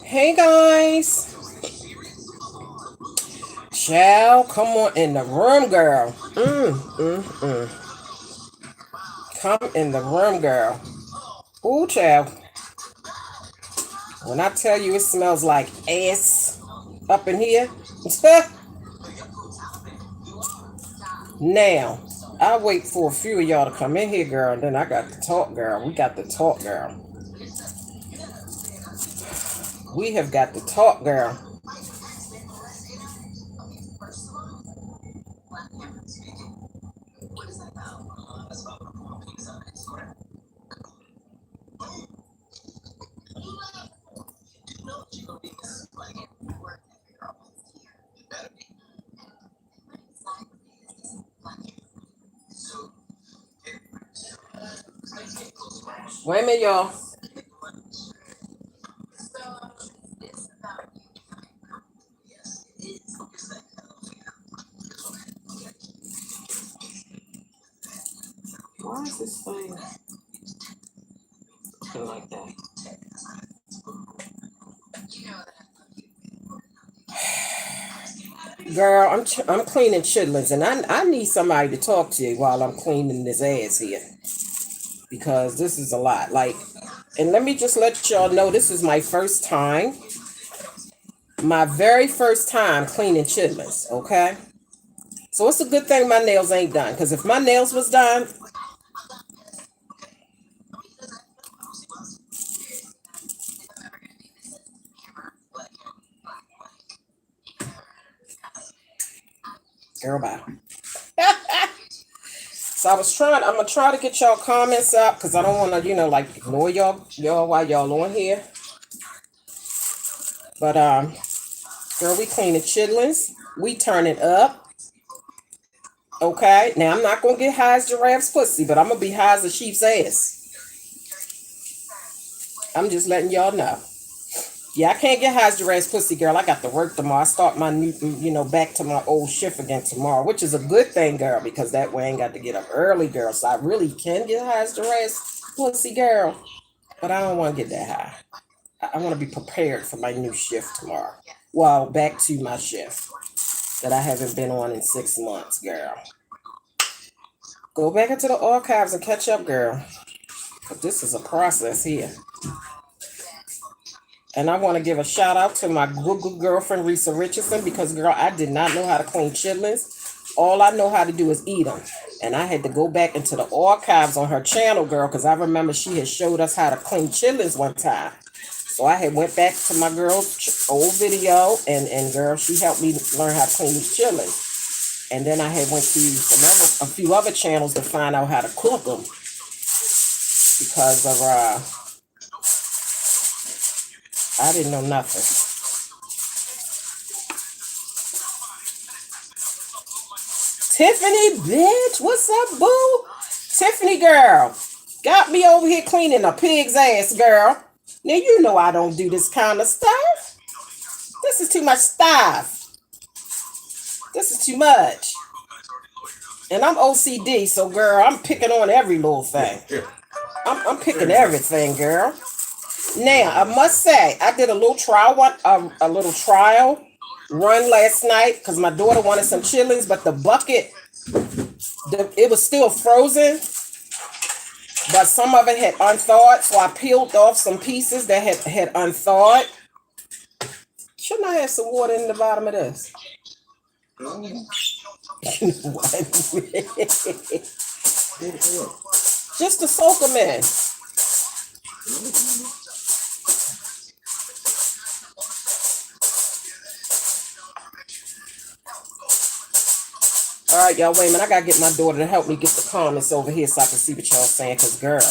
Hey guys, child, come on in the room, girl. Come in the room, girl. Ooh, child. When I tell you it smells like ass up in here. Now, I wait for a few of y'all to come in here, girl, and then I got to talk, girl. We got to talk, girl. We have got to talk, girl. Wait a minute, y'all. Why is this thing looking like that? Girl, I'm cleaning chitlins, and I need somebody to talk to while I'm cleaning this ass here, because this is a lot. Like, and let me just let y'all know, this is my first time, my very first time cleaning chitlins. Okay, so it's a good thing my nails ain't done, because if my nails was done, girl, bye. So I'm gonna try to get y'all comments up, because I don't want to, like, ignore y'all while y'all on here. But girl, we cleaning chitlins. We turn it up. Okay. Now I'm not gonna get high as giraffe's pussy, but I'm gonna be high as a sheep's ass. I'm just letting y'all know. Yeah, I can't get high as giraffe's pussy, girl. I got to work tomorrow. I start my new, back to my old shift again tomorrow, which is a good thing, girl, because that way I ain't got to get up early, girl. So I really can get high as giraffe's pussy, girl. But I don't want to get that high. I want to be prepared for my new shift tomorrow. Well, back to my shift that I haven't been on in 6 months, girl. Go back into the archives and catch up, girl. But this is a process here. And I want to give a shout out to my good girlfriend, Risa Richardson, because, girl, I did not know how to clean chitlins. All I know how to do is eat them. And I had to go back into the archives on her channel, girl, because I remember she had showed us how to clean chitlins one time. So I had went back to my girl's old video, and girl, she helped me learn how to clean these chitlins. And then I had went to a few other channels to find out how to cook them, because of I didn't know nothing. Tiffany, bitch, what's up, boo? Tiffany, girl, got me over here cleaning a pig's ass, girl. Now, you know I don't do this kind of stuff. This is too much stuff. This is too much. And I'm OCD, so, girl, I'm picking on every little thing. I'm picking everything, girl. Now, I must say, I did a little trial run last night because my daughter wanted some chitlins, but the bucket, it was still frozen, but some of it had unthawed, so I peeled off some pieces that had unthawed. Shouldn't I have some water in the bottom of this? Just to soak them in. All right, y'all, wait a minute. I got to get my daughter to help me get the comments over here so I can see what y'all saying, because, girl,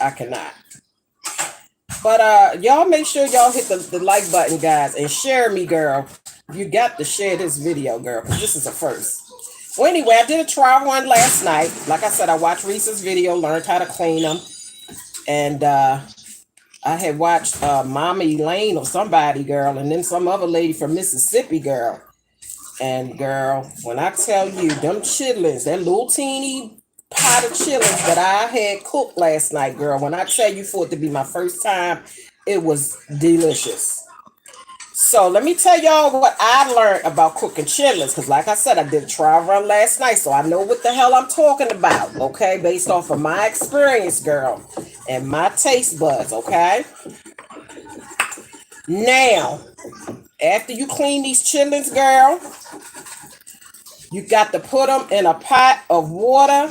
I cannot. But y'all make sure y'all hit the like button, guys, and share me, girl. You got to share this video, girl, because this is a first. Well, anyway, I did a trial run last night. Like I said, I watched Reese's video, learned how to clean them. And I had watched Mama Elaine or somebody, girl, and then some other lady from Mississippi, girl. And, girl, when I tell you, them chitlins, that little teeny pot of chitlins that I had cooked last night, girl, when I tell you for it to be my first time, it was delicious. So let me tell y'all what I learned about cooking chitlins, because like I said, I did a trial run last night, so I know what the hell I'm talking about, okay, based off of my experience, girl, and my taste buds, okay? Now, after you clean these chitlins, girl, you got to put them in a pot of water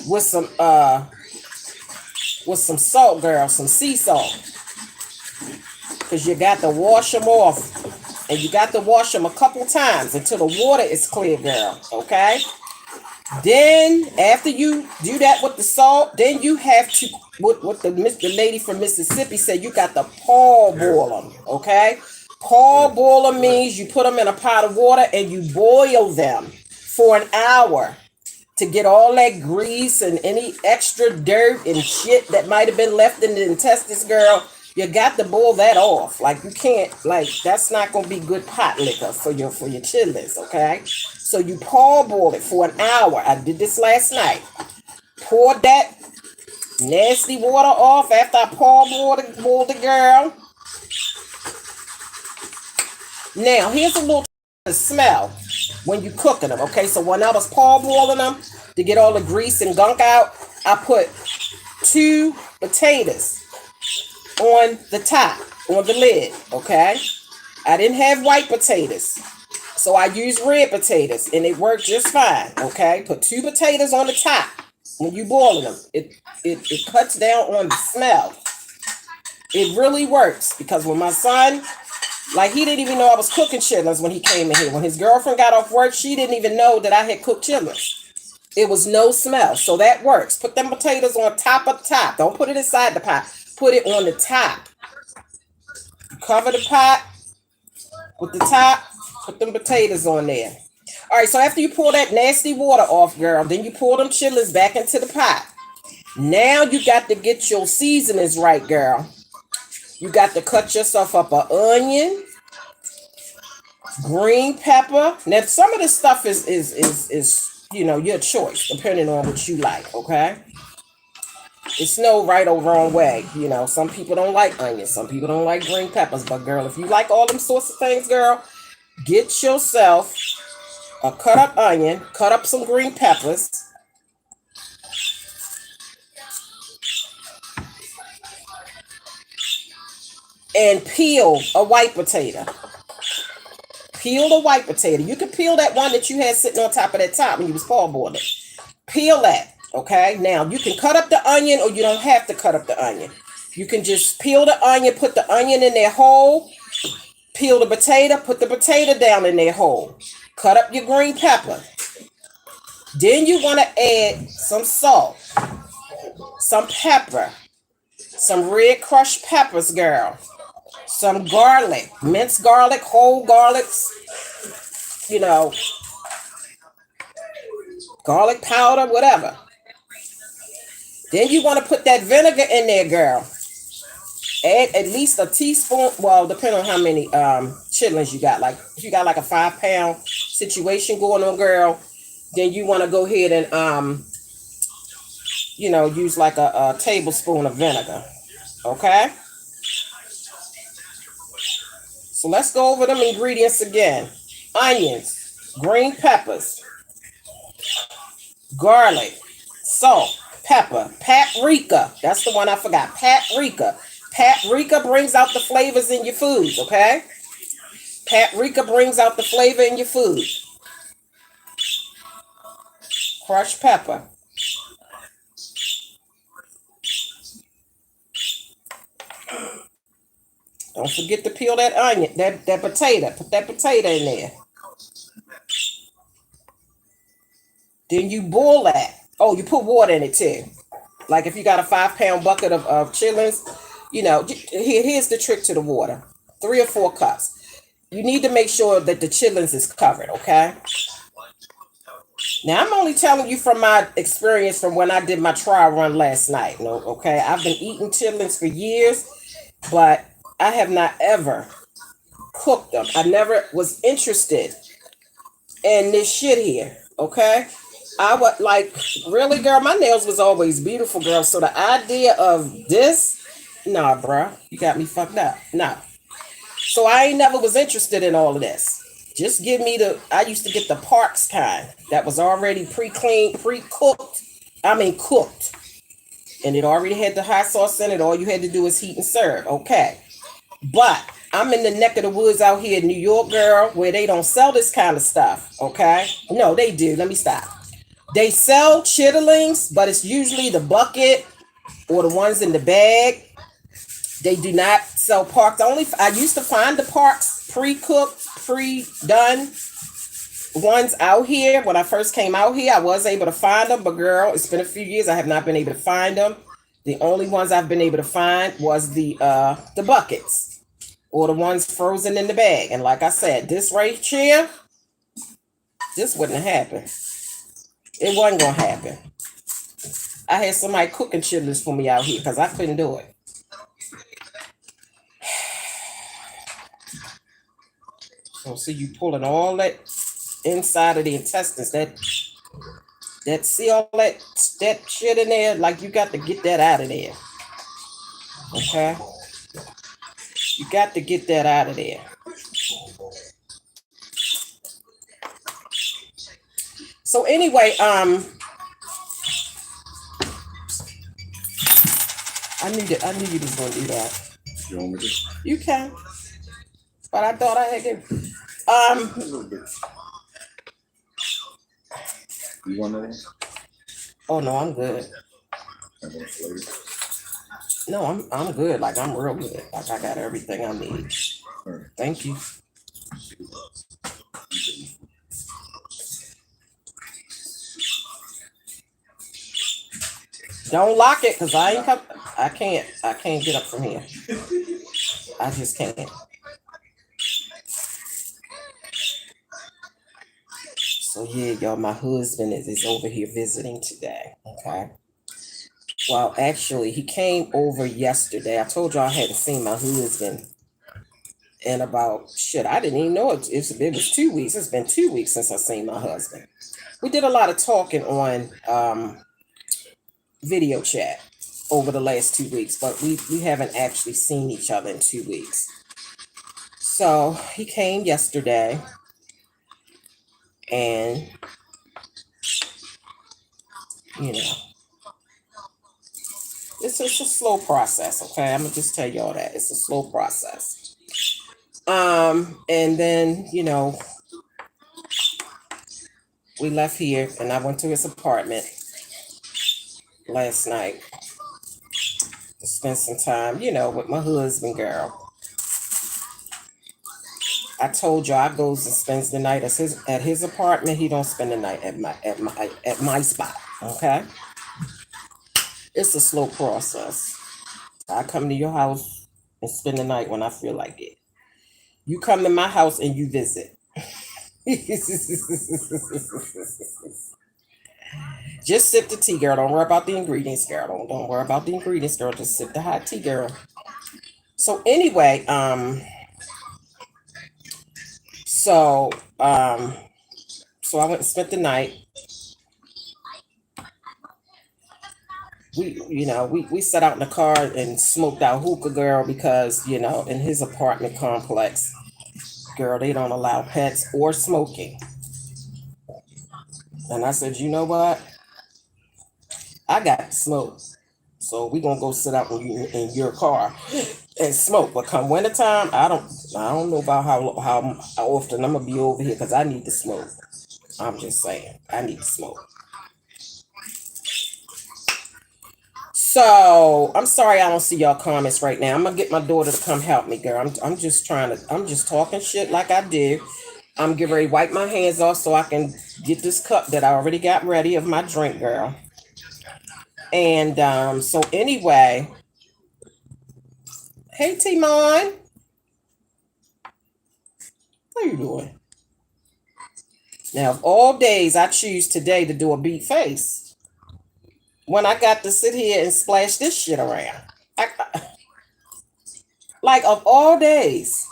with some salt, girl, some sea salt. Because you got to wash them off. And you got to wash them a couple times until the water is clear, girl. Okay? Then, after you do that with the salt, then you have to, what the lady from Mississippi said, you got to parboil them. Okay? Parboil them means you put them in a pot of water and you boil them for an hour to get all that grease and any extra dirt and shit that might have been left in the intestines, girl. You got to boil that off. Like, you can't, like, that's not going to be good pot liquor for your chitlins, okay? So you parboil it for an hour. I did this last night. Pour that nasty water off after I parboiled the girl. Now, here's a little smell when you cooking them, okay? So when I was parboiling them to get all the grease and gunk out, I put 2 potatoes on the top, on the lid, okay? I didn't have white potatoes, so I used red potatoes, and it worked just fine, okay? Put 2 potatoes on the top when you boiling them. It cuts down on the smell. It really works, because when my son, like, he didn't even know I was cooking chitlins when he came in here. When his girlfriend got off work, she didn't even know that I had cooked chitlins. It was no smell, so that works. Put them potatoes on top of the top. Don't put it inside the pot. Put it on the top. Cover the pot with the top. Put them potatoes on there. All right, so after you pour that nasty water off, girl, then you pour them chitlins back into the pot. Now you got to get your seasonings right, girl. You got to cut yourself up an onion, green pepper. Now, some of this stuff is you know, your choice, depending on what you like, okay? It's no right or wrong way. You know, some people don't like onions. Some people don't like green peppers. But, girl, if you like all them sorts of things, girl, get yourself a cut up onion, cut up some green peppers, and peel a white potato. Peel the white potato. You can peel that one that you had sitting on top of that top when you was parboiling. Peel that. Okay, now you can cut up the onion, or you don't have to cut up the onion. You can just peel the onion, put the onion in there whole, peel the potato, put the potato down in there whole. Cut up your green pepper. Then you want to add some salt, some pepper, some red crushed peppers, girl, some garlic, minced garlic, whole garlics, you know, garlic powder, whatever. Then you want to put that vinegar in there, girl. Add at least a teaspoon. Well, depending on how many chitlins you got. Like, if you got like a 5-pound situation going on, girl, then you want to go ahead and, you know, use like a tablespoon of vinegar. Okay? So let's go over them ingredients again. Onions, green peppers, garlic, salt, pepper, paprika. That's the one I forgot. Paprika. Paprika brings out the flavors in your food, okay? Paprika brings out the flavor in your food. Crushed pepper. Don't forget to peel that onion, that potato. Put that potato in there. Then you boil that. Oh, you put water in it too. Like if you got a 5-pound bucket of chitlins, here's the trick to the water. 3 or 4 cups. You need to make sure that the chitlins is covered, okay? Now I'm only telling you from my experience from when I did my trial run last night. No, okay. I've been eating chitlins for years, but I have not ever cooked them. I never was interested in this shit here, okay? I would like, really, girl, my nails was always beautiful, girl. So the idea of this, nah, bruh, you got me fucked up. Nah. So I ain't never was interested in all of this. Just give me I used to get the Parks kind that was already pre-cleaned, pre-cooked. I mean, cooked. And it already had the hot sauce in it. All you had to do is heat and serve. Okay. But I'm in the neck of the woods out here in New York, girl, where they don't sell this kind of stuff. Okay. No, they do. Let me stop. They sell chitterlings, but it's usually the bucket or the ones in the bag. They do not sell Parks. I used to find the Parks pre-cooked, pre-done ones out here. When I first came out here, I was able to find them, but girl, it's been a few years. I have not been able to find them. The only ones I've been able to find was the buckets or the ones frozen in the bag. And like I said, this right here, this wouldn't have happened. It wasn't gonna happen. I had somebody cooking chitlins for me out here because I couldn't do it. So see you pulling all that inside of the intestines, that see all that shit in there, like you got to get that out of there. Okay? You got to get that out of there. So anyway, I knew you was gonna do that. You want me to? You can. But I thought I had to. A little bit. You want that? Oh no, I'm good. No, I'm good. Like I'm real good. Like I got everything I need. Right. Thank you. Don't lock it, cause I can't get up from here. I just can't. So yeah, y'all, my husband is over here visiting today. Okay. Well, actually, he came over yesterday. I told y'all I hadn't seen my husband in about I didn't even know it was 2 weeks. It's been 2 weeks since I seen my husband. We did a lot of talking on video chat over the last 2 weeks, but we haven't actually seen each other in 2 weeks. So he came yesterday, and it's a slow process. Okay, I'm gonna just tell y'all that it's a slow process. And then we left here, and I went to his apartment last night to spend some time, with my husband, girl. I told you I goes and spends the night at his apartment. He don't spend the night at my spot. Okay, it's a slow process. I come to your house and spend the night when I feel like it. You come to my house and you visit. Just sip the tea, girl. Don't worry about the ingredients, girl. Don't worry about the ingredients, girl. Just sip the hot tea, girl. So anyway, So I went and spent the night. We sat out in the car and smoked out hookah, girl, because in his apartment complex, girl, they don't allow pets or smoking. And I said, you know what? I got to smoke. So we gonna go sit out in your car and smoke. But come wintertime, I don't know about how often I'm gonna be over here because I need to smoke. I'm just saying, I need to smoke. So I'm sorry I don't see y'all comments right now. I'm gonna get my daughter to come help me, girl. I'm just talking shit like I do. I'm getting ready to wipe my hands off so I can get this cup that I already got ready of my drink, girl. And so anyway, hey Timon, how you doing? Now, of all days, I choose today to do a beat face when I got to sit here and splash this shit around. Like, of all days.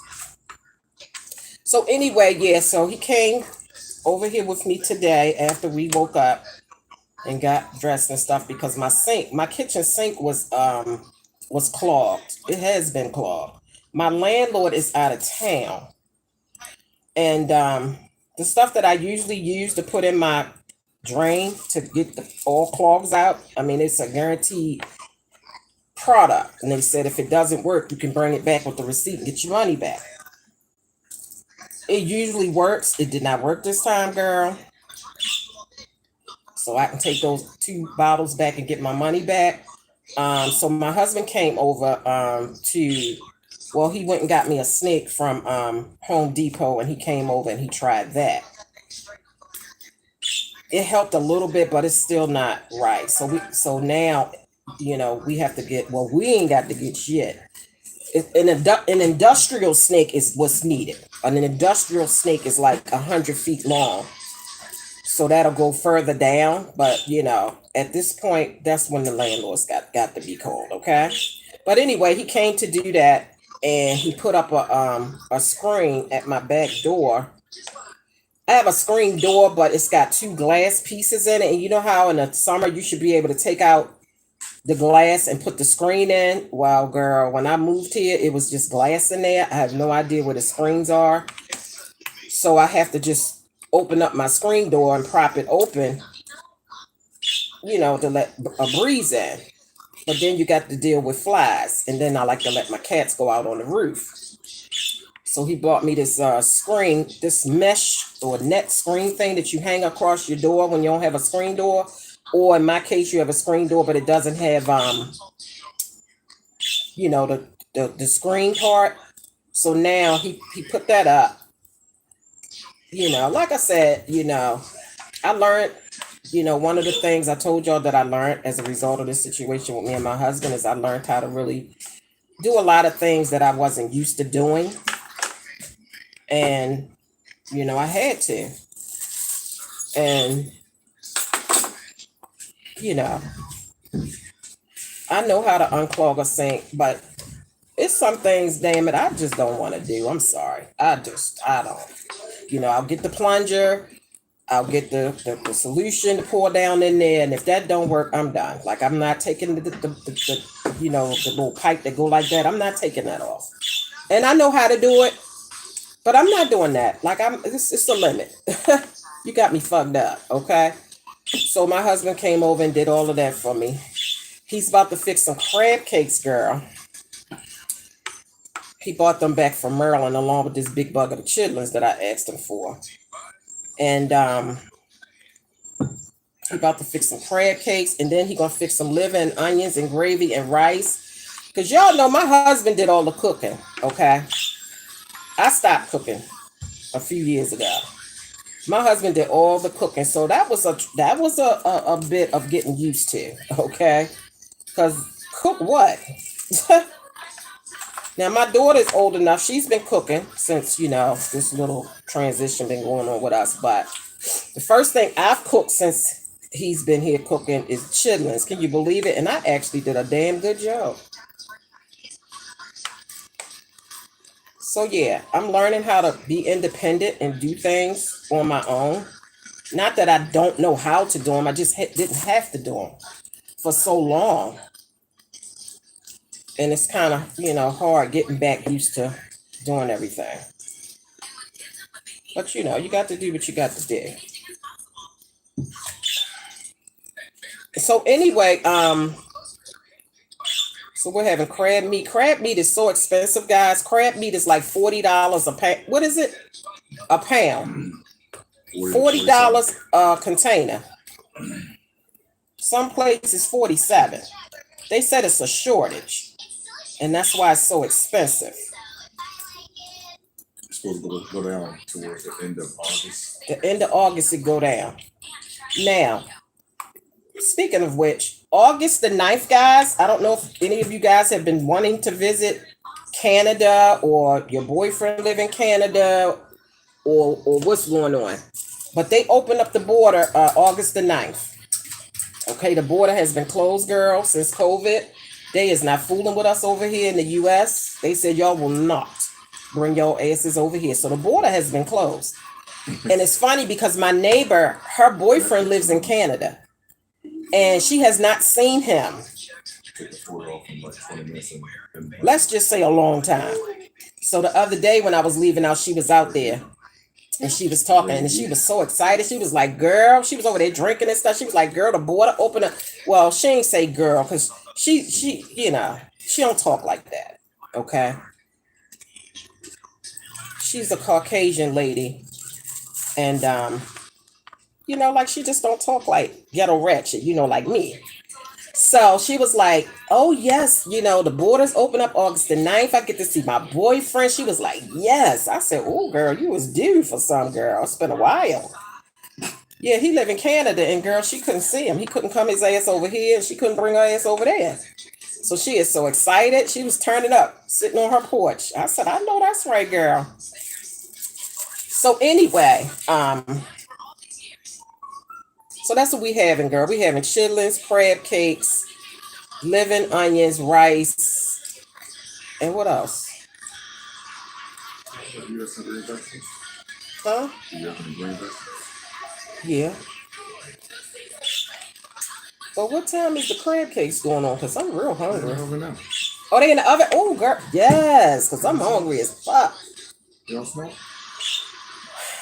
So anyway, yeah, so he came over here with me today after we woke up and got dressed and stuff because my kitchen sink was clogged. It has been clogged. My landlord is out of town. And the stuff that I usually use to put in my drain to get all clogs out, I mean, it's a guaranteed product. And they said if it doesn't work, you can bring it back with the receipt and get your money back. It usually works. It did not work this time, girl. So I can take those 2 bottles back and get my money back. So my husband came over he went and got me a snake from Home Depot, and he came over and he tried that. It helped a little bit, but it's still not right. So now, we have to get, we ain't got to get shit. An industrial snake is what's needed. An industrial snake is like 100 feet long. So that'll go further down. But, at this point, that's when the landlord's got to be called, okay? But anyway, he came to do that, and he put up a screen at my back door. I have a screen door, but it's got 2 glass pieces in it. And you know how in the summer you should be able to take out the glass and put the screen in? Well, girl, when I moved here, it was just glass in there. I have no idea where the screens are. So I have to just open up my screen door and prop it open, to let a breeze in. But then you got to deal with flies. And then I like to let my cats go out on the roof. So he bought me this screen, this mesh or net screen thing that you hang across your door when you don't have a screen door. Or in my case, you have a screen door, but it doesn't have, the screen part. So now he put that up. Like I said, I learned, one of the things I told y'all that I learned as a result of this situation with me and my husband is I learned how to really do a lot of things that I wasn't used to doing. And, I had to. And, I know how to unclog a sink, but it's some things, damn it, I just don't want to do. I'm sorry. I don't. I'll get the plunger. I'll get the solution to pour down in there. And if that don't work, I'm done. Like, I'm not taking the little pipe that go like that. I'm not taking that off. And I know how to do it, but I'm not doing that. Like, it's a limit. You got me fucked up, okay? So my husband came over and did all of that for me. He's about to fix some crab cakes, girl. He bought them back from Maryland along with this big bucket of chitlins that I asked him for. And he about to fix some crab cakes, and then he gonna fix some liver and onions and gravy and rice. Because y'all know my husband did all the cooking, okay? I stopped cooking a few years ago. My husband did all the cooking, so that was a bit of getting used to, okay? Because cook what? Now my daughter's old enough; she's been cooking since this little transition been going on with us. But the first thing I've cooked since he's been here cooking is chitlins. Can you believe it? And I actually did a damn good job. So yeah, I'm learning how to be independent and do things on my own. Not that I don't know how to do them. I just didn't have to do them for so long. And it's kind of, hard getting back used to doing everything. But, you got to do what you got to do. So anyway, so we're having crab meat. Crab meat is so expensive, guys. Crab meat is like $40 a pound. What is it? A pound. $40 a container. Some places $47. They said it's a shortage. And that's why it's so expensive. supposed to go down towards the end of August. The end of August it go down. Now, speaking of which, August the 9th, guys, I don't know if any of you guys have been wanting to visit Canada or your boyfriend live in Canada or what's going on. But they opened up the border August the 9th. Okay, the border has been closed, girl, since COVID. They is not fooling with us over here in the U.S. They said y'all will not bring your asses over here. So the border has been closed. And it's funny because my neighbor, her boyfriend lives in Canada. And she has not seen him. Take the photo off in like 20 minutes and Let's just say a long time. So the other day when I was leaving out, she was out there. And she was talking and she was so excited. She was like, girl, she was over there drinking and stuff. She was like, girl, the border open up. Well, she ain't say girl because she, you know, she don't talk like that. Okay. She's a Caucasian lady. And, you know, like she just don't talk like Ghetto Ratchet, you know, like me. So she was like, oh, yes, you know, the borders open up August the 9th. I get to see my boyfriend. She was like, yes. I said, oh, girl, you was due for some, girl. It's been a while. Yeah, he live in Canada, and, girl, she couldn't see him. He couldn't come his ass over here, and she couldn't bring her ass over there. So she is so excited. She was turning up, sitting on her porch. I said, I know that's right, girl. So anyway, so that's what we having, girl. We having chitlins, crab cakes, living onions, rice, and what else? You have some green vegetables? Huh? You have some green vegetables? Yeah. But what time is the crab cakes going on? Because I'm real hungry. Over now. Oh, they in the oven? Oh, girl. Yes, because I'm hungry as fuck. You don't smell?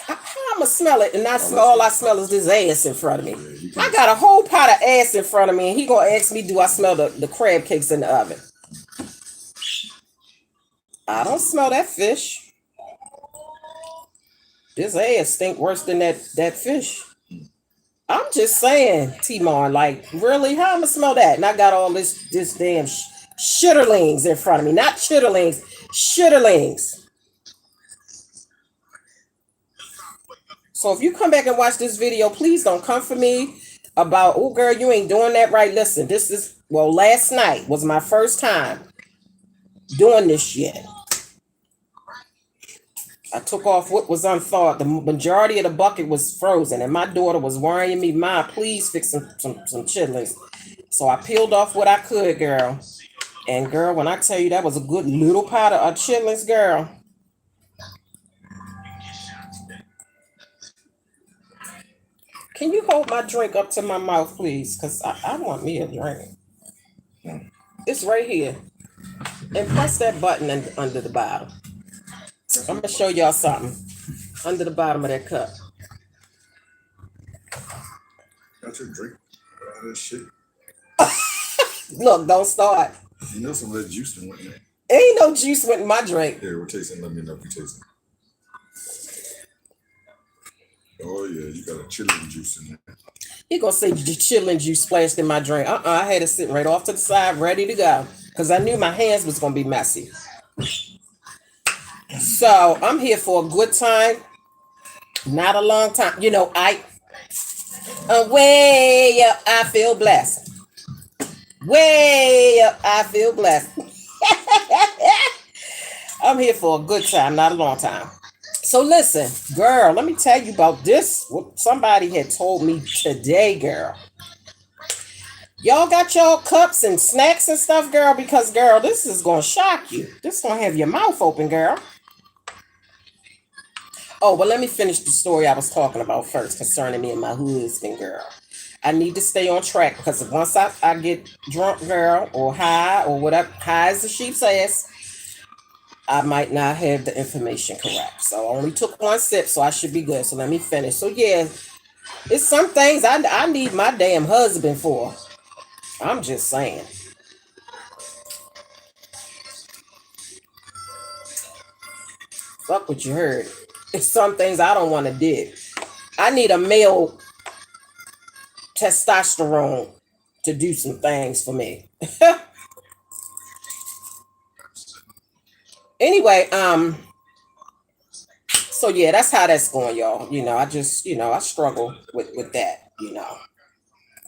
How I'm going to smell it and all I smell is this ass in front of me? I got a whole pot of ass in front of me and he going to ask me, do I smell the crab cakes in the oven? I don't smell that fish. This ass stink worse than that fish. I'm just saying, T-Mar, like, really? How I'm going to smell that? And I got all this damn chitterlins in front of me. Not chitterlings, chitterlins. So if you come back and watch this video, please don't come for me about, oh, girl, you ain't doing that right. Listen, this is, well, last night was my first time doing this shit. I took off what was unthawed. The majority of the bucket was frozen, and my daughter was worrying me, Ma, please fix some chitlins. So I peeled off what I could, girl. And, girl, when I tell you that was a good little pot of chitlins, girl. Can you hold my drink up to my mouth, please? Because I want me a drink. It's right here. And press that button under the bottom. I'm going to show y'all something. Under the bottom of that cup. Got your drink. All that shit. Look, don't start. You know some of that juice in there. Ain't no juice went in my drink. Here, we're tasting. Let me know if you taste it. Oh, yeah, you got a chitlin juice in there. You gonna say the chitlin juice splashed in my drink. I had it sitting right off to the side, ready to go. Because I knew my hands was gonna be messy. So I'm here for a good time. Not a long time. You know, way up, I feel blessed. Way up, I feel blessed. I'm here for a good time, not a long time. So listen, girl, let me tell you about this. What somebody had told me today, girl. Y'all got y'all cups and snacks and stuff, girl, because, girl, this is going to shock you. This is going to have your mouth open, girl. Oh, but let me finish the story I was talking about first concerning me and my husband, girl. I need to stay on track because once I get drunk, girl, or high, or whatever, high as the sheep's ass, I might not have the information correct. So I only took one sip, so I should be good. So let me finish. So yeah, it's some things I need my damn husband for. I'm just saying. Fuck what you heard. It's some things I don't want to do. I need a male testosterone to do some things for me. Anyway, So yeah, that's how that's going, y'all. I just, I struggle with that,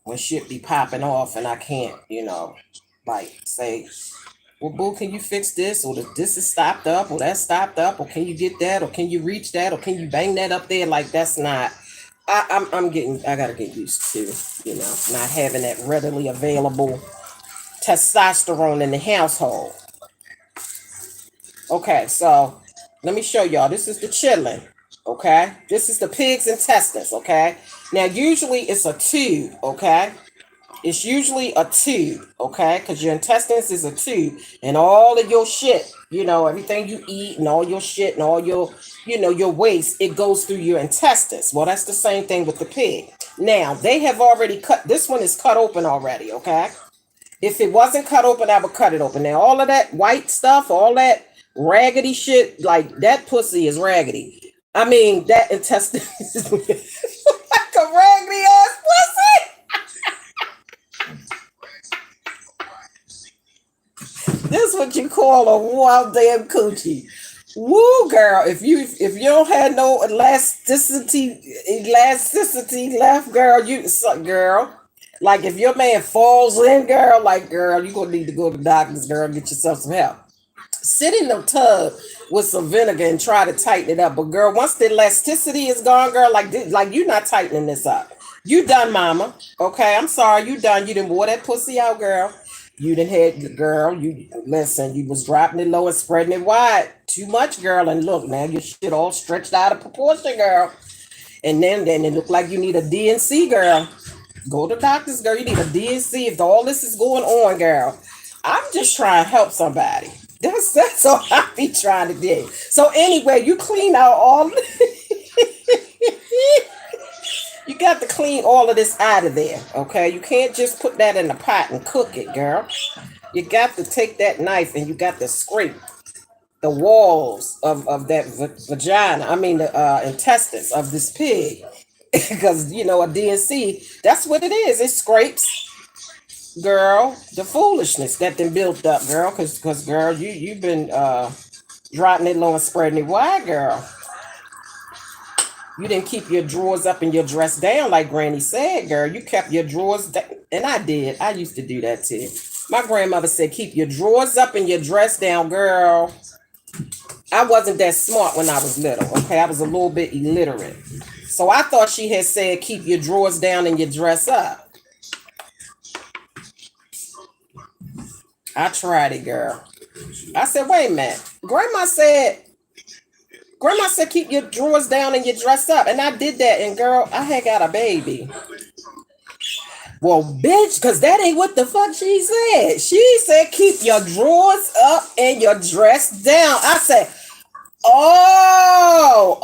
when shit be popping off and I can't, like say, well, boo, can you fix this? Or this is stopped up, or that's stopped up, or can you get that, or can you reach that, or can you bang that up there? Like that's not. I gotta get used to, not having that readily available testosterone in the household. Okay, so let me show y'all. This is the chitlin. Okay, this is the pig's intestines. Okay, now usually it's a tube. Okay, it's usually a tube. Okay, because your intestines is a tube, and all of your shit, everything you eat and all your shit and all your, your waste, it goes through your intestines. Well, that's the same thing with the pig. Now they have already cut. This one is cut open already. Okay, if it wasn't cut open, I would cut it open. Now all of that white stuff, all that raggedy shit, like that pussy is raggedy. I mean, that intestine is like a raggedy ass pussy. This what you call a wild damn coochie. Woo, girl. If you don't have no elasticity left, girl. Like if your man falls in, girl, like girl, you gonna need to go to the doctors, girl, get yourself some help. Sit in the tub with some vinegar and try to tighten it up. But girl, once the elasticity is gone, girl, like you're not tightening this up. You done, mama. Okay, I'm sorry, you done. You done wore that pussy out, girl. You done had, girl, you listen, you was dropping it low and spreading it wide. Too much, girl. And look, now your shit all stretched out of proportion, girl. And then it look like you need a DNC, girl. Go to doctors, girl. You need a DNC if all this is going on, girl. I'm just trying to help somebody. That's all I be trying to do. So anyway, you clean out all. You got to clean all of this out of there, okay? You can't just put that in the pot and cook it, girl. You got to take that knife and you got to scrape the walls of that vagina. I mean, the intestines of this pig, because a DNC. That's what it is. It scrapes. Girl, the foolishness that been built up, girl, because girl, you've been dropping it low and spreading it wide, girl. You didn't keep your drawers up and your dress down like Granny said, girl. You kept your drawers down, and I did. I used to do that too. My grandmother said, keep your drawers up and your dress down, girl. I wasn't that smart when I was little, okay? I was a little bit illiterate. So I thought she had said, keep your drawers down and your dress up. I tried it, girl. I said, wait a minute. Grandma said, keep your drawers down and your dress up. And I did that. And girl, I had got a baby. Well, bitch, because that ain't what the fuck she said. She said, keep your drawers up and your dress down. I said, oh,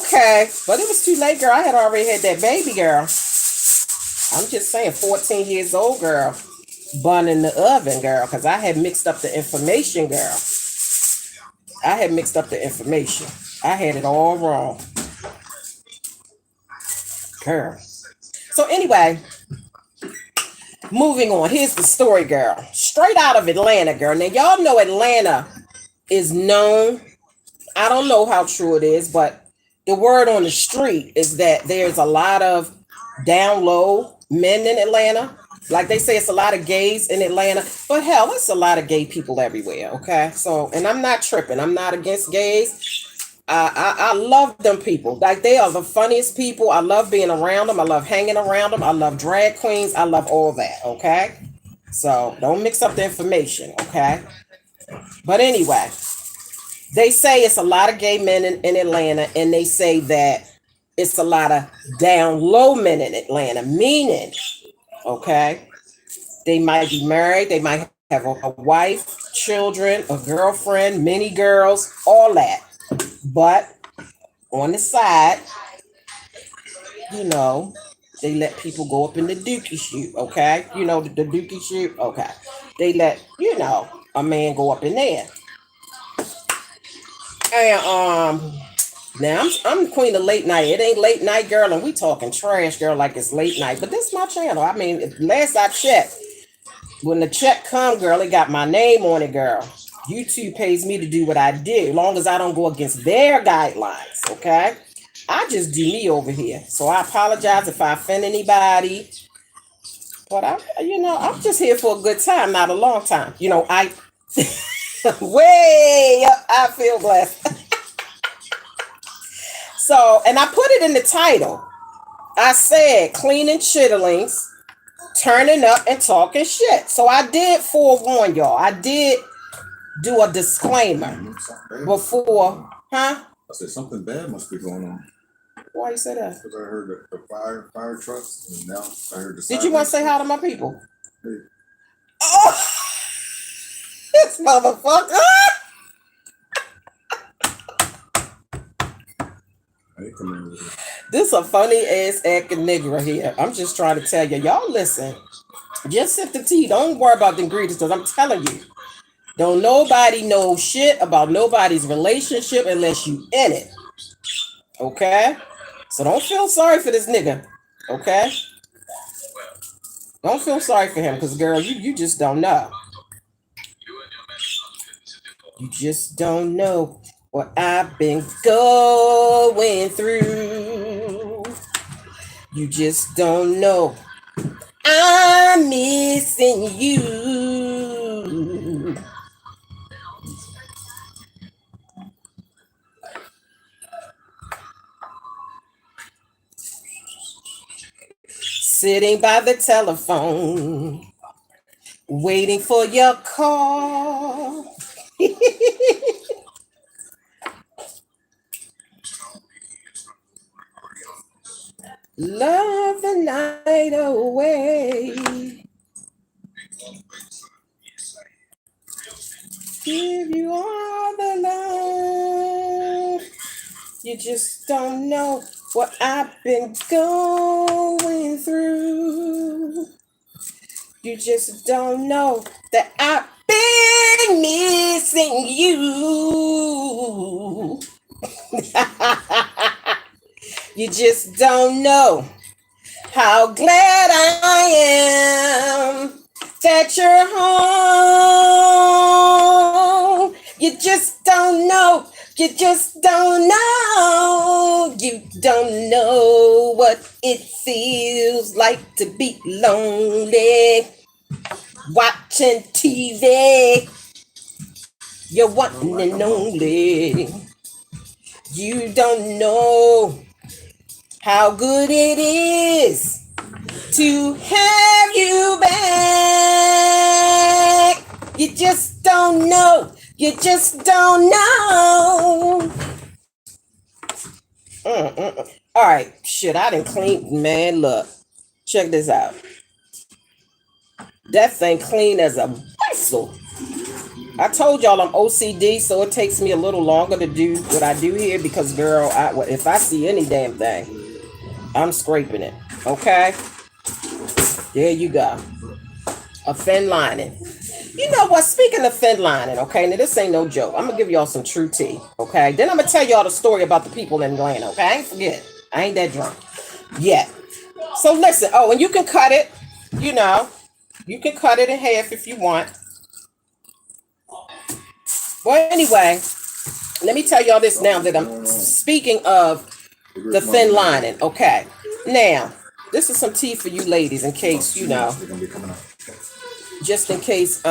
okay. But it was too late, girl. I had already had that baby, girl. I'm just saying, 14 years old, girl. Bun in the oven, girl, because I had mixed up the information, girl. I had it all wrong, girl. So anyway, moving on. Here's the story, girl. Straight out of Atlanta, girl. Now y'all know Atlanta is known. I don't know how true it is, but the word on the street is that there's a lot of down low men in Atlanta. Like they say, it's a lot of gays in Atlanta, but hell, it's a lot of gay people everywhere. Okay, so, and I'm not tripping. I'm not against gays. I love them people. Like they are the funniest people. I love being around them. I love hanging around them. I love drag queens. I love all that. Okay, so don't mix up the information. Okay, but anyway, they say it's a lot of gay men in Atlanta, and they say that it's a lot of down low men in Atlanta, meaning. Okay, they might be married, they might have a wife, children, a girlfriend, many girls, all that. But on the side, they let people go up in the dookie chute. Okay, the dookie chute. Okay, they let a man go up in there. And now I'm the queen of late night. It ain't late night, girl, and we talking trash, girl, like it's late night. But this is my channel. I mean, last I checked, when the check come, girl, it got my name on it, girl. YouTube pays me to do what I do, as long as I don't go against their guidelines, okay? I just do me over here. So I apologize if I offend anybody. But I'm just here for a good time, not a long time. I way up, I feel blessed. So, and I put it in the title. I said cleaning chitterlings, turning up and talking shit. So I did forewarn y'all. I did do a disclaimer before, huh? I said something bad must be going on. Why you say that? Because I heard the fire trucks, and now I heard the. Did you want to say hi to my people? Hey. Oh, this motherfucker! Hey, come in with it. This a funny ass acting nigga here. I'm just trying to tell you, y'all listen. Just sip the tea. Don't worry about the ingredients, because I'm telling you, don't nobody know shit about nobody's relationship unless you in it. Okay? So don't feel sorry for this nigga. Okay? Don't feel sorry for him, because girl, you just don't know. You just don't know what I've been going through. You just don't know. I'm missing you. Sitting by the telephone, waiting for your call. Love the night away. Give you all the love. You just don't know what I've been going through. You just don't know that I've been missing you. You just don't know how glad I am that you're home. You just don't know. You just don't know. You don't know what it feels like to be lonely. Watching TV. You're one and only. You don't know how good it is to have you back. You just don't know. You just don't know. All right, shit, I didn't clean. Man, look, check this out. That thing clean as a whistle. I told y'all I'm OCD, so it takes me a little longer to do what I do here because, girl, if I see any damn thing, I'm scraping it. Okay? There you go. A thin lining. You know what? Speaking of thin lining, okay? Now, this ain't no joke. I'm going to give y'all some true tea, okay? Then I'm going to tell y'all the story about the people in Atlanta, okay? I ain't forget. I ain't that drunk yet. So, listen. Oh, and you can cut it, you know. You can cut it in half if you want. Well, anyway, let me tell y'all this now that I'm speaking of the thin lining. Okay. Now, this is some tea for you ladies in case, you know, just in case,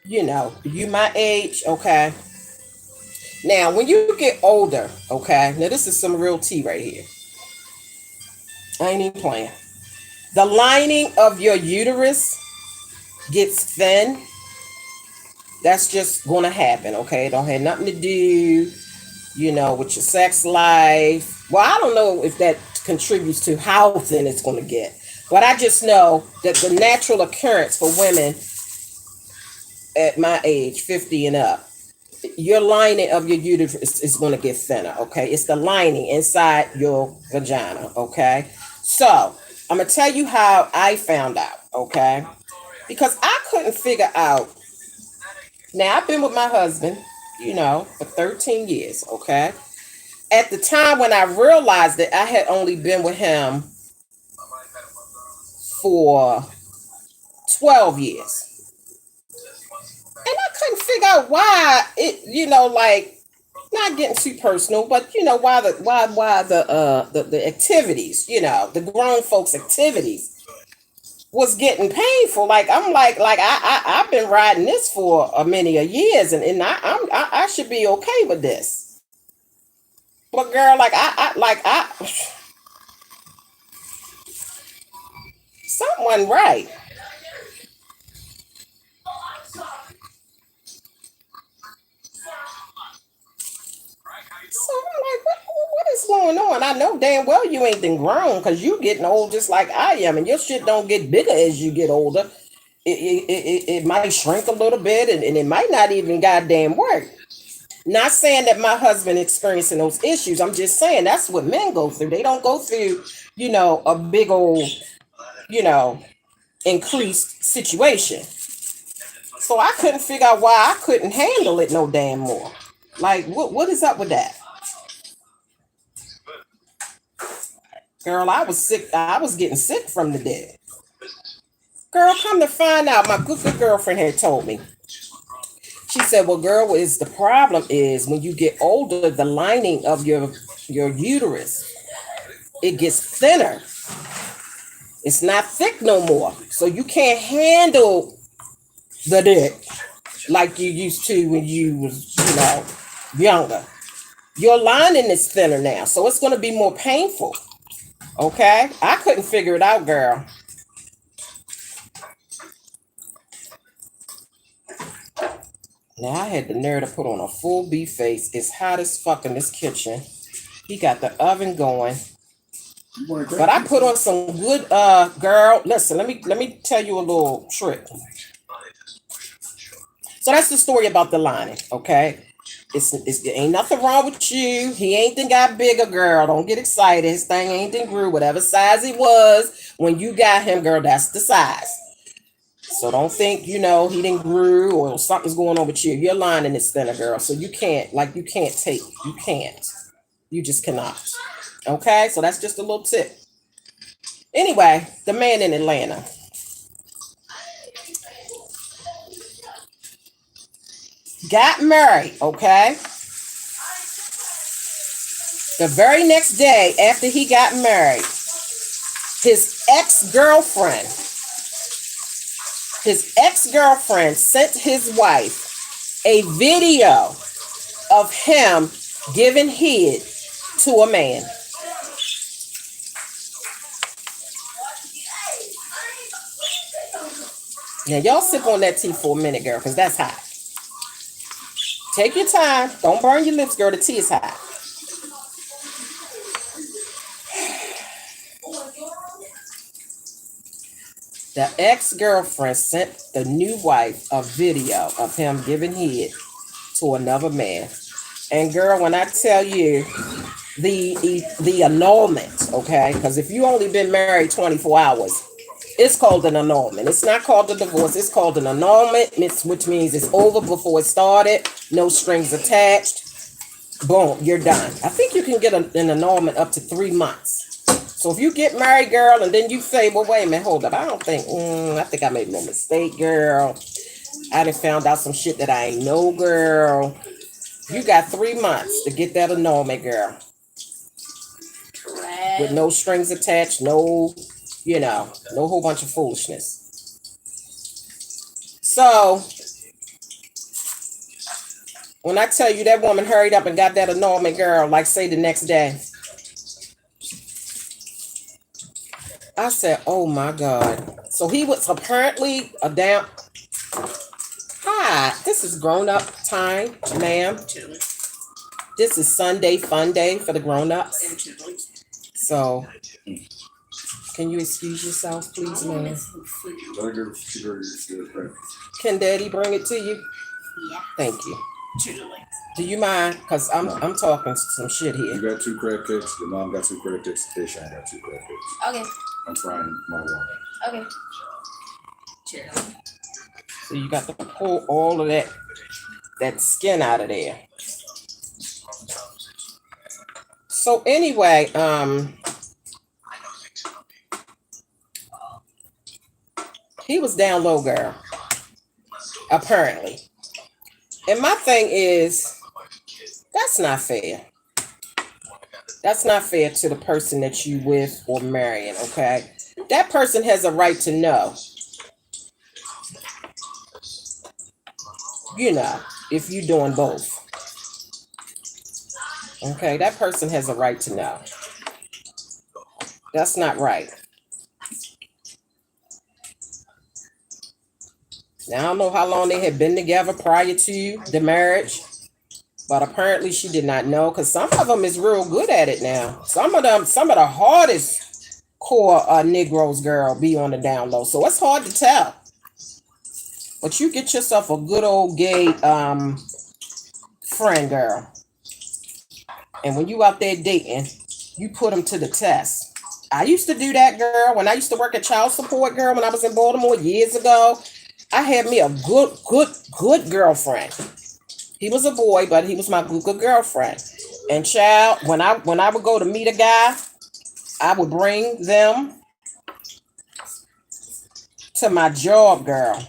you know, you my age, okay. Now, when you get older, okay, now this is some real tea right here. I ain't even playing. The lining of your uterus gets thin. That's just gonna happen, okay? It don't have nothing to do, you know, with your sex life. Well, I don't know if that contributes to how thin it's gonna get, but I just know that the natural occurrence for women at my age, 50 and up, your lining of your uterus is gonna get thinner, okay? It's the lining inside your vagina, okay? So I'm gonna tell you how I found out, okay? Because I couldn't figure out. Now, I've been with my husband, you know, for 13 years, okay? At the time when I realized that I had only been with him for 12 years, couldn't figure out why it, like, not getting too personal, but why the activities, the grown folks activities was getting painful. Like I'm like I've been riding this for a many a years, and I should be okay with this. But girl, something wasn't right. So I'm like, what is going on? I know damn well you ain't been grown because you getting old just like I am, and your shit don't get bigger as you get older. It might shrink a little bit, and it might not even goddamn work. Not saying that my husband experiencing those issues. I'm just saying that's what men go through. They don't go through, a big old, increased situation. So I couldn't figure out why I couldn't handle it no damn more. Like, what is up with that? Girl, I was sick. I was getting sick from the dead. Girl, come to find out, my good girlfriend had told me. She said, well, girl, what is the problem is when you get older, the lining of your uterus, it gets thinner. It's not thick no more. So you can't handle the dick like you used to when you was, younger. Your lining is thinner now, so it's going to be more painful. Okay? I couldn't figure it out, girl. Now I had the nerve to put on a full beef face. It's hot as fuck in this kitchen. He got the oven going. But I put on some good girl. Listen, let me tell you a little trick. So that's the story about the lining, okay? It ain't nothing wrong with you. He ain't then got bigger, girl. Don't get excited. His thing ain't then grew. Whatever size he was when you got him, girl, that's the size. So don't think, he didn't grew or something's going on with you. Your lining is thinner, girl. So you can't. You just cannot. Okay? So that's just a little tip. Anyway, the man in Atlanta. Got married, okay? The very next day after he got married, his ex-girlfriend sent his wife a video of him giving head to a man. Now, y'all sip on that tea for a minute, girl, because that's hot. Take your time. Don't burn your lips, girl. The tea is hot. The ex-girlfriend sent the new wife a video of him giving head to another man. And girl, when I tell you the annulment, okay? Because if you only been married 24 hours, it's called an annulment. It's not called a divorce. It's called an annulment, which means it's over before it started. No strings attached. Boom, you're done. I think you can get an annulment up to 3 months. So if you get married, girl, and then you say, well, wait a minute, hold up. I think I made no mistake, girl. I done found out some shit that I ain't know, girl. You got 3 months to get that annulment, girl. Right. With no strings attached, no whole bunch of foolishness. So, when I tell you that woman hurried up and got that annulment, girl, like say the next day, I said, oh my God. So he was apparently a damn... Hi, this is grown-up time, ma'am. This is Sunday fun day for the grown-ups. So... Can you excuse yourself, please, ma'am? Can Daddy bring it to you? Yeah. Thank you. Do you mind? Because I'm talking some shit here. You got 2 crab cakes. Your mom got 2 crab cakes. Deshaun got 2 crab cakes. Okay. I'm frying my water. Okay. Cheers. So you got to pull all of that skin out of there. So anyway, he was down low, girl. Apparently. And my thing is, that's not fair. That's not fair to the person that you with or marrying, okay? That person has a right to know, you know, if you're doing both. Okay, that person has a right to know. That's not right. Now, I don't know how long they had been together prior to the marriage, but apparently she did not know, because some of them is real good at it now. Some of the hardest core Negroes, girl, be on the down low. So it's hard to tell. But you get yourself a good old gay friend, girl. And when you out there dating, you put them to the test. I used to do that, girl. When I used to work at child support, girl, when I was in Baltimore years ago, I had me a good girlfriend. He was a boy, but he was my good girlfriend. And child, when I would go to meet a guy, I would bring them to my job, girl.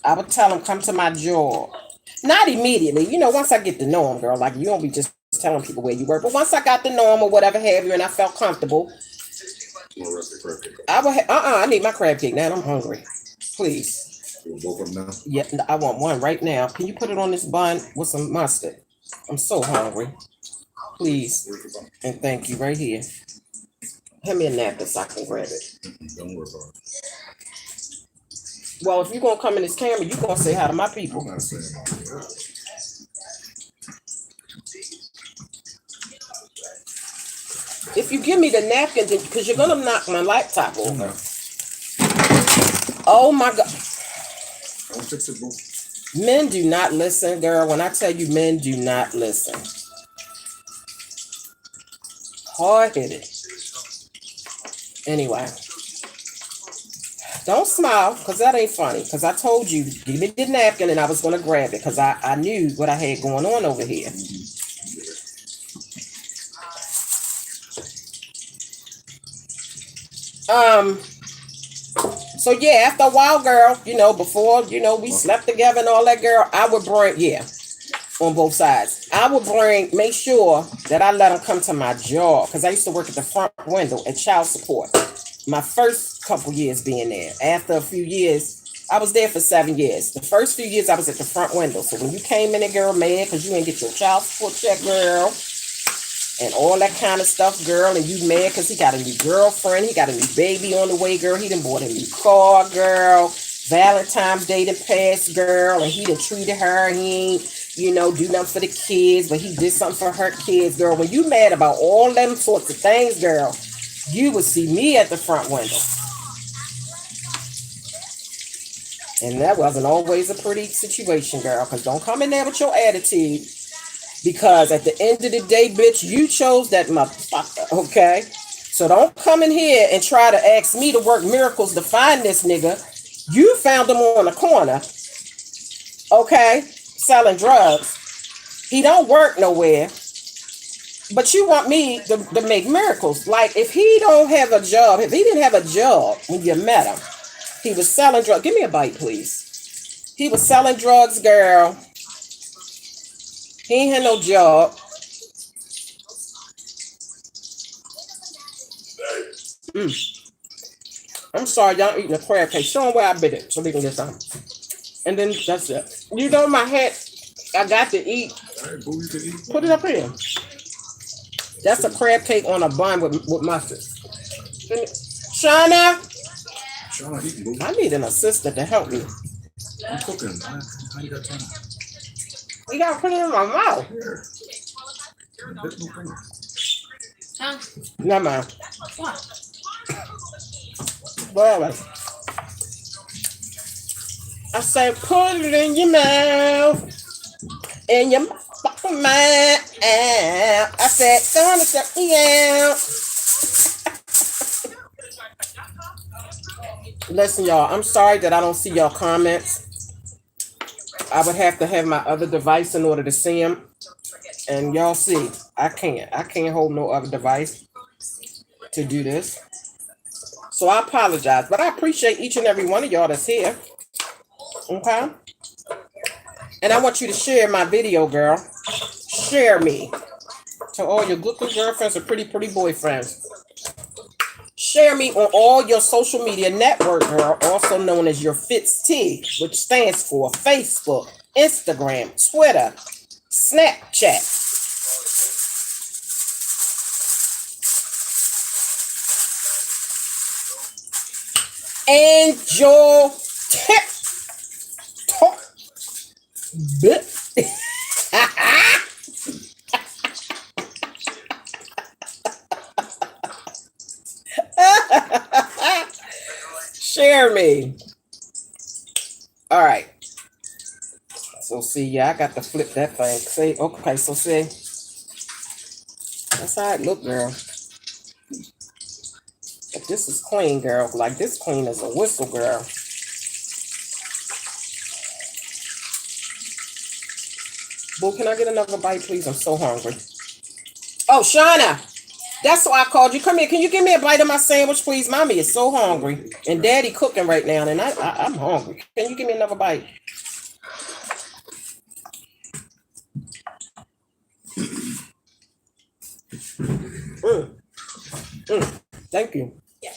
I would tell them, come to my job. Not immediately. You know, once I get to know them, girl, like you don't be just telling people where you work. But once I got to know them or whatever have you, and I felt comfortable, I would I need my crab cake now. I'm hungry. Please. You want both of them now? Yeah, I want one right now. Can you put it on this bun with some mustard? I'm so hungry. Please. And thank you right here. Hand me a napkin so I can grab it. Don't worry about it. Well, if you're going to come in this camera, you're going to say hi to my people. I'm not saying that. If you give me the napkin, because you're going to knock my laptop over. Oh, my God. I'll fix it, boo. Men do not listen, girl. When I tell you men do not listen. Hard-headed. Anyway. Don't smile, because that ain't funny. Because I told you, give me the napkin and I was going to grab it. Because I knew what I had going on over here. So yeah, after a while, girl, you know, before, you know, we slept together and all that, girl, I would bring, yeah, on both sides. I would make sure that I let them come to my job, because I used to work at the front window at child support. My first couple years being there. After a few years, I was there for 7 years. The first few years I was at the front window. So when you came in there, girl, mad because you didn't get your child support check, girl, and all that kind of stuff, girl, and you mad because he got a new girlfriend, he got a new baby on the way, girl, he done bought a new car, girl, Valentine's Day done passed, girl, and he done treated her, he ain't, you know, do nothing for the kids, but he did something for her kids, girl. When you mad about all them sorts of things, girl, you would see me at the front window. And that wasn't always a pretty situation, girl, because don't come in there with your attitude. Because at the end of the day, bitch, you chose that motherfucker, okay? So don't come in here and try to ask me to work miracles to find this nigga. You found him on the corner, okay, selling drugs. He don't work nowhere. But you want me to make miracles. Like, if he don't have a job, if he didn't have a job when you met him, he was selling drugs. Give me a bite, please. He was selling drugs, girl. He ain't had no job. I'm sorry, y'all eating a crab cake. Show them where I bit it so they can get some. And then that's it. You know my hat, I got to eat. All right, boo, you can eat. Put it up here. That's a crab cake on a bun with mustard. Shauna, Eating, boo. I need an assistant to help me. I'm cooking. How you got time? You gotta put it in my mouth. Here. Huh? Never mind. What? Whatever. I say, put it in your mouth. In your fucking mouth. I said, gonna set me out. Listen, y'all, I'm sorry that I don't see y'all comments. I would have to have my other device in order to see them. And y'all see, I can't hold no other device to do this. So I apologize, but I appreciate each and every one of y'all that's here. Okay? And I want you to share my video, girl. Share me to all your good girlfriends and pretty boyfriends. Share me on all your social media network, girl, also known as your Fits T, which stands for Facebook, Instagram, Twitter, Snapchat. And your TikTok. Share me. All right. So see, yeah, I got to flip that thing. See, okay, so see. That's how it look, girl. But this is clean, girl. Like this clean as a whistle, girl. Boo, can I get another bite, please? I'm so hungry. Oh, Shauna. That's why I called you. Come here. Can you give me a bite of my sandwich, please? Mommy is so hungry. And Daddy cooking right now, and I'm hungry. Can you give me another bite? Thank you. Yeah.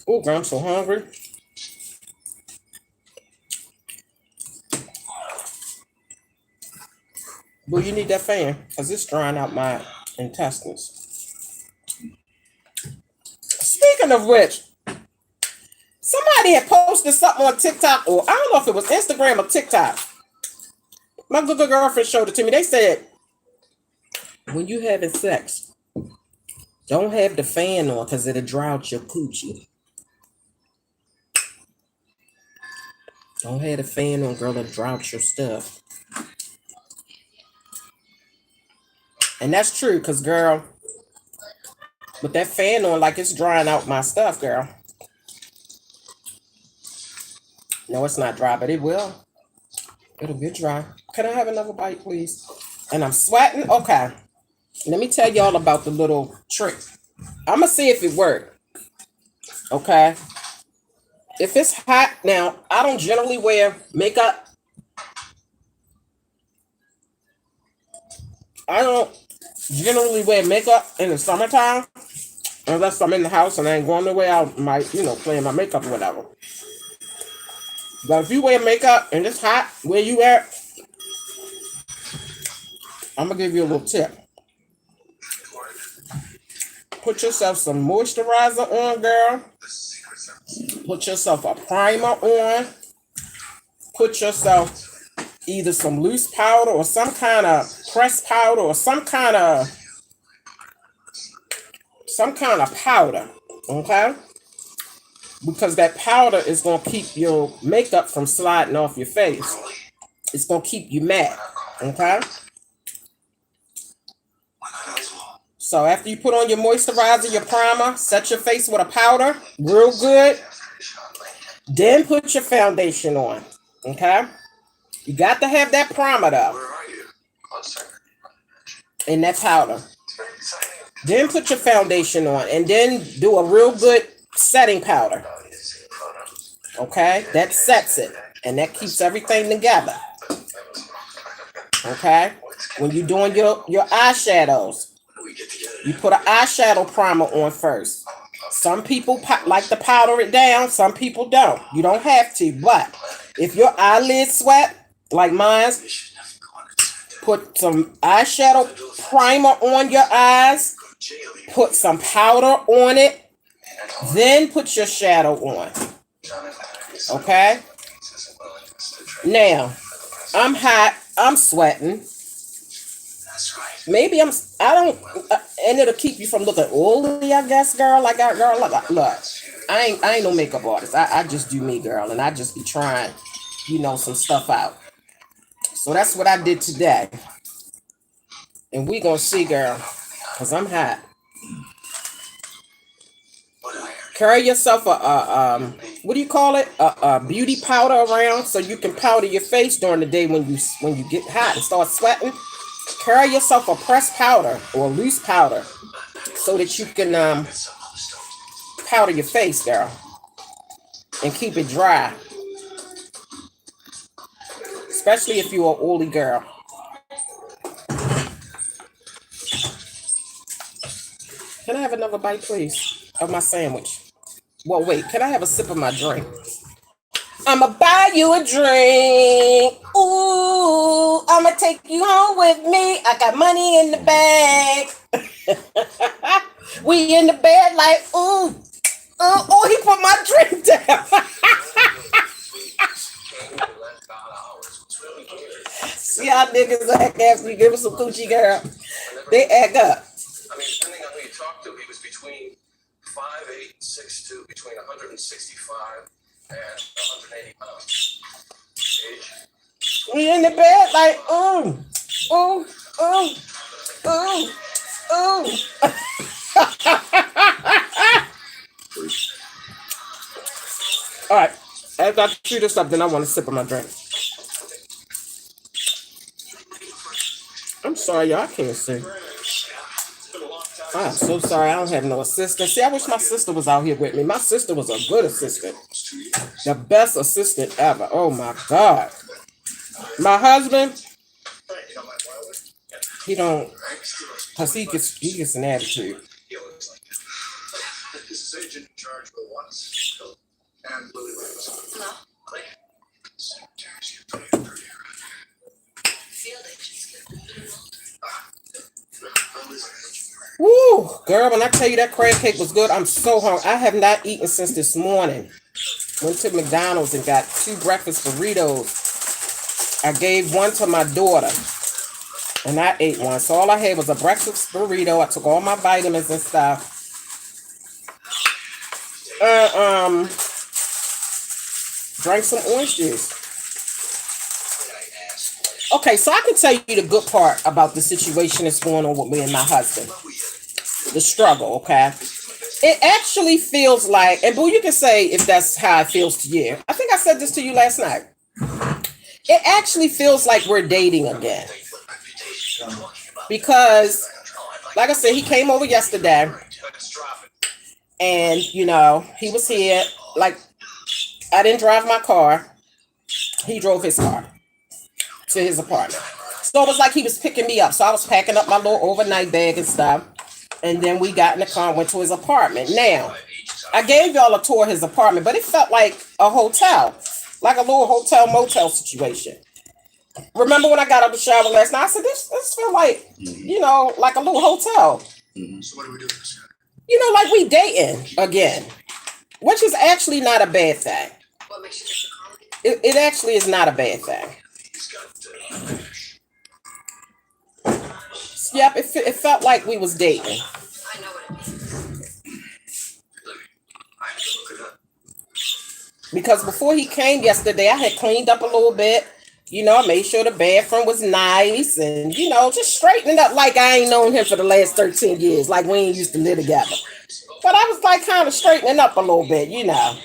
Oh, girl, I'm so hungry. Well, you need that fan because it's drying out my intestines. Speaking of which, somebody had posted something on TikTok, or I don't know if it was Instagram or TikTok. My good girlfriend showed it to me. They said, when you having sex, don't have the fan on because it'll dry out your coochie. Don't have the fan on, girl, it'll dry out your stuff. And that's true, because, girl, with that fan on, like it's drying out my stuff, girl. No, it's not dry, but it will. It'll get dry. Can I have another bite, please? And I'm sweating? Okay. Let me tell y'all about the little trick. I'm going to see if it works. Okay. If it's hot, now, I don't generally wear makeup. I don't generally wear makeup in the summertime. Unless I'm in the house and I ain't going nowhere, I might, play in my makeup or whatever. But if you wear makeup and it's hot, where you at? I'm going to give you a little tip. Put yourself some moisturizer on, girl. Put yourself a primer on. Put yourself either some loose powder or some kind of pressed powder or some kind of powder, okay? Because that powder is going to keep your makeup from sliding off your face. It's going to keep you matte, okay? So after you put on your moisturizer, your primer, set your face with a powder, real good. Then put your foundation on, okay? You got to have that primer though. And that powder. Then put your foundation on and then do a real good setting powder. Okay? That sets it. And that keeps everything together. Okay? When you're doing your eyeshadows, you put an eyeshadow primer on first. Some people like to powder it down. Some people don't. You don't have to. But if your eyelids sweat, like mine, put some eyeshadow primer on your eyes. Put some powder on it. Then put your shadow on. Okay? Now, I'm hot. I'm sweating. Maybe and it'll keep you from looking oily, I guess, girl. Look, I ain't no makeup artist. I just do me, girl, and I just be trying, some stuff out. So that's what I did today. And we gonna see, girl, because I'm hot. Carry yourself what do you call it? A beauty powder around so you can powder your face during the day when you get hot and start sweating. Carry yourself a pressed powder or a loose powder so that you can powder your face, girl, and keep it dry. especially if you're an oldie girl. Can I have another bite, please, of my sandwich? Well, wait, can I have a sip of my drink? I'ma buy you a drink. Ooh, I'ma take you home with me. I got money in the bag. We in the bed like, ooh, he put my drink down. See how niggas act after you give us some coochie, girl. They act up. I mean, depending on who you talk to, he was between 5'8" and 6'2", between 165 and 180 pounds. Age? We in the bed like, ooh. All right, after I chew this up, then I want to sip of my drink. I'm sorry, y'all, I can't see. I'm so sorry, I don't have no assistant. See, I wish my sister was out here with me. My sister was a good assistant. The best assistant ever. Oh my God. My husband, he don't, because he gets an attitude. This is agent in charge for once. And Lily Rose. Hello? Secretaries, you're pretty around here. Field agents get Woo, girl, when I tell you that crab cake was good, I'm so hungry. I have not eaten since this morning. Went to McDonald's and got 2 breakfast burritos. I gave one to my daughter, and I ate one. So all I had was a breakfast burrito. I took all my vitamins and stuff. Drank some orange juice. Okay, so I can tell you the good part about the situation that's going on with me and my husband. The struggle, okay? It actually feels like, and boo, you can say if that's how it feels to you. I think I said this to you last night. It actually feels like we're dating again. Because, like I said, he came over yesterday. And, you know, he was here. Like, I didn't drive my car. He drove his car to his apartment. So it was like he was picking me up. So I was packing up my little overnight bag and stuff. And then we got in the car and went to his apartment. Now, I gave y'all a tour of his apartment, but it felt like a hotel. Like a little hotel motel situation. Remember when I got out of the shower last night? I said, this feel like, you know, like a little hotel. So what do we do with this guy? You know, like we dating again. Which is actually not a bad thing. What makes you think you're calling? It actually is not a bad thing. Yep, it felt like we was dating. I know what it means. Because before he came yesterday, I had cleaned up a little bit. You know, I made sure the bathroom was nice and, you know, just straightening up like I ain't known him for the last 13 years, like we ain't used to live together. But I was like kind of straightening up a little bit, you know.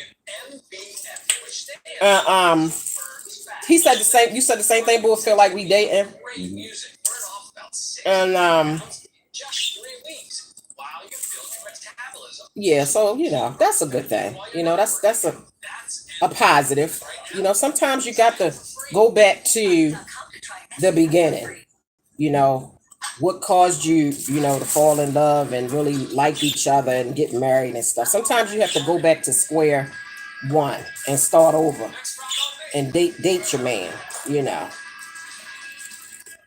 He said the same, you said the same thing, but feel like we dating. And yeah, so you know, that's a good thing. You know, that's a positive. You know, sometimes you got to go back to the beginning. You know, what caused you, you know, to fall in love and really like each other and get married and stuff. Sometimes you have to go back to square one and start over and date your man, you know.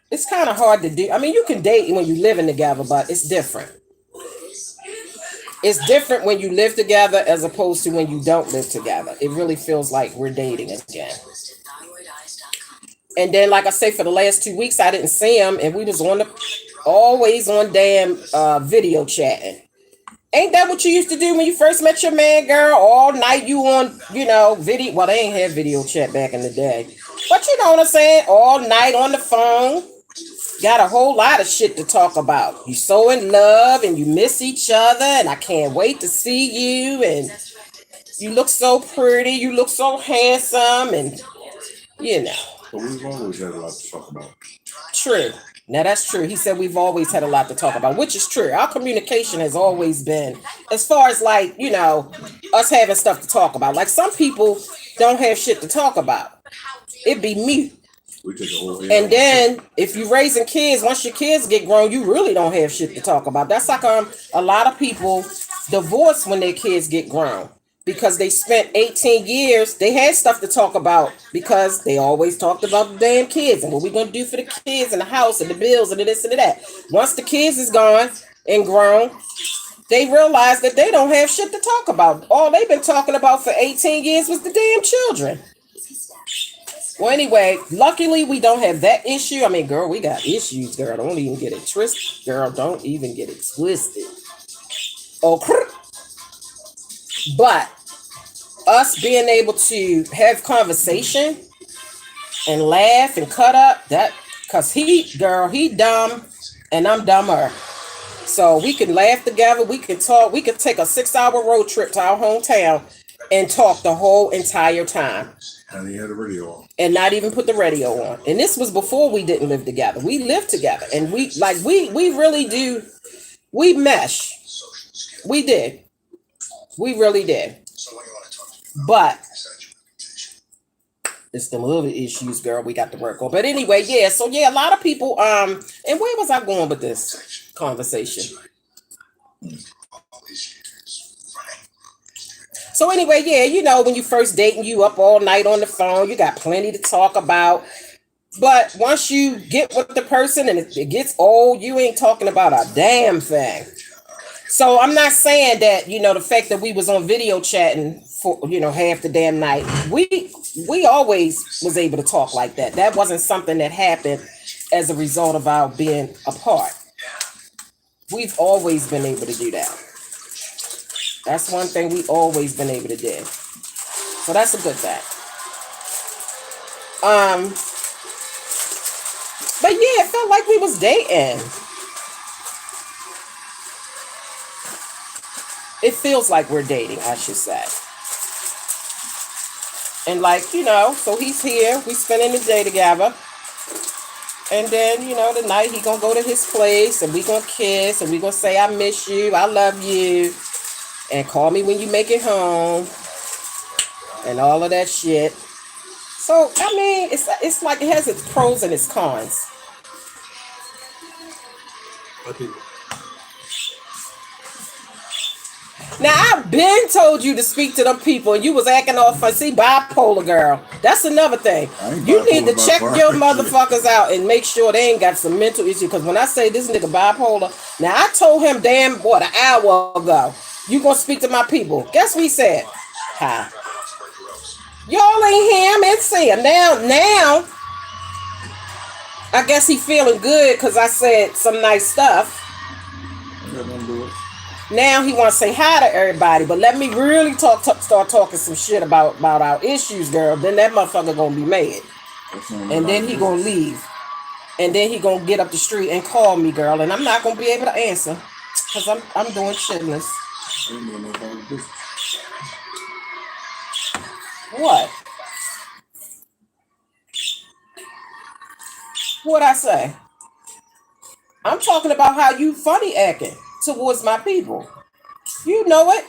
It's kind of hard to do. I mean, you can date when you're living together, but it's different. It's different when you live together as opposed to when you don't live together. It really feels like we're dating again. And then, like I say, for the last 2 weeks, I didn't see him, and we was always on damn video chatting. Ain't that what you used to do when you first met your man, girl? All night you on, you know, video. Well, they ain't had video chat back in the day. But you know what I'm saying? All night on the phone. Got a whole lot of shit to talk about. You so in love and you miss each other and I can't wait to see you and you look so pretty, you look so handsome and you know. But we've always had a lot to talk about. True. Now that's true. He said we've always had a lot to talk about, which is true. Our communication has always been, as far as like, you know, us having stuff to talk about. Like some people don't have shit to talk about. It'd be mute. We take a whole And then if you raising kids, once your kids get grown, you really don't have shit to talk about. That's like a lot of people divorce when their kids get grown because they spent 18 years. They had stuff to talk about because they always talked about the damn kids and what we gonna do for the kids and the house and the bills and the this and the that. Once the kids is gone and grown, they realize that they don't have shit to talk about. All they've been talking about for 18 years was the damn children. Well, anyway, luckily we don't have that issue. I mean, girl, we got issues, girl. Don't even get it twisted. Girl, don't even get it twisted. Okay. But us being able to have conversation and laugh and cut up, that, because he dumb and I'm dumber. So we can laugh together, we can talk, we can take a 6-hour road trip to our hometown and talk the whole entire time. And he had a radio on. And not even put the radio on. And this was before we didn't live together. We lived together. And we really do, we mesh. We did. We really did. But it's them other issues, girl, we got to work on. But anyway, yeah. So yeah, a lot of people, and where was I going with this conversation? So anyway, yeah, you know, when you first dating, you up all night on the phone, you got plenty to talk about. But once you get with the person and it gets old, you ain't talking about a damn thing. So I'm not saying that, you know, the fact that we was on video chatting for, you know, half the damn night, we always was able to talk like that. That wasn't something that happened as a result of our being apart. We've always been able to do that. That's one thing we always been able to do. So that's a good thing. But yeah, it felt like we was dating. It feels like we're dating, I should say. And like, you know, so he's here, we spending the day together. And then, you know, tonight he gonna go to his place and we gonna kiss and we gonna say, I miss you, I love you. And call me when you make it home. And all of that shit. So, I mean, it's like it has its pros and its cons. Now, I've been told you to speak to them people and you was acting off. See, bipolar girl. That's another thing. You need to check your motherfuckers out and make sure they ain't got some mental issue. Because when I say this nigga bipolar, now I told him damn what an hour ago. You gonna speak to my people. Guess what he said? Hi. Y'all ain't hear him and see him. Now, I guess he feeling good because I said some nice stuff. Now he want to say hi to everybody, but let me really start talking some shit about our issues, girl. Then that motherfucker gonna be mad, and then he gonna leave, and then he gonna get up the street and call me, girl, and I'm not gonna be able to answer because I'm doing chitlins. What? What'd I say? I'm talking about how you funny acting towards my people. You know it.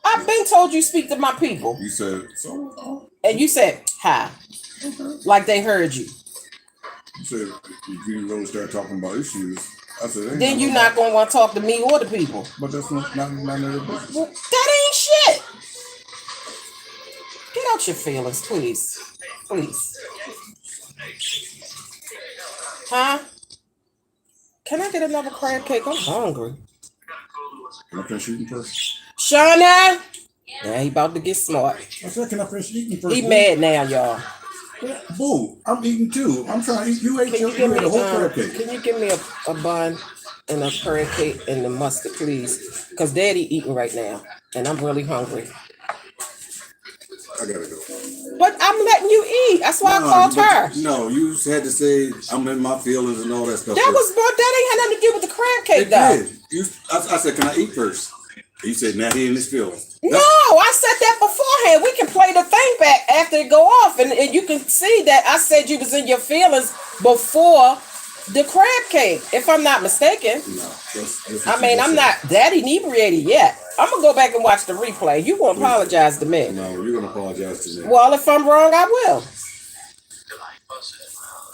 I've been told you speak to my people. You said so. And you said hi. Okay. Like they heard you. You said if you really start talking about issues, I said then you're not gonna want to talk to me or the people. But that's not their business. Well, that ain't shit. Get out your feelings, please. Please. Huh? Can I get another crab cake? I'm hungry. Can I finish eating first? Shauna! Yeah, he about to get smart. I said, can I finish eating first? He mad now, y'all. Yeah, boo, I'm eating too. I'm trying to eat. You ate the whole crab cake. Can you give me a bun and a crab cake and the mustard, please? Because Daddy eating right now, and I'm really hungry. I gotta go. But I'm letting you eat. That's why I called her. No, you had to say I'm in my feelings and all that stuff. That ain't had nothing to do with the crab cake, though. I said, can I eat first? You said, now he in his feelings. No, I said that beforehand. We can play the thing back after it go off, and you can see that I said you was in your feelings before the crab cake, if I'm not mistaken. No, I mean, I'm not that inebriated yet. I'm gonna go back and watch the replay. You gonna apologize to me? No, you're gonna apologize to me. Well, if I'm wrong, I will.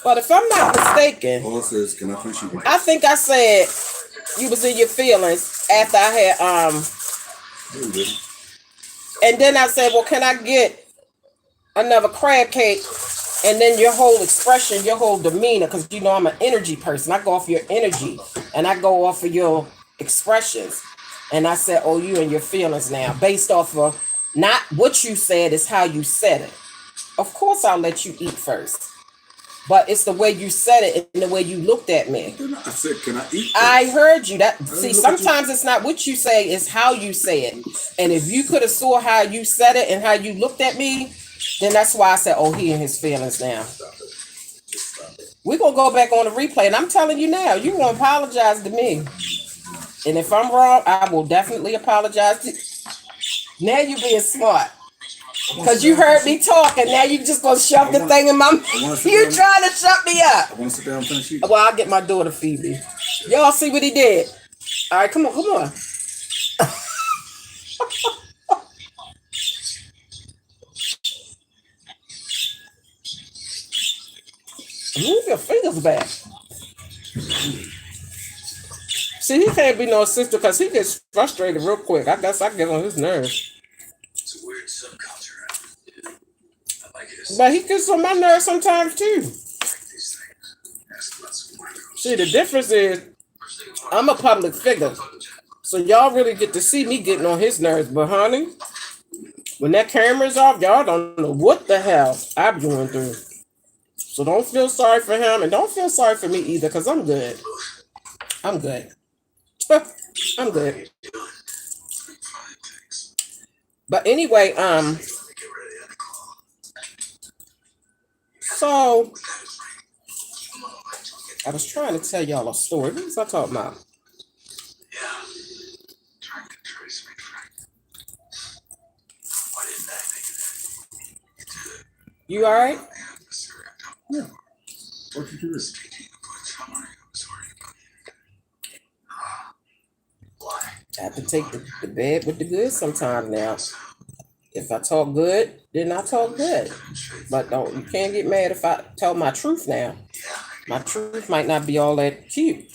But if I'm not mistaken, All it says, can I finish you? I think I said you was in your feelings after I had and then I said, well, can I get another crab cake? And then your whole expression, your whole demeanor, because you know I'm an energy person. I go off your energy and I go off of your expressions. And I said, oh, you and your feelings now, based off of not what you said, is how you said it. Of course, I'll let you eat first. But it's the way you said it and the way you looked at me. I said, can I eat? I heard you. See, sometimes it's not what you say, it's how you say it. And if you could have saw how you said it and how you looked at me, then that's why I said, oh, he in his feelings now. We're going to go back on the replay. And I'm telling you now, you're going to apologize to me. And if I'm wrong, I will definitely apologize to you. Now you're being smart. Because you heard me talking. Now you just going to shove the thing in my mouth. You trying to shut me up. I want to sit down and finish eating. Well, I'll get my daughter Phoebe. Y'all see what he did? All right, come on, come on. Move your fingers back. See, he can't be no sister because he gets frustrated real quick. I guess I get on his nerves. It's a weird subculture. I like it. But he gets on my nerves sometimes too. These things. Ask lots of more. See, the difference is I'm a public figure. So y'all really get to see me getting on his nerves. But honey, when that camera's off, y'all don't know what the hell I'm going through. So don't feel sorry for him and don't feel sorry for me either, because I'm good. I'm good. I'm good. But anyway, so I was trying to tell y'all a story. What was I talking about? Yeah. Trying to trace me, Frank. Why didn't I think of that? You all right? Yeah. What you do? I have to take the bad with the good sometimes now. If I talk good, then I talk good. But you can't get mad if I tell my truth now. My truth might not be all that cute.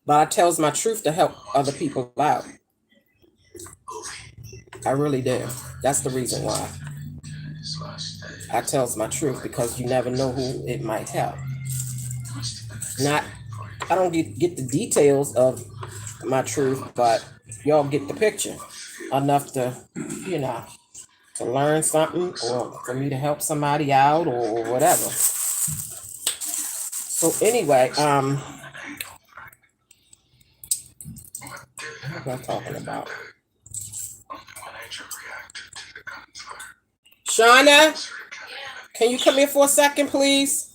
But I tells my truth to help other people out. I really do. That's the reason why. I tells my truth, because you never know who it might help. I don't get the details of my truth, but y'all get the picture enough to, to learn something or for me to help somebody out or whatever. So anyway, what am I talking about? Shauna, can you come here for a second, please?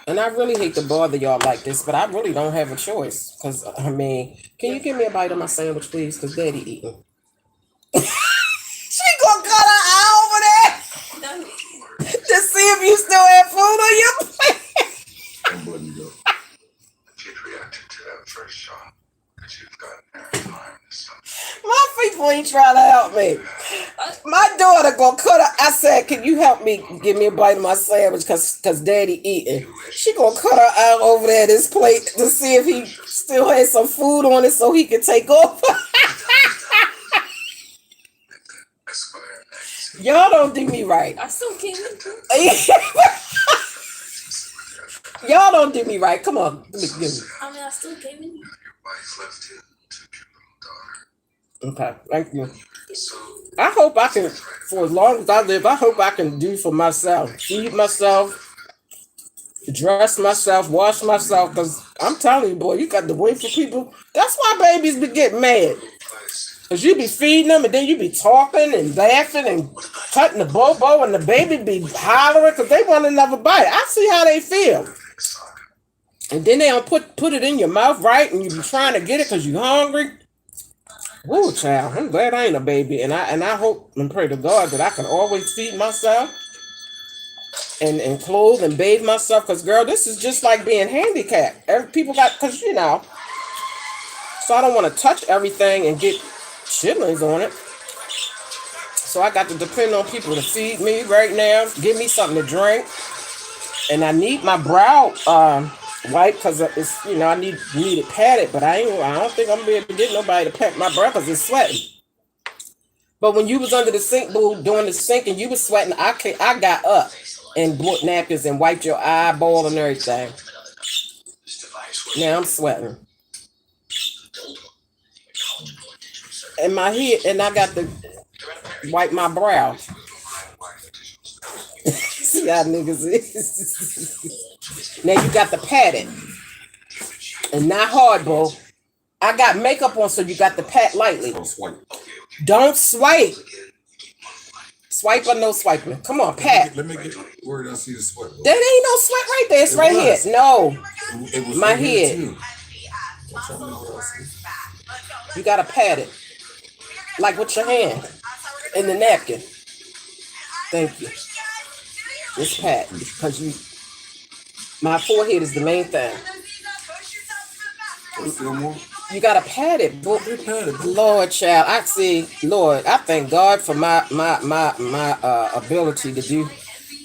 And I really hate to bother y'all like this, but I really don't have a choice. Because, can you give me a bite of my sandwich, please? Because Daddy eating. She gonna cut her eye over there to see if you still have food on your plate. Kid reacted to that first shot. Because you've got time. My people ain't trying to help me. My daughter gonna cut her. I said, can you help me give me a bite of my sandwich because Daddy eating? She gonna cut her eye over there at his plate to see if he still has some food on it so he can take over. Y'all don't do me right. I still came in. Y'all don't do me right. Come on. Give me. I still came in. Your wife left you, took your little daughter. Okay, thank you. I hope I can, for as long as I live, I hope I can do for myself. Feed myself, dress myself, wash myself, because I'm telling you, boy, you got to wait for people. That's why babies be getting mad. Because you be feeding them, and then you be talking and laughing and cutting the bobo, and the baby be hollering because they want another bite. I see how they feel. And then they don't put it in your mouth right, and you be trying to get it because you hungry. Woo, child, I'm glad I ain't a baby, and I hope and pray to God that I can always feed myself and clothe and bathe myself, because, girl, this is just like being handicapped. People got, because, so I don't want to touch everything and get chitlins on it. So I got to depend on people to feed me right now, give me something to drink. And I need my brow wipe because it's I need it padded, but I don't think I'm gonna be able to get nobody to pat my brow because it's sweating. But when you was under the sink, boo, doing the sink and you was sweating, I got up and brought napkins and wiped your eyeball and everything. Now I'm sweating. And my head, and I got to wipe my brow. See how niggas is. Now you got the padded. And not hard, bro. I got makeup on, so you got the pat lightly. Don't swipe. Swipe or no swiping. Come on, pat. Let me get where I see the sweat. There ain't no sweat right there. It's right here. No. It was My right here, head. too. You gotta pat it. Like with your hand. In the napkin. Thank you. Just pat. Because my forehead is the main thing. You gotta pat it, boy. Lord, child, I see. Lord, I thank God for my ability to do.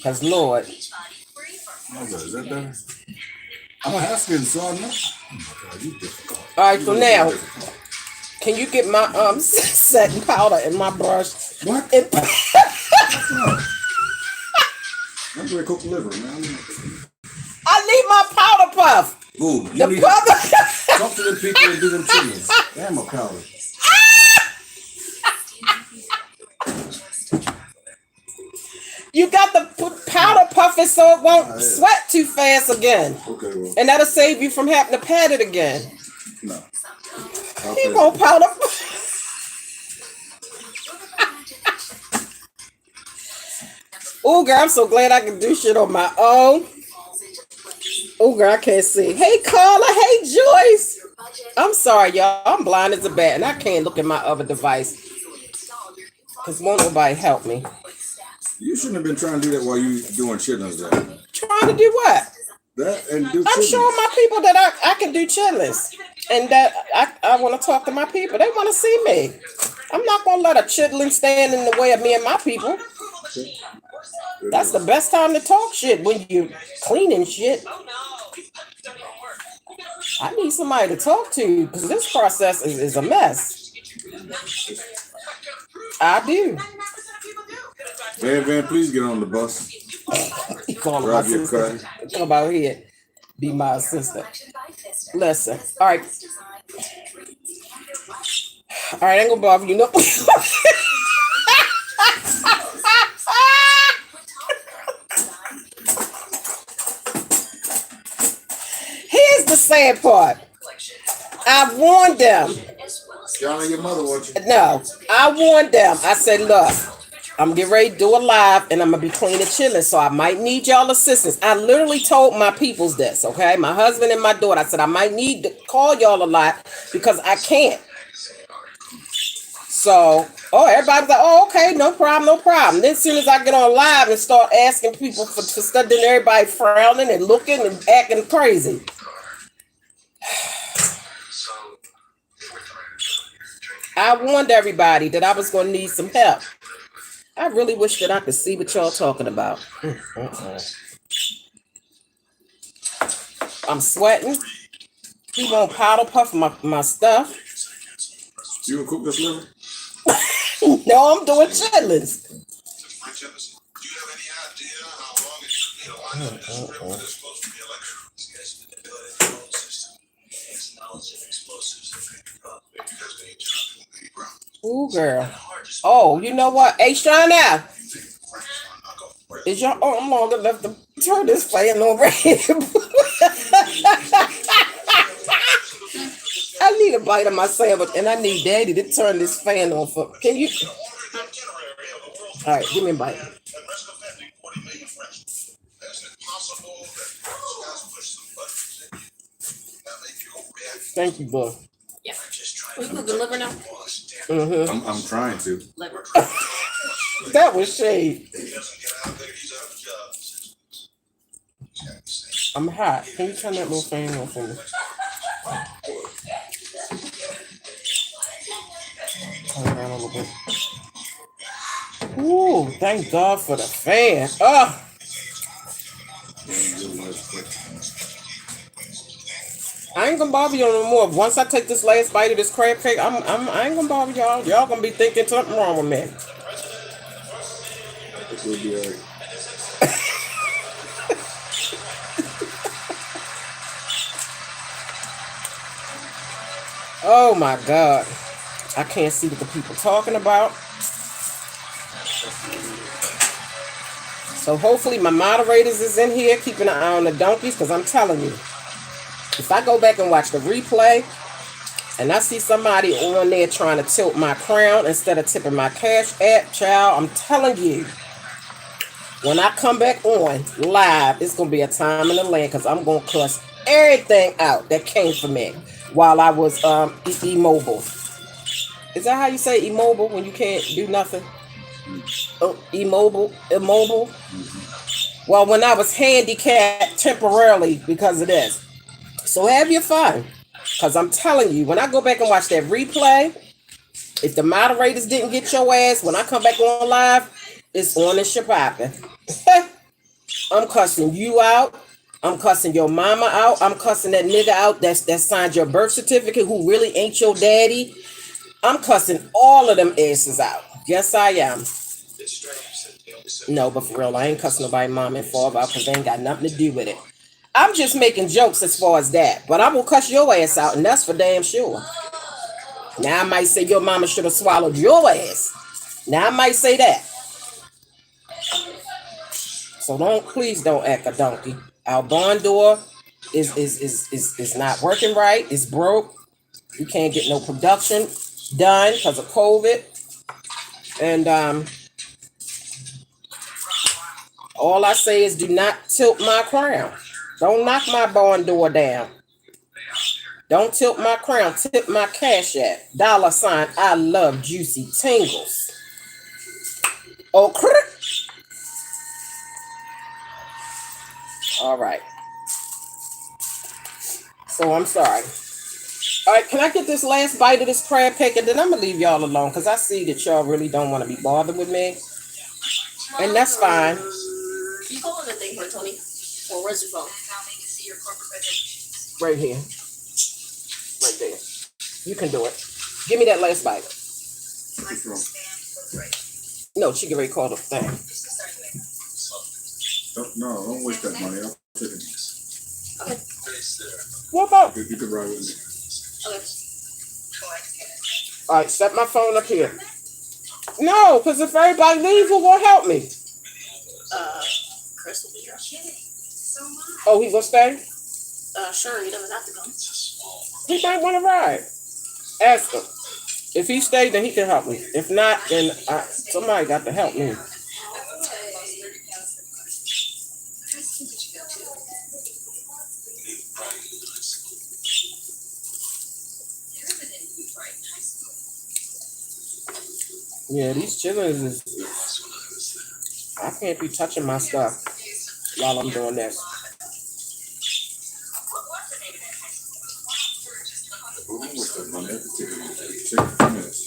Cause Lord, Is that better? I'm asking, so I know. Oh my God, you difficult. all right. So now, can you get my setting powder in my brush? What? And I'm gonna cook liver, man. I need my powder puff. Ooh, you The need powder. talk to the people that do them chitlins. Damn, a powder. You got the powder puff it so it won't sweat too fast again. Okay, well, And that'll save you from having to pat it again. no. He won't powder. Oh, girl, I'm so glad I can do shit on my own. Oh, girl, I can't see. Hey, Carla. Hey, Joyce. I'm sorry, y'all. I'm blind as a bat, and I can't look at my other device because won't nobody help me. You shouldn't have been trying to do that while you doing chitlins there. Trying to do what? That and do I'm chitlins. showing my people that I can do chitlins, and that I want to talk to my people. They want to see me. I'm not going to let a chitlin stand in the way of me and my people. That's the best time to talk shit when you cleaning shit. I need somebody to talk to because this process is a mess. I do. Van, please get on the bus. You call my Grab your assistant. cut. Come out here. Be my assistant. Listen. All right. All right, I ain't gonna bother you. No. Here's the sad part. I warned them. Skylar, your mother watching. No, I warned them. I said, look, I'm getting ready to do a live and I'm going to be cleaning chilling. So I might need y'all assistance. I literally told my peoples this, okay? My husband and my daughter. I said, I might need to call y'all a lot because I can't. So, everybody's like, oh, okay, no problem, no problem. Then as soon as I get on live and start asking people for stuff, then everybody frowning and looking and acting crazy. I warned everybody that I was going to need some help. I really wish that I could see what y'all talking about. I'm sweating. He won't powder puff my stuff. You gonna cook this liver? No, I'm doing chitlins. Do you have any idea how long it took me to line up this rip when it's supposed to be electric? These guys didn't build a control system. It's knowledge of explosives that pick up because when you drop it, they ground. Ooh, girl. Oh, you know what? Hey, Shana, is your arm long enough to turn this fan over here? I need a bite of my sandwich, and I need Daddy to turn this fan on for. Can you? All right, give me a bite. Thank you, boy. Yeah. Are you cooking liver now? Mm-hmm. I'm trying to. Liver. That was shade. I'm hot. Can you turn that little fan on for me? Turn it down a little bit. Ooh, thank God for the fan. Oh, I ain't gonna bother you no more. Once I take this last bite of this crab cake, I ain't gonna bother y'all. Y'all gonna be thinking something wrong with me. It will be alright. Oh my God. I can't see what the people talking about. So hopefully my moderators is in here keeping an eye on the donkeys, because I'm telling you, if I go back and watch the replay and I see somebody on there trying to tilt my crown instead of tipping my cash app, child, I'm telling you, when I come back on live, it's going to be a time in the land, because I'm going to cuss everything out that came from me while I was immobile. Is that how you say immobile when you can't do nothing? Oh, immobile. Well, when I was handicapped temporarily because of this. So have your fun. Because I'm telling you, when I go back and watch that replay, if the moderators didn't get your ass, when I come back on live, it's on and shit popping. I'm cussing you out. I'm cussing your mama out. I'm cussing that nigga out that signed your birth certificate who really ain't your daddy. I'm cussing all of them asses out. Yes, I am. No, but for real, I ain't cussing nobody mom and father out because they ain't got nothing to do with it. I'm just making jokes as far as that. But I will cuss your ass out, and that's for damn sure. Now I might say your mama should have swallowed your ass. Now I might say that. So please don't act a donkey. Our barn door is not working right. It's broke. We can't get no production done because of COVID. And all I say is do not tilt my crown. Don't knock my barn door down. Don't tilt my crown. Tip my cash app. $ I love juicy tingles. Oh, all right. So I'm sorry. All right, can I get this last bite of this crab cake, and then I'm gonna leave y'all alone because I see that y'all really don't want to be bothered with me, and that's fine. You call on the thing for Tony, or where's your phone? Right here, right there. You can do it. Give me that last bite. No, she can already call the thing. No, don't waste that money. I'll take it. Okay. What about? You can ride with me. Okay. All right, set my phone up here. No, because if everybody leaves, who gonna help me? Chris will be here. Oh, he gonna stay? Sure, he doesn't have to come. He might want to ride. Ask him. If he stays, then he can help me. If not, then somebody got to help me. Yeah, these chitterlins is. I can't be touching my stuff while I'm doing this. Don't waste that money. I can take it. Take 2 minutes.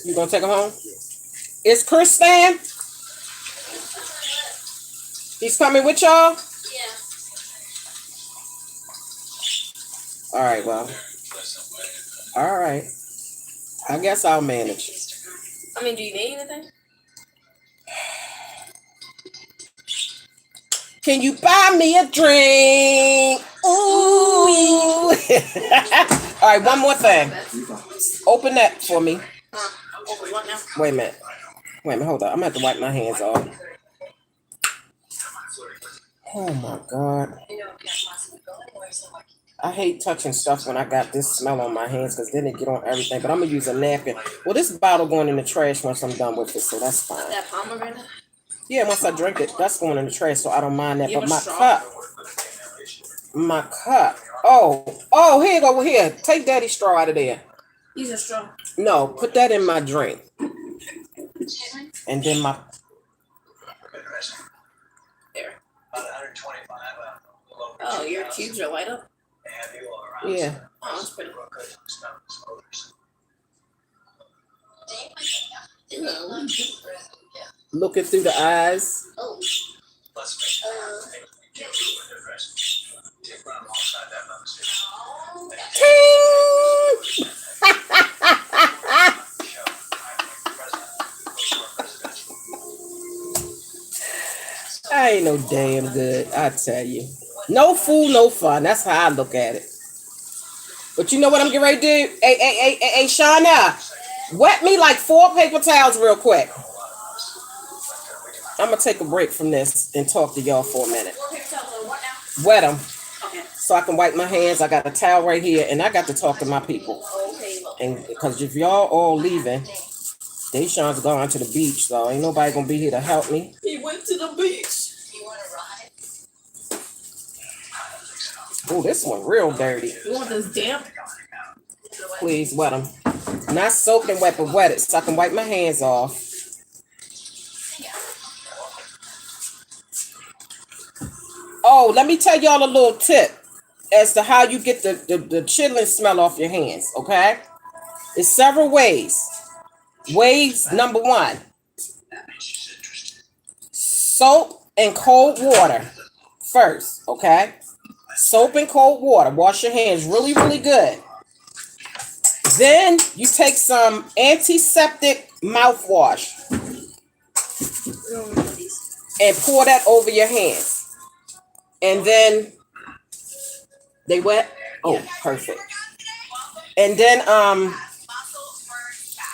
You gonna take him home? Is Chris staying? He's coming with y'all? Yeah. All right, well. All right. I guess I'll manage. I mean, do you need anything? Can you buy me a drink? Ooh. All right, one more thing. Open that for me. Open what now? Wait a minute, hold on. I'm gonna have to wipe my hands off. Oh my God. I hate touching stuff when I got this smell on my hands because then it get on everything. But I'm gonna use a napkin. Well, this bottle going in the trash once I'm done with it, so that's fine. That pomegranate? Yeah, once I drink it, that's going in the trash, so I don't mind that. You But have a my straw? cup. Oh, here you go. Here, take Daddy's straw out of there. Use a straw. No, put that in my drink. And then my. There. Oh, your cubes are light up? Yeah. Oh, that's pretty. Ew. Looking through the eyes. Oh. Ting! I ain't no damn good, I tell you. No fool, no fun. That's how I look at it. But you know what I'm getting ready to do? Hey, Shauna, wet me like 4 paper towels real quick. I'm going to take a break from this and talk to y'all for a minute. Wet them. Okay. So I can wipe my hands. I got a towel right here, and I got to talk to my people. Okay. And because if y'all all leaving, Deshaun's going to the beach, so ain't nobody going to be here to help me. He went to the beach. Oh, this one real dirty. You want this damp? Please wet them. Not soaked and wet, but wet it so I can wipe my hands off. Oh, let me tell y'all a little tip as to how you get the chitlin smell off your hands, okay? There's several ways. Ways number 1. Soap and cold water first, okay? Soap and cold water. Wash your hands really, really good. Then you take some antiseptic mouthwash and pour that over your hands. And then they wet. Oh, perfect. And then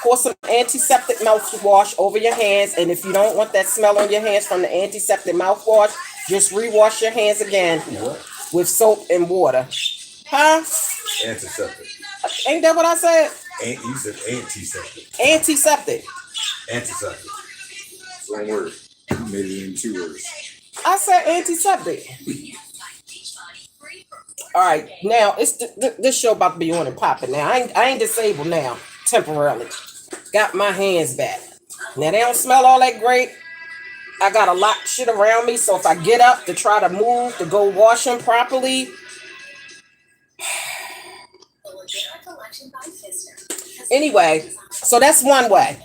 pour some antiseptic mouthwash over your hands. And if you don't want that smell on your hands from the antiseptic mouthwash, just rewash your hands again with soap and water. Huh? Antiseptic. Ain't that what I said? You said antiseptic. Antiseptic. Antiseptic. One word. You made it in 2 words. I said antiseptic. All right, now it's this show about to be on and popping. Now I ain't disabled now temporarily. Got my hands back. Now they don't smell all that great. I got a lot of shit around me, so if I get up to try to move to go wash them properly. Anyway, so that's one way.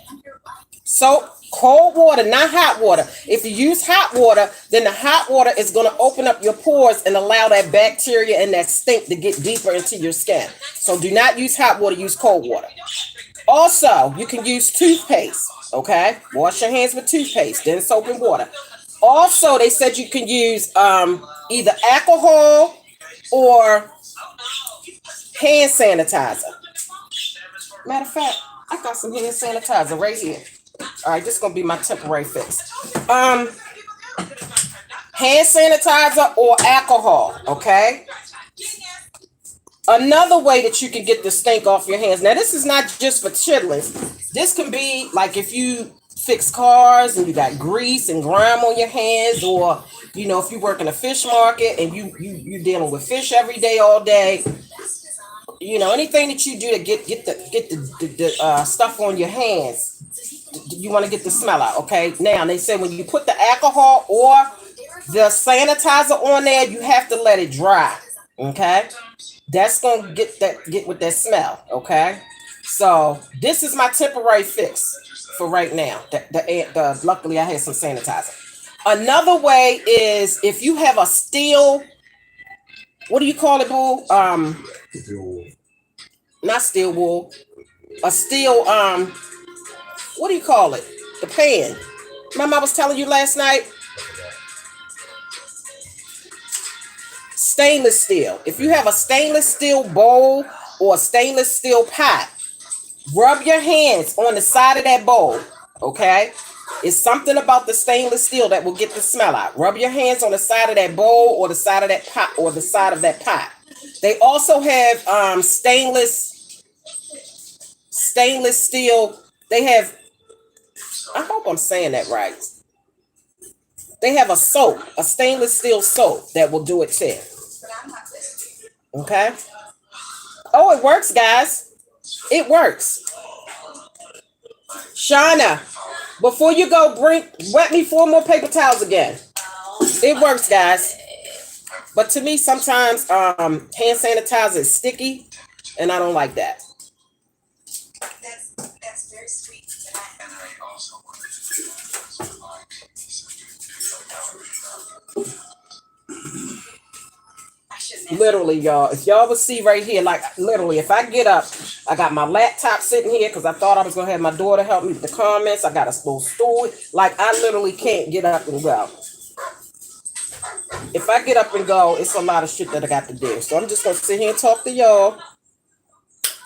So cold water, not hot water. If you use hot water, then the hot water is going to open up your pores and allow that bacteria and that stink to get deeper into your skin. So do not use hot water, use cold water. Also, you can use toothpaste, okay? Wash your hands with toothpaste, then soap and water. Also, they said you can use either alcohol or hand sanitizer. Matter of fact, I got some hand sanitizer right here. All right, this is going to be my temporary fix. Hand sanitizer or alcohol, okay? Another way that you can get the stink off your hands. Now, this is not just for chitlins. This can be like if you fix cars and you got grease and grime on your hands, or, you know, if you work in a fish market and you're dealing with fish every day, all day. You know, anything that you do to get the stuff on your hands, you want to get the smell out, okay? Now, they say when you put the alcohol or the sanitizer on there, you have to let it dry, okay? That's going to get with that smell, okay? So, this is my temporary fix for right now. Luckily, I had some sanitizer. Another way is if you have a steel, what do you call it, boo? Not steel wool. A steel, what do you call it? The pan. Remember I was telling you last night? Stainless steel. If you have a stainless steel bowl or a stainless steel pot, rub your hands on the side of that bowl, okay? It's something about the stainless steel that will get the smell out. Rub your hands on the side of that bowl or the side of that pot or the side of that pot. They also have stainless steel. They have, I hope I'm saying that right. They have a soap, a stainless steel soap that will do it too. Okay? Oh, it works, guys. It works. Shauna, before you go, wet me 4 more paper towels again. It works, guys. But to me, sometimes hand sanitizer is sticky, and I don't like that. That's very sweet. And I also wanted to do I should Literally, y'all. If y'all would see right here, like literally, if I get up, I got my laptop sitting here because I thought I was gonna have my daughter help me with the comments. I got a little stool. Like I literally can't get up and go. If I get up and go, it's a lot of shit that I got to do. So I'm just gonna sit here and talk to y'all.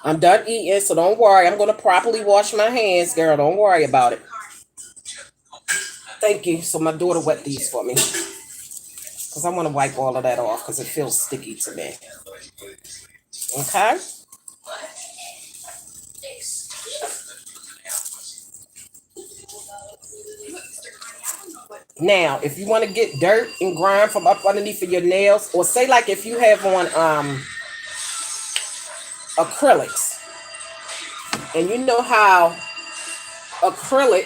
I'm done eating, so don't worry. I'm gonna properly wash my hands, girl. Don't worry about it. Thank you. So my daughter wet these for me. Because I want to wipe all of that off because it feels sticky to me. Okay? Now, if you want to get dirt and grime from up underneath of your nails, or say like if you have on acrylics, and you know how acrylic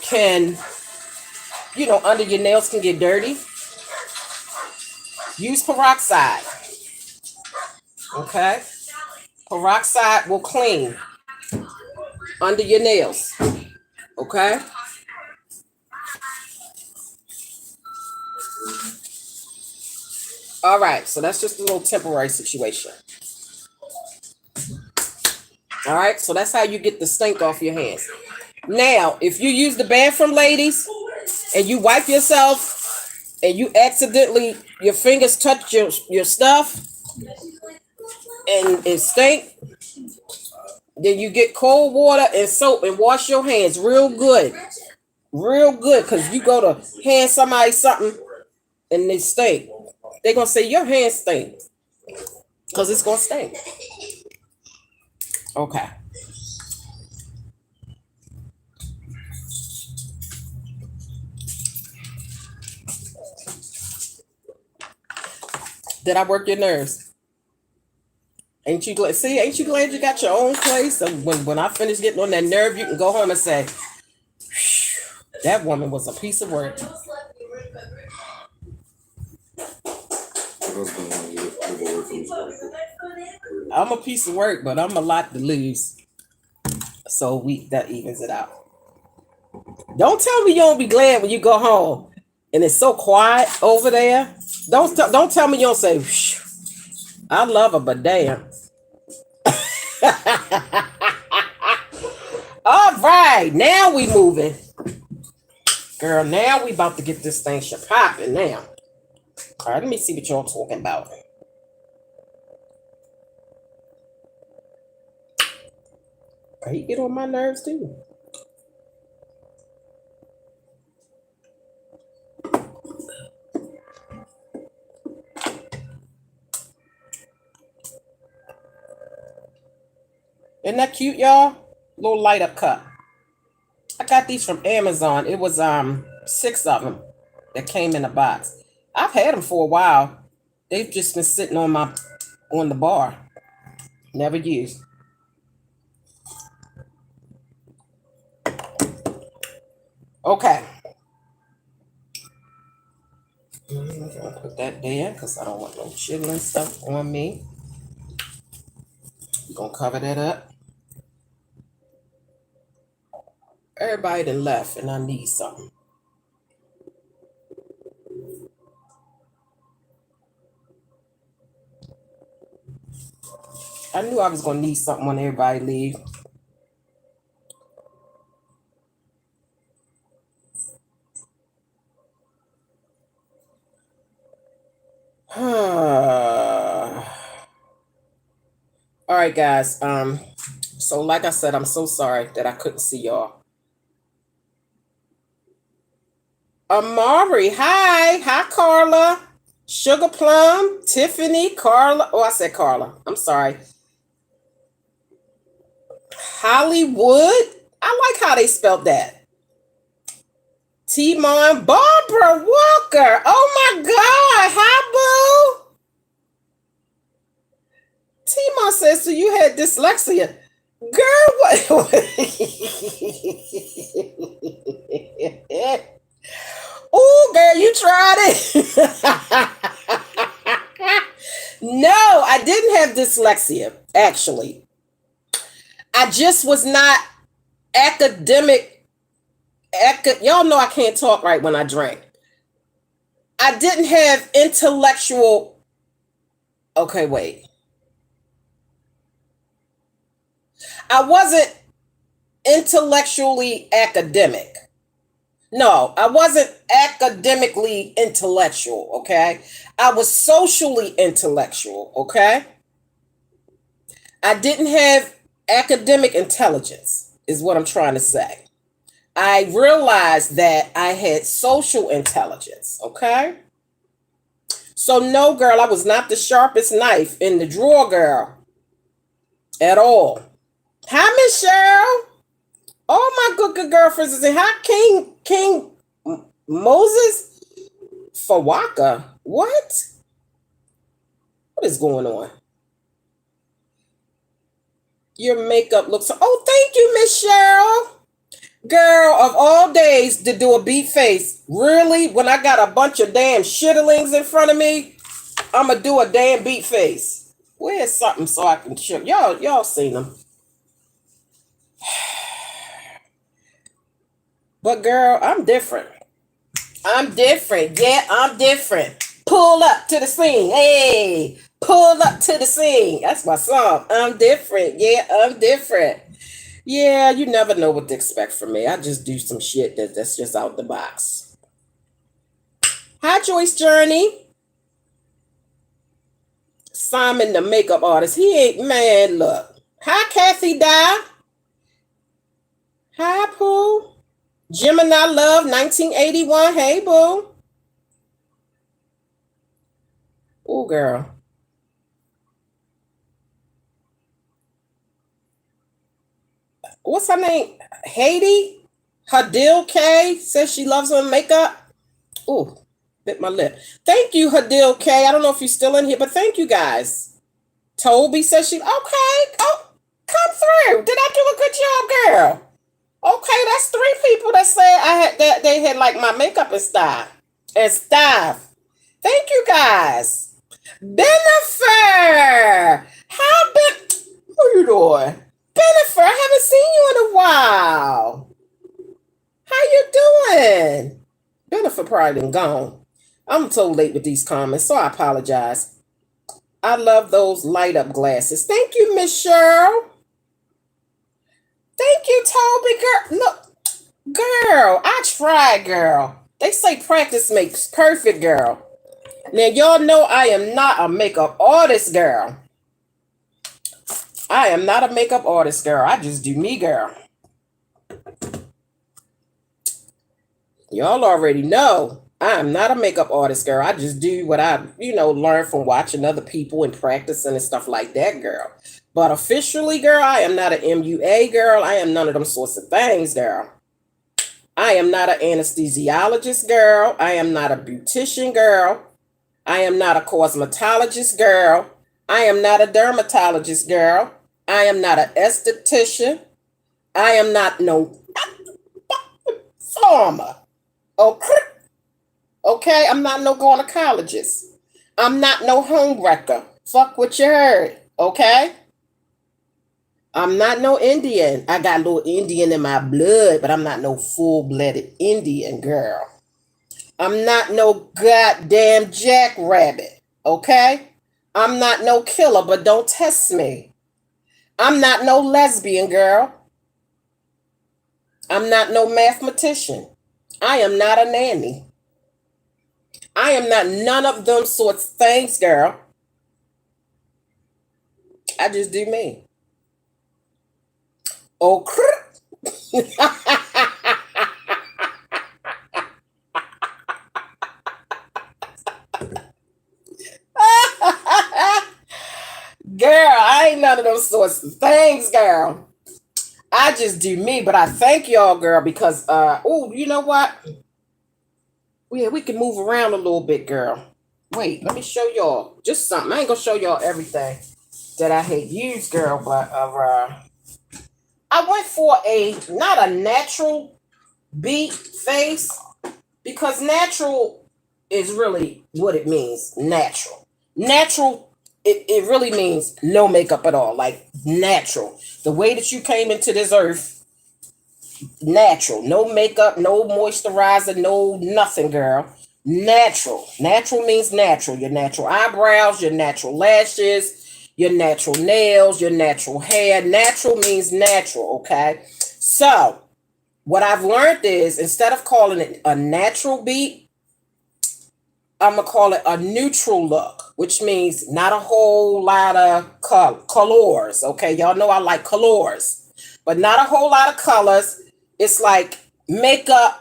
can, you know, under your nails can get dirty, use peroxide. Okay? Peroxide will clean under your nails. Okay? All right, so that's just a little temporary situation. All right, so that's how you get the stink off your hands. Now, if you use the bathroom, ladies, and you wipe yourself and you accidentally, your fingers touch your stuff and it stink, then you get cold water and soap and wash your hands real good. Real good, because you go to hand somebody something and they stink. They're going to say, your hands stink. Because it's going to stink. Okay. Did I work your nerves? Ain't you glad? See, ain't you glad you got your own place? So when I finish getting on that nerve, you can go home and say, that woman was a piece of work. I'm a piece of work, but I'm a lot to lose. So that evens it out. Don't tell me you don't be glad when you go home and it's so quiet over there. Don't tell me you don't say, I love her, but damn. All right, now we moving. Girl, now we about to get this thing popping now. All right, let me see what y'all talking about. He get on my nerves too. Isn't that cute, y'all? Little light up cup. I got these from Amazon. It was 6 of them that came in a box. I've had them for a while. They've just been sitting on the bar. Never used. Okay. I'm gonna put that there because I don't want no chitlin stuff on me. I'm gonna cover that up. Everybody done left and I need something. I knew I was gonna need something when everybody leave. All right, guys. So like I said, I'm so sorry that I couldn't see y'all. Amari, hi, Carla, Sugar Plum, Tiffany, Carla. Oh, I said Carla. I'm sorry. Hollywood. I like how they spelled that. Timon, Barbara Walker. Oh my God. Hi, boo. Timon says, so you had dyslexia. Girl, what? Oh, girl, you tried it. No, I didn't have dyslexia, actually. I just was not academic. Y'all know I can't talk right when I drink. I didn't have intellectual Okay, wait. I wasn't intellectually academic. No, I wasn't academically intellectual, okay? I was socially intellectual, okay? I didn't have academic intelligence, is what I'm trying to say. I realized that I had social intelligence, okay? So, no, girl, I was not the sharpest knife in the drawer, girl, at all. Hi, Miss Cheryl. All my good girlfriends is in. Hi, King Moses Fawaka. What? What is going on? Your makeup looks. Oh, thank you, Miss Cheryl. Girl, of all days to do a beat face. Really? When I got a bunch of damn chitterlins in front of me, I'ma do a damn beat face. Where's something so I can show y'all seen them. But girl, I'm different. I'm different. Yeah, I'm different. Pull up to the scene. Hey, pull up to the scene. That's my song. I'm different. Yeah, I'm different. Yeah, you never know what to expect from me. I just do some shit that's just out the box. Hi, Joyce Journey. Simon, the makeup artist. He ain't, man, look. Hi, Kathy Dye. Hi, Pooh. Gemini Love, 1981. Hey, boo. Oh, girl. What's her name? Haiti? Hadil K says she loves her makeup. Oh, bit my lip. Thank you, Hadil K. I don't know if you're still in here, but thank you guys. Toby says she, okay. Oh, come through. Did I do a good job, girl? Okay, that's 3 people that said that they had like my makeup and stuff. Thank you guys. Bennifer! How what you doing? Bennifer, I haven't seen you in a while. How you doing? Bennifer probably been gone. I'm so late with these comments, so I apologize. I love those light up glasses. Thank you, Miss Cheryl. Thank you, Toby. Girl, look, girl, I tried, girl. They say practice makes perfect, girl. Now, y'all know I am not a makeup artist, girl. I am not a makeup artist, girl. I just do me, girl. Y'all already know I am not a makeup artist, girl. I just do what I, learn from watching other people and practicing and stuff like that, girl. But officially, girl, I am not an MUA, girl. I am none of them sorts of things, girl. I am not an anesthesiologist, girl. I am not a beautician, girl. I am not a cosmetologist, girl. I am not a dermatologist, girl. I am not an esthetician. I am not no farmer. Okay, I'm not no gynecologist. I'm not no home wrecker. Fuck what you heard, okay? I'm not no Indian. I got a little Indian in my blood, but I'm not no full-blooded Indian, girl. I'm not no goddamn jackrabbit, okay? I'm not no killer, but don't test me. I'm not no lesbian, girl. I'm not no mathematician. I am not a nanny. I am not none of them sorts of things, girl. I just do me. Oh, girl, I ain't none of those sorts of things, girl. I just do me, but I thank y'all, girl, because you know what? Yeah, we can move around a little bit, girl. Wait, let me show y'all just something. I ain't gonna show y'all everything that I hate used, girl, but I went for not a natural beat face, because natural is really what it means. Natural. It really means no makeup at all. Like natural. The way that you came into this earth, natural. No makeup, no moisturizer, no nothing, girl. Natural. Natural means natural. Your natural eyebrows, your natural lashes, your natural nails, your natural hair. Natural means natural, okay? So, what I've learned is instead of calling it a natural beat, I'm going to call it a neutral look, which means not a whole lot of colors, okay? Y'all know I like colors, but not a whole lot of colors. It's like makeup,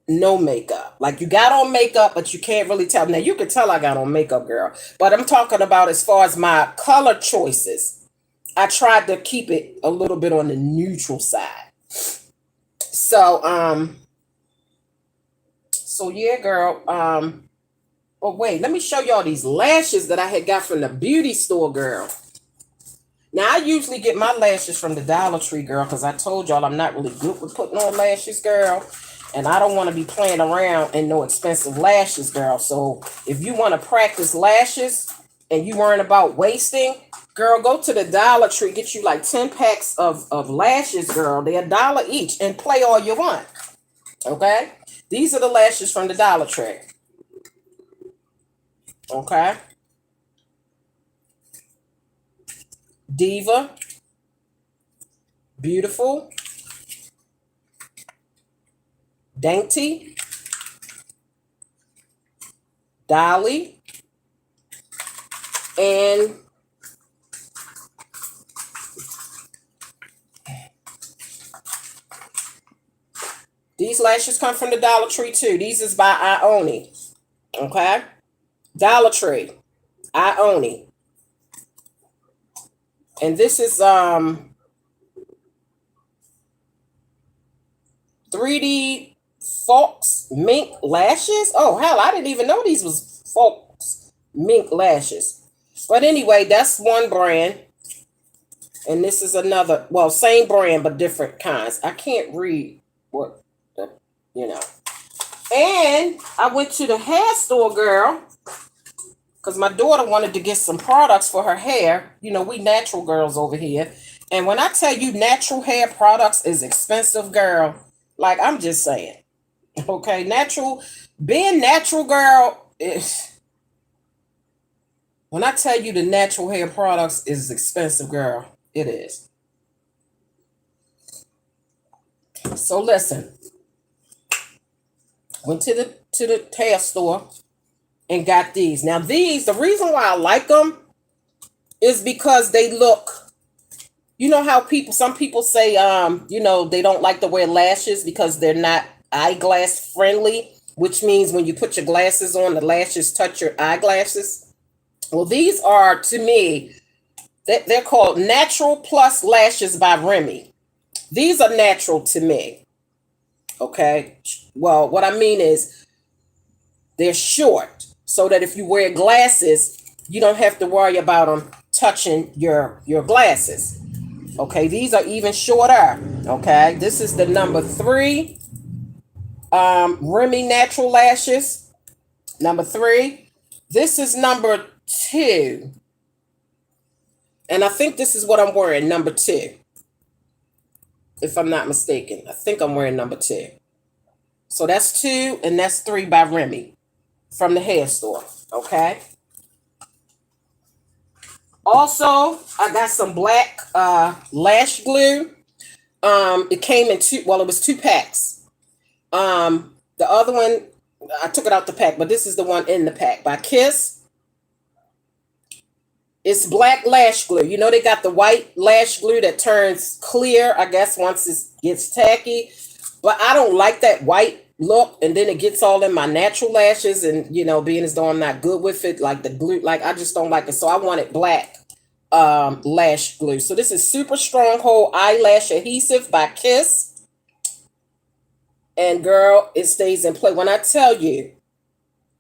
no makeup. Like you got on makeup, but you can't really tell. Now you can tell I got on makeup, girl. But I'm talking about as far as my color choices. I tried to keep it a little bit on the neutral side. So yeah, girl. Oh wait, let me show y'all these lashes that I had got from the beauty store, girl. Now I usually get my lashes from the Dollar Tree, girl, because I told y'all I'm not really good with putting on lashes, girl. And I don't want to be playing around in no expensive lashes, girl. So if you want to practice lashes and you weren't about wasting, girl, go to the Dollar Tree. Get you like 10 packs of lashes, girl. They're $1 each and play all you want. Okay? These are the lashes from the Dollar Tree. Okay? Diva. Beautiful. Dainty, Dolly, and these lashes come from the Dollar Tree too. These is by Ioni. Okay? Dollar Tree. Ioni. And this is 3D Fox mink lashes. Oh hell, I didn't even know these was Fox mink lashes. But anyway, that's one brand. And this is another, well, same brand, but different kinds. I can't read what, you know. And I went to the hair store, girl, because my daughter wanted to get some products for her hair. You know, we natural girls over here. And when I tell you natural hair products is expensive, girl, like I'm just saying. Okay, being natural, girl, is when I tell you the natural hair products is expensive, girl, it is. So listen, went to the hair store and got these. Now these, the reason why I like them is because they look, you know how some people say, you know, they don't like to wear lashes because they're not eyeglass friendly, which means when you put your glasses on, the lashes touch your eyeglasses. Well, these are, to me, they're called Natural Plus Lashes by Remy. These are natural to me. Okay. Well, what I mean is they're short so that if you wear glasses, you don't have to worry about them touching your glasses. Okay. These are even shorter. Okay. This is the number 3 Remy Natural Lashes. Number 3. This is number 2. And I think this is what I'm wearing, number 2. If I'm not mistaken. I think I'm wearing number 2. So that's 2 and that's 3 by Remy from the hair store. Okay. Also, I got some black lash glue. It came in it was 2 packs. The other one, I took it out the pack, but this is the one in the pack by Kiss. It's black lash glue. You know, they got the white lash glue that turns clear, I guess, once it gets tacky. But I don't like that white look. And then it gets all in my natural lashes. And, you know, being as though I'm not good with it, like the glue, like I just don't like it. So I wanted black lash glue. So this is Super Stronghold Eyelash Adhesive by Kiss. And girl, it stays in place. When I tell you,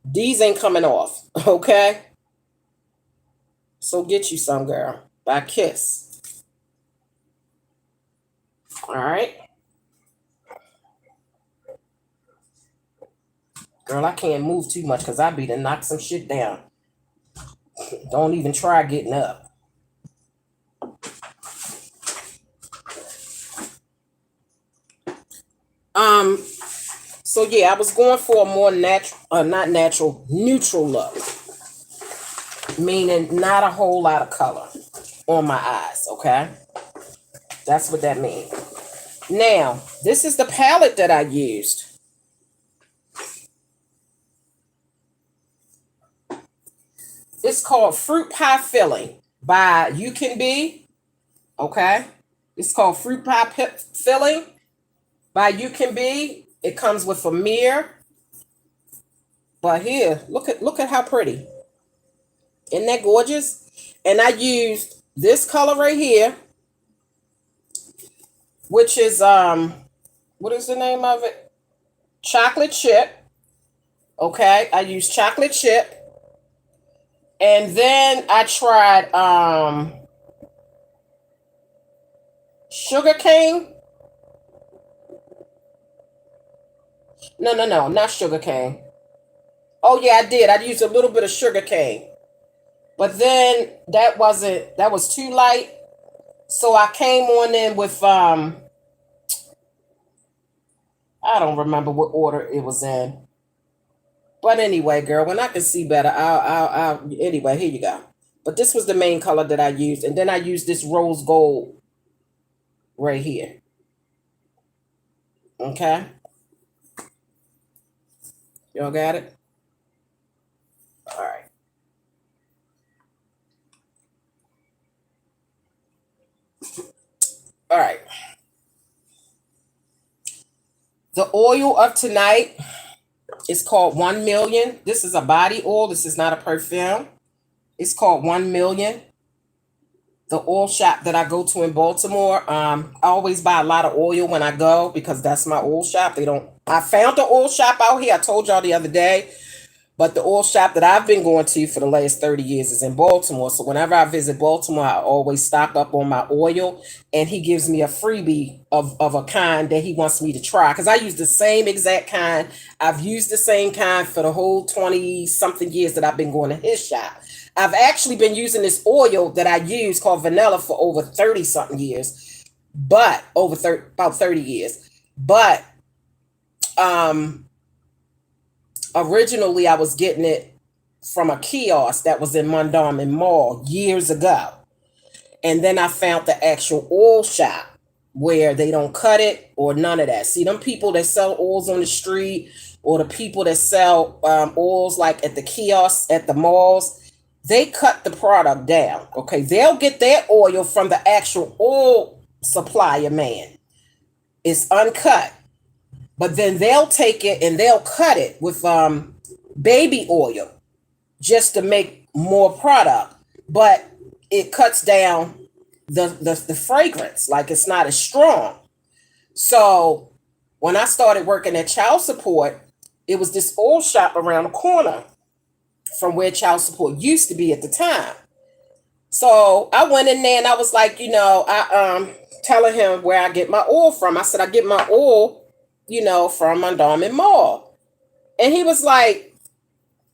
these ain't coming off, okay? So get you some, girl, by Kiss. All right. Girl, I can't move too much because I be to knock some shit down. Don't even try getting up. So yeah, I was going for a more natural, not natural, neutral look. Meaning not a whole lot of color on my eyes, okay? That's what that means. Now, this is the palette that I used. It's called Fruit Pie Filling by You Can Be, okay? It's called Fruit Pie Filling by You Can Be. It comes with a mirror. But here, look at how pretty. Isn't that gorgeous? And I used this color right here, which is what is the name of it? Chocolate chip. Okay, I used chocolate chip. And then I tried sugar cane. No, not sugar cane. Oh yeah, I did. I used a little bit of sugar cane. But then that was too light. So I came on in with I don't remember what order it was in. But anyway, girl, when I can see better, I'll anyway, here you go. But this was the main color that I used. And then I used this rose gold right here. Okay. Y'all got it? All right. All right. The oil of tonight is called 1 Million. This is a body oil. This is not a perfume. It's called 1 Million. The oil shop that I go to in Baltimore. I always buy a lot of oil when I go because that's my oil shop. I found the oil shop out here. I told y'all the other day. But the oil shop that I've been going to for the last 30 years is in Baltimore. So whenever I visit Baltimore, I always stock up on my oil. And he gives me a freebie of a kind that he wants me to try. Because I use the same exact kind. I've used the same kind for the whole 20-something years that I've been going to his shop. I've actually been using this oil that I use called vanilla for over 30-something years. But, about 30 years. But, originally, I was getting it from a kiosk that was in Mondawmin Mall years ago. And then I found the actual oil shop where they don't cut it or none of that. See, them people that sell oils on the street or the people that sell oils like at the kiosks at the malls, they cut the product down, okay? They'll get their oil from the actual oil supplier man. It's uncut. But then they'll take it and they'll cut it with baby oil just to make more product. But it cuts down the fragrance, like it's not as strong. So when I started working at child support, it was this oil shop around the corner from where child support used to be at the time. So I went in there and I was like, I telling him where I get my oil from. I said, I get my oil from Mondawmin Mall. And he was like,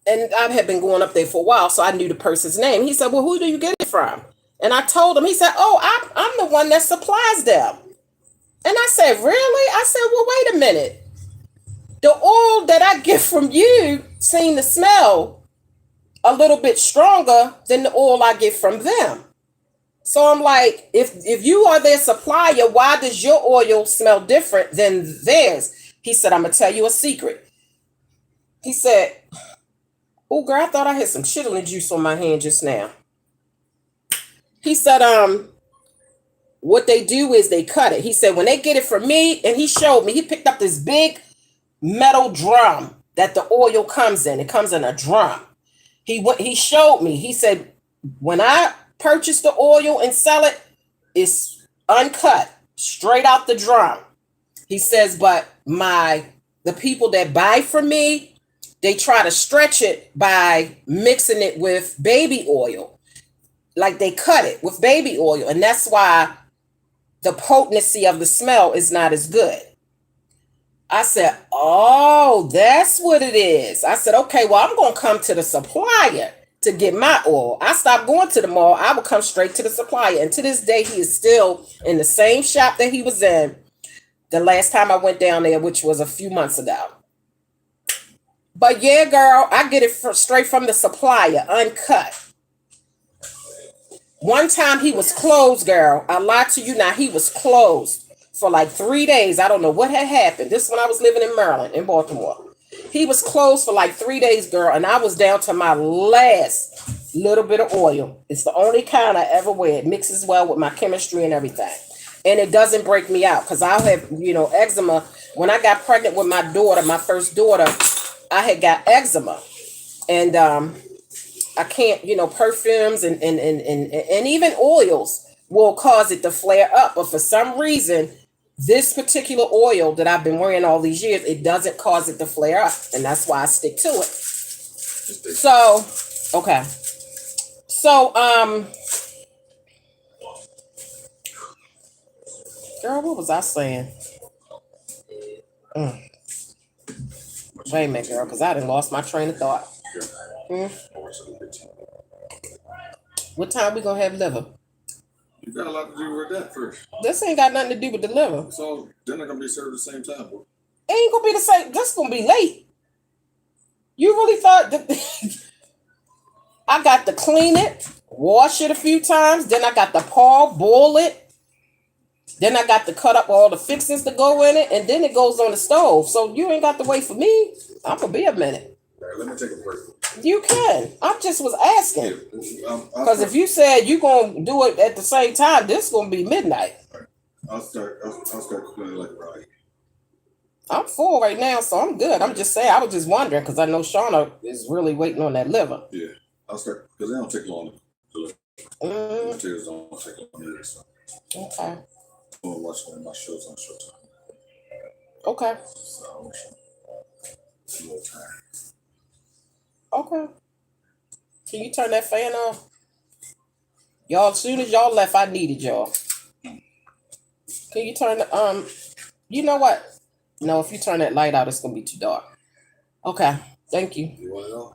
and I had been going up there for a while, so I knew the person's name. He said, well, who do you get it from? And I told him, he said, oh, I'm the one that supplies them. And I said, really? I said, well, wait a minute. The oil that I get from you seemed to smell a little bit stronger than the oil I get from them. So I'm like, if you are their supplier, why does your oil smell different than theirs? He said, I'm going to tell you a secret. He said, oh, girl, I thought I had some chitterlin juice on my hand just now. He said, what they do is they cut it. He said, when they get it from me, and he showed me, he picked up this big metal drum that the oil comes in. It comes in a drum. He showed me. He said, when I purchase the oil and sell it, it's uncut, straight out the drum. He says, but the people that buy from me, they try to stretch it by mixing it with baby oil. Like they cut it with baby oil. And that's why the potency of the smell is not as good. I said, oh, that's what it is. I said, okay, well, I'm going to come to the supplier to get my oil. I stopped going to the mall. I would come straight to the supplier. And to this day, he is still in the same shop that he was in the last time I went down there, which was a few months ago. But yeah, girl, I get it straight from the supplier, uncut. One time he was closed, girl. I lied to you now. He was closed for like 3 days. I don't know what had happened. This when I was living in Maryland, in Baltimore. He was closed for like 3 days, girl, and I was down to my last little bit of oil. It's the only kind I ever wear. It mixes well with my chemistry and everything. And it doesn't break me out because I'll have, eczema. When I got pregnant with my daughter, my first daughter, I had got eczema. And I can't, perfumes and even oils will cause it to flare up. But for some reason, this particular oil that I've been wearing all these years, it doesn't cause it to flare up. And that's why I stick to it. So, okay. So, girl, what was I saying? Wait a minute, girl, because I done lost my train of thought. What time we gonna have liver? You got a lot to do with that first. This ain't got nothing to do with the liver. So dinner gonna be served at the same time, boy. It ain't gonna be the same. This gonna be late. You really thought that I got to clean it, wash it a few times, then I got to boil it. Then I got to cut up all the fixings to go in it, and then it goes on the stove. So you ain't got to wait for me. I'm gonna be a minute. Right, let me take a break. You can. I just was asking. Yeah, Because if you said you gonna do it at the same time, this gonna be midnight. I'll start cooking like right. I'm full right now, so I'm good. I'm just saying. I was just wondering because I know Shauna is really waiting on that liver. Yeah, I'll start because they don't take long to the materials don't take long either. So Okay. I'm gonna watch one of my shows on Showtime. Okay. So I'll watch a little time. Okay. Can you turn that fan off? Y'all, as soon as y'all left, I needed y'all. Can you turn the you know what? No, if you turn that light out, it's gonna be too dark. Okay, thank you. You want it on?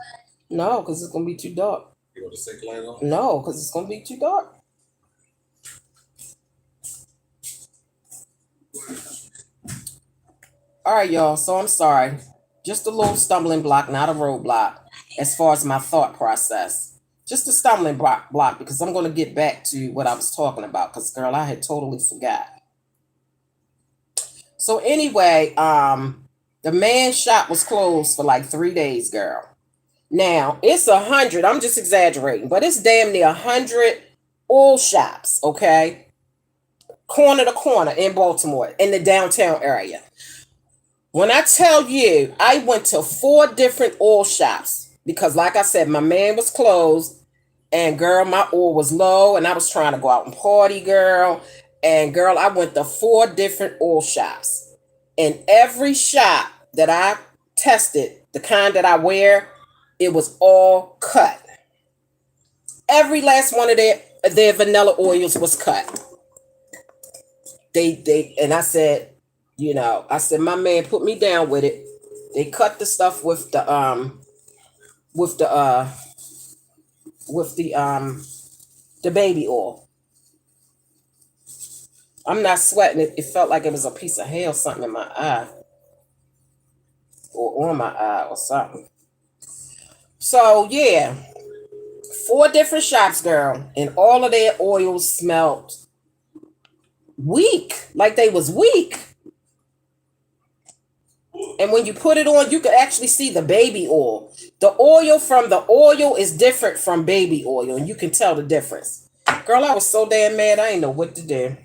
No, because it's gonna be too dark. You want the sink light on? No, because it's gonna be too dark. All right, y'all. So I'm sorry. Just a little stumbling block, not a roadblock, as far as my thought process. Just a stumbling block because I'm going to get back to what I was talking about because, girl, I had totally forgot. So anyway, the man's shop was closed for like 3 days, girl. Now, it's 100. I'm just exaggerating, but it's damn near 100 oil shops, okay? Corner to corner in Baltimore, in the downtown area. When I tell you, I went to 4 different oil shops because, like I said, my man was closed and, girl, my oil was low and I was trying to go out and party, girl. And, girl, I went to 4 different oil shops. And every shop that I tested, the kind that I wear, it was all cut. Every last one of their vanilla oils was cut. And I said, my man put me down with it. They cut the stuff with the baby oil. I'm not sweating it. It felt like it was a piece of hair or something in my eye. Or on my eye or something. So yeah. 4 different shops, girl. And all of their oils smelled weak. Like they was weak. And when you put it on, you can actually see the baby oil. The oil from the oil is different from baby oil, and you can tell the difference. Girl, I was so damn mad, I didn't know what to do.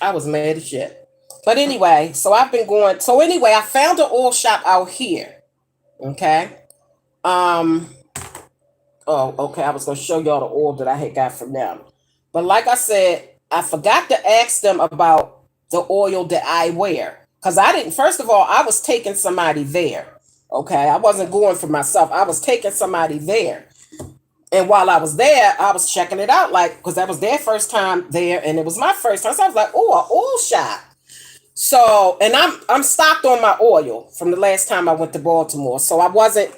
I was mad as shit. But anyway, so I've been going. So anyway, I found an oil shop out here. Okay. Oh, okay. I was going to show y'all the oil that I had got from them. But like I said, I forgot to ask them about the oil that I wear. Because I didn't, first of all, I was taking somebody there. Okay. I wasn't going for myself. I was taking somebody there. And while I was there, I was checking it out, like, because that was their first time there, and it was my first time. So I was like, oh, an oil shop. So, and I'm stocked on my oil from the last time I went to Baltimore. So I wasn't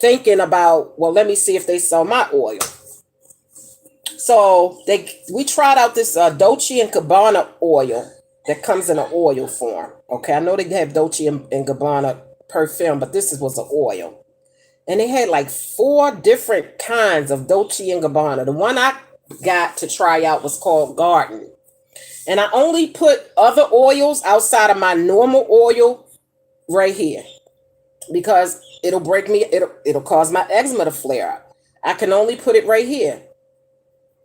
thinking about, well, let me see if they sell my oil. So we tried out this Dolce & Gabbana oil that comes in an oil form. Okay, I know they have Dolce and Gabbana perfume, but this was an oil. And they had like 4 different kinds of Dolce and Gabbana. The one I got to try out was called Garden. And I only put other oils outside of my normal oil right here because it'll break me, it'll cause my eczema to flare up. I can only put it right here.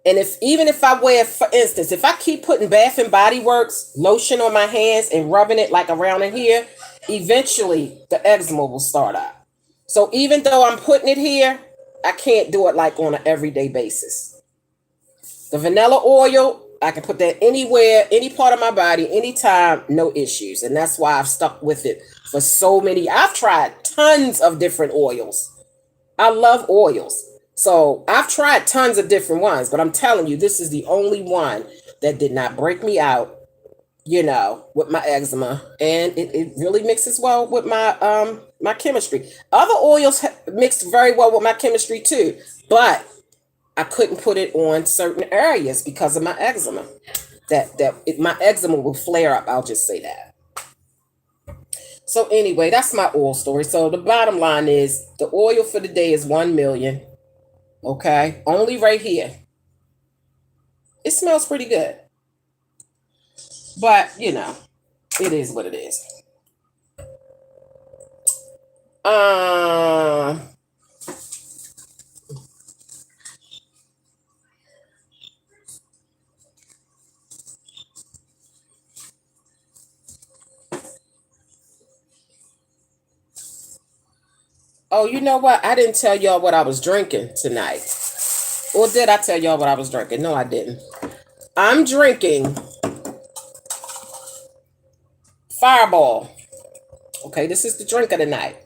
And even if I wear, for instance, if I keep putting Bath and Body Works lotion on my hands and rubbing it like around in here, eventually the eczema will start up. So even though I'm putting it here, I can't do it like on an everyday basis. The vanilla oil, I can put that anywhere, any part of my body, anytime, no issues. And that's why I've stuck with it for so many. I've tried tons of different oils. I love oils. So I've tried tons of different ones, but I'm telling you, this is the only one that did not break me out, with my eczema. And it really mixes well with my my chemistry. Other oils mixed very well with my chemistry too, but I couldn't put it on certain areas because of my eczema. My eczema will flare up. I'll just say that. So anyway, that's my oil story. So the bottom line is the oil for the day is 1 million. Okay, only right here. It smells pretty good, but it is what it is. Oh, you know what? I didn't tell y'all what I was drinking tonight. Or did I tell y'all what I was drinking? No, I didn't. I'm drinking Fireball. Okay, this is the drink of the night.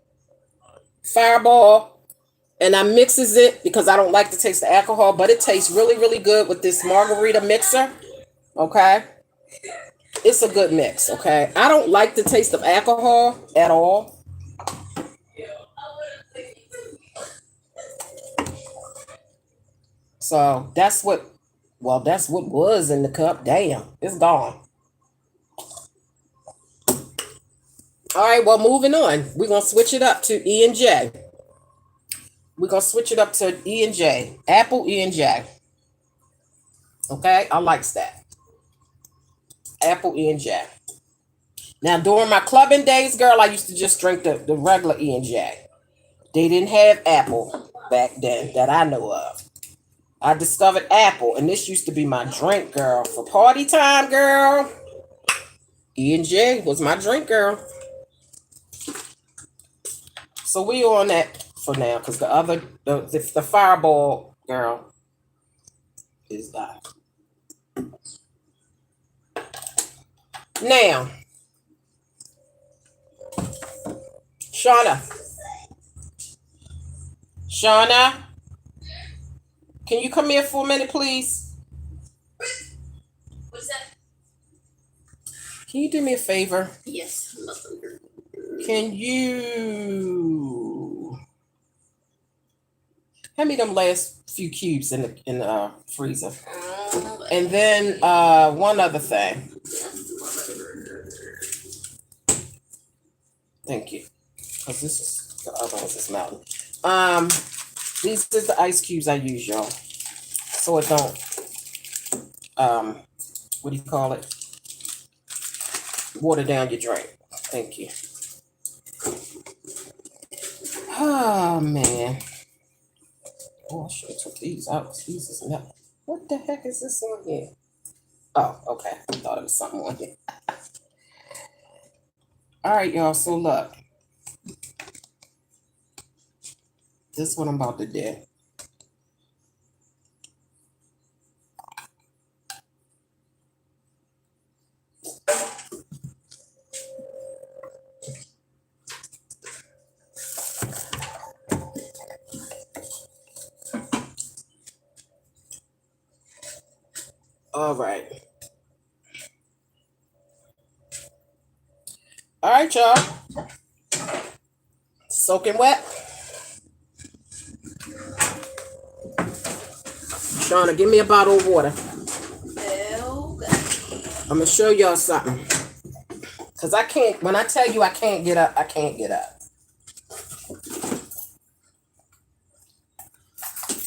Fireball. And I mixes it because I don't like to taste the alcohol, but it tastes really, really good with this margarita mixer. Okay. It's a good mix. Okay. I don't like the taste of alcohol at all. So that's what was in the cup. Damn, it's gone. All right, well, moving on. We're going to switch it up to E&J. We're going to switch it up to E&J. Apple E&J. Okay, I likes that. Apple E&J. Now, during my clubbing days, girl, I used to just drink the regular E&J. They didn't have Apple back then that I know of. I discovered Apple, and this used to be my drink, girl. For party time, girl, E&J was my drink, girl. So we on that for now, because the Fireball, girl, is that. Now, Shauna, can you come here for a minute, please? What's that? Can you do me a favor? Yes, I love thunder. Can you hand me them last few cubes in the freezer? And then one other thing. Thank you. Because this is the other ones is melting. These are the ice cubes I use, y'all. So it don't what do you call it? Water down your drink. Thank you. Oh man. Oh, I should have took these out. These is not. What the heck is this on here? Oh, okay. I thought it was something on here. All right, y'all. So look. This is what I'm about to do. All right. All right, y'all. Soaking wet. Shauna, give me a bottle of water. Okay. I'm going to show y'all something. Because I can't, when I tell you I can't get up, I can't get up.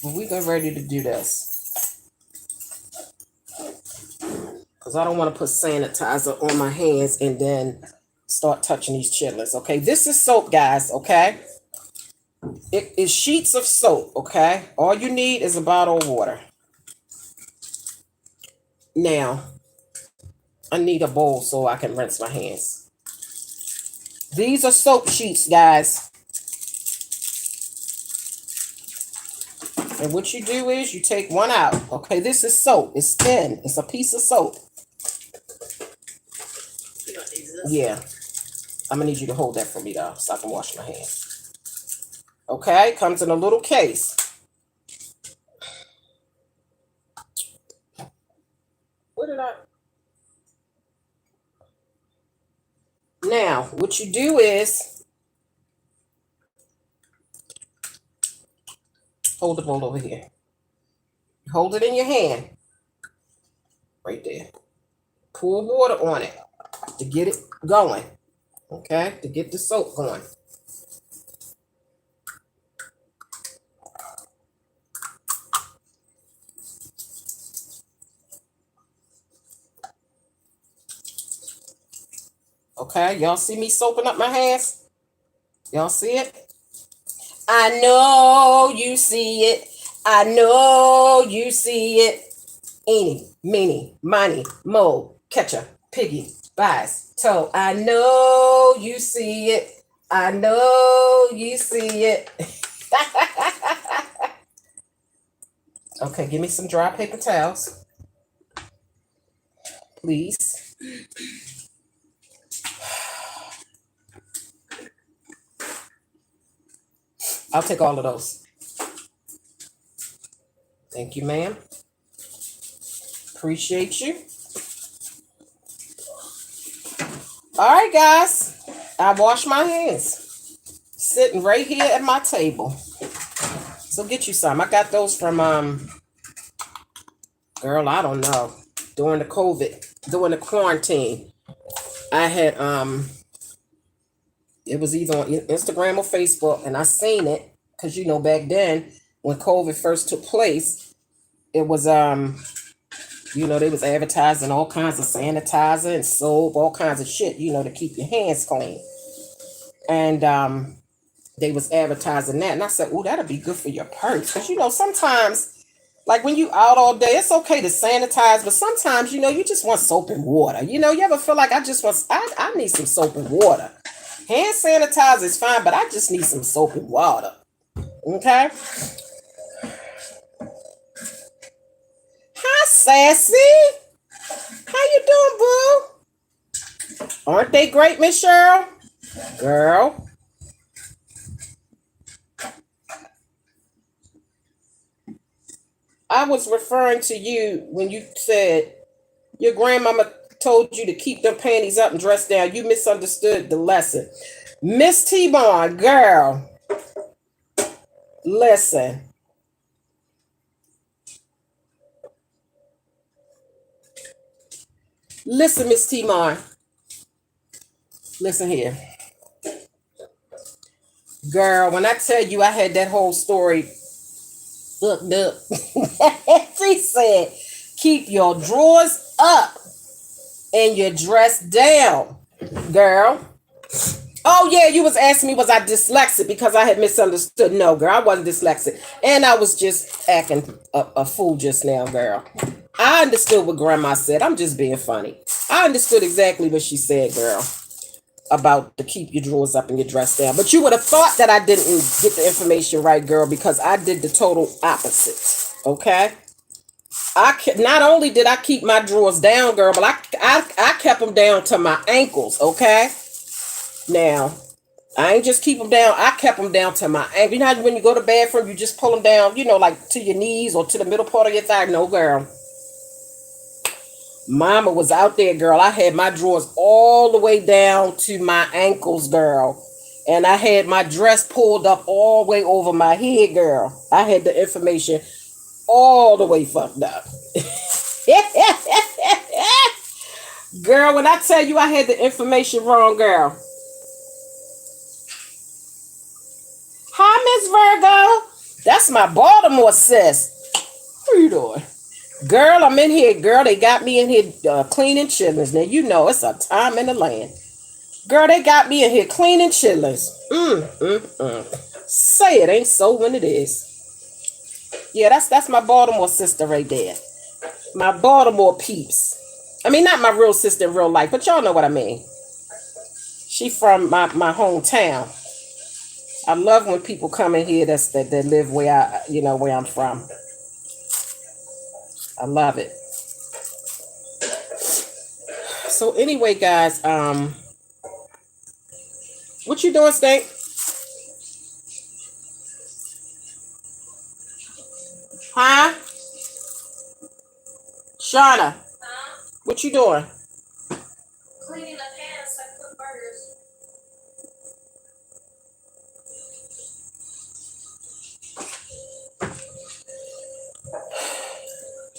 But we get ready to do this. Because I don't want to put sanitizer on my hands and then start touching these chitlins. Okay, this is soap, guys. Okay, it is sheets of soap. Okay, all you need is a bottle of water. Now, I need a bowl so I can rinse my hands. These are soap sheets, guys. And what you do is you take one out. Okay, this is soap. It's thin. It's a piece of soap. You don't need this. Yeah. I'm going to need you to hold that for me, though, so I can wash my hands. Okay, comes in a little case. What did I... Now, what you do is hold the bowl over here. Hold it in your hand. Right there. Pour water on it to get it going. Okay? To get the soap going. Okay, y'all see me soaping up my hands? Y'all see it? I know you see it. I know you see it. Eeny, meeny, miny, mo, catcher, piggy, buys, toe. I know you see it. I know you see it. Okay, give me some dry paper towels. Please. I'll take all of those. Thank you, ma'am. Appreciate you. All right, guys. I washed my hands. Sitting right here at my table. So get you some. I got those from, girl, I don't know. During the COVID, during the quarantine. I had, it was either on Instagram or Facebook, and I seen it because, you know, back then when COVID first took place, it was, you know, they was advertising all kinds of sanitizer and soap, all kinds of shit, you know, to keep your hands clean. And they was advertising that. And I said, oh, that'll be good for your purse. Because, you know, sometimes, like when you out all day, it's okay to sanitize, but sometimes, you know, you just want soap and water. You know, you ever feel like I need some soap and water. Hand sanitizer is fine, but I just need some soap and water. Okay? Hi, Sassy. How you doing, boo? Aren't they great, Miss Cheryl? Girl. I was referring to you when you said your grandmama told you to keep them panties up and dress down. You misunderstood the lesson. Miss T-Bone, girl, listen. Listen, Miss T-Bone. Listen here. Girl, when I tell you I had that whole story fucked up. She said, keep your drawers up and your dress down, girl. Oh yeah, you was asking me was I dyslexic because I had misunderstood. No, girl, I wasn't dyslexic. And I was just acting a fool just now, girl. I understood what grandma said. I'm just being funny. I understood exactly what she said, girl, about to keep your drawers up and your dress down. But you would have thought that I didn't get the information right, girl, because I did the total opposite. Okay? Not only did I keep my drawers down, girl, but I kept them down to my ankles, okay? Now, I ain't just keep them down. I kept them down to my ankle. You know how when you go to the bathroom, you just pull them down, you know, like to your knees or to the middle part of your thigh? No, girl. Mama was out there, girl. I had my drawers all the way down to my ankles, girl. And I had my dress pulled up all the way over my head, girl. I had the information all the way fucked up. Girl, when I tell you I had the information wrong, girl. Hi, Miss Virgo. That's my Baltimore sis. What are you doing? Girl, I'm in here. Girl, they got me in here cleaning chitlins. Now, you know it's a time in the land. Girl, they got me in here cleaning chitlins. Say it ain't so when it is. Yeah, that's my Baltimore sister right there. My Baltimore peeps. I mean, not my real sister in real life, but y'all know what I mean. She from my hometown. I love when people come in here that live where where I'm from. I love it. So anyway, guys, what you doing, Stank? Huh? Shauna, what you doing? Cleaning the pans I cook burgers.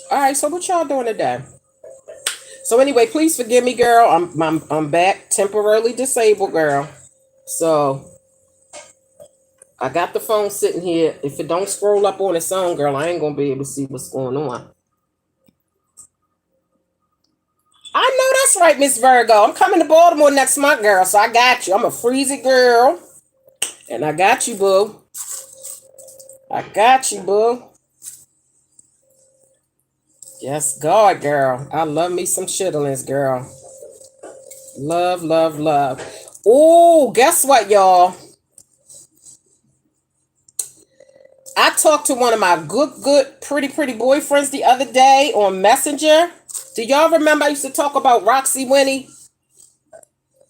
All right, so what y'all doing today? So anyway, please forgive me, girl. I'm back, temporarily disabled, girl. So I got the phone sitting here. If it don't scroll up on its own, girl, I ain't gonna be able to see what's going on. I know that's right, Miss Virgo. I'm coming to Baltimore next month, girl. So I got you. I'm a freezy girl, and I got you, boo. I got you, boo. Yes, God, girl. I love me some chitterlins, girl. Love, love, love. Oh, guess what, y'all? I talked to one of my good, pretty boyfriends the other day on Messenger. Do y'all remember I used to talk about Roxy Winnie?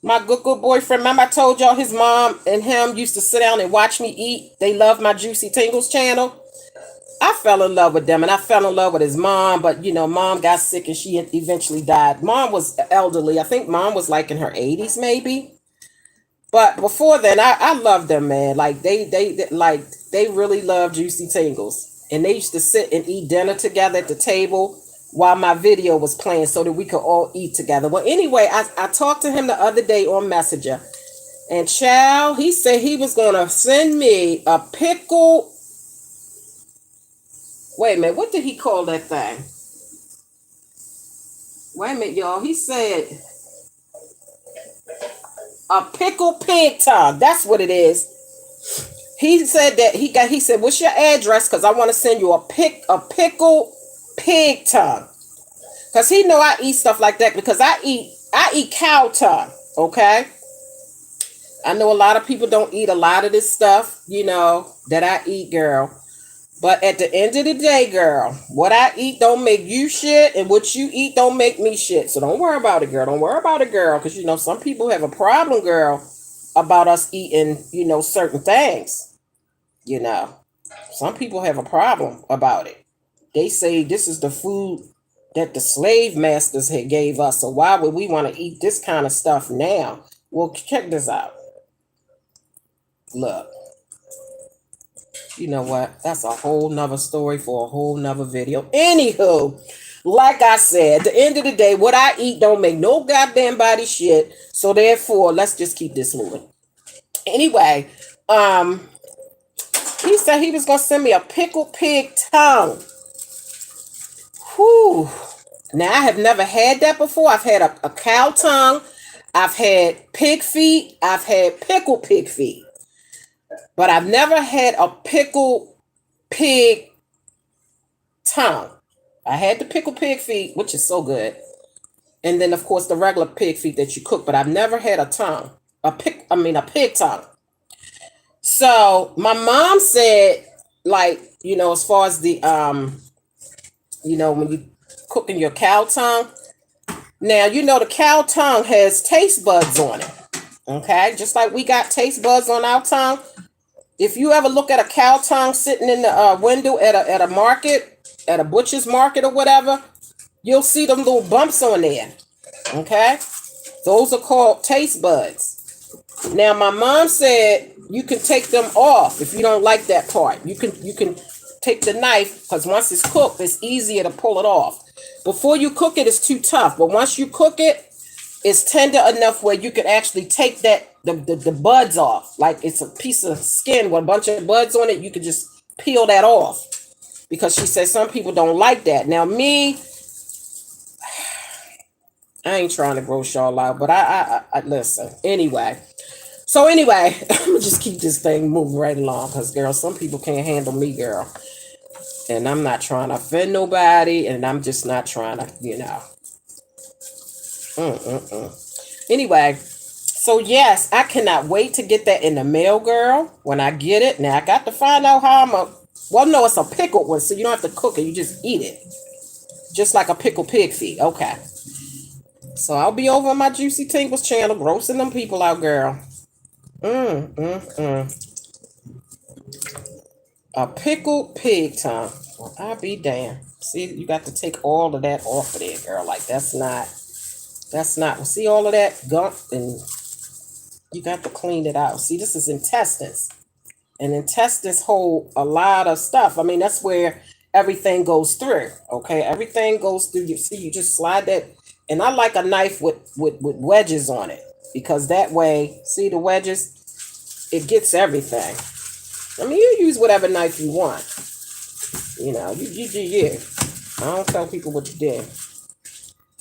My good boyfriend. Remember I told y'all his mom and him used to sit down and watch me eat. They love my Juicy Tingles channel. I fell in love with them, and I fell in love with his mom, but mom got sick and she eventually died. Mom was elderly. I think mom was like in her 80s maybe. But before then, I loved them, man. Like they really loved Juicy Tingles. And they used to sit and eat dinner together at the table while my video was playing so that we could all eat together. Well, anyway, I talked to him the other day on Messenger. And child, he said he was gonna send me a pickle. Wait a minute, what did he call that thing? Wait a minute, y'all. He said a pickle pig tongue. That's what it is. He said that he said, what's your address? Because I want to send you a pickle pig tongue. Because he know I eat stuff like that because I eat cow tongue. Okay. I know a lot of people don't eat a lot of this stuff, that I eat, girl. But at the end of the day, girl, what I eat don't make you shit, and what you eat don't make me shit. So don't worry about it, girl. Don't worry about it, girl. Because, some people have a problem, girl, about us eating, certain things. Some people have a problem about it. They say this is the food that the slave masters had gave us. So why would we want to eat this kind of stuff now? Well, check this out. Look. You know what? That's a whole nother story for a whole nother video. Anywho, like I said, at the end of the day, what I eat don't make no goddamn body shit. So therefore, let's just keep this moving. Anyway, he said he was gonna send me a pickled pig tongue. Whew. Now I have never had that before. I've had a cow tongue. I've had pig feet. I've had pickled pig feet. But I've never had a pickled pig tongue. I had the pickled pig feet, which is so good. And then, of course, the regular pig feet that you cook. But I've never had a tongue. A pig tongue. So my mom said, like, as far as the, when you cooking your cow tongue. Now, the cow tongue has taste buds on it. Okay? Just like we got taste buds on our tongue. If you ever look at a cow tongue sitting in the window at a market, at a butcher's market or whatever, you'll see them little bumps on there. Okay? Those are called taste buds. Now, my mom said you can take them off if you don't like that part. You can take the knife because once it's cooked, it's easier to pull it off. Before you cook it, it's too tough. But once you cook it, it's tender enough where you could actually take the buds off. Like it's a piece of skin with a bunch of buds on it. You could just peel that off. Because she said some people don't like that. Now me, I ain't trying to gross y'all out, but I listen. Anyway. So anyway, I'm gonna just keep this thing moving right along. Because girl, some people can't handle me, girl. And I'm not trying to offend nobody. And I'm just not trying to, you know. Anyway, so yes, I cannot wait to get that in the mail, girl. When I get it, now I got to find out how well, no, it's a pickled one, so you don't have to cook it. You just eat it, just like a pickled pig feet. Okay. So I'll be over on my Juicy Tingles channel, grossing them people out, girl. A pickled pig tongue. Well, I'll be damned. See, you got to take all of that off of there, girl. Like that's not. See all of that gunk, and you got to clean it out. See, this is intestines, and intestines hold a lot of stuff. I mean, that's where everything goes through. Okay, everything goes through. You see, you just slide that, and I like a knife with wedges on it because that way, see the wedges, it gets everything. I mean, you use whatever knife you want. You know, you do you. I don't tell people what to do.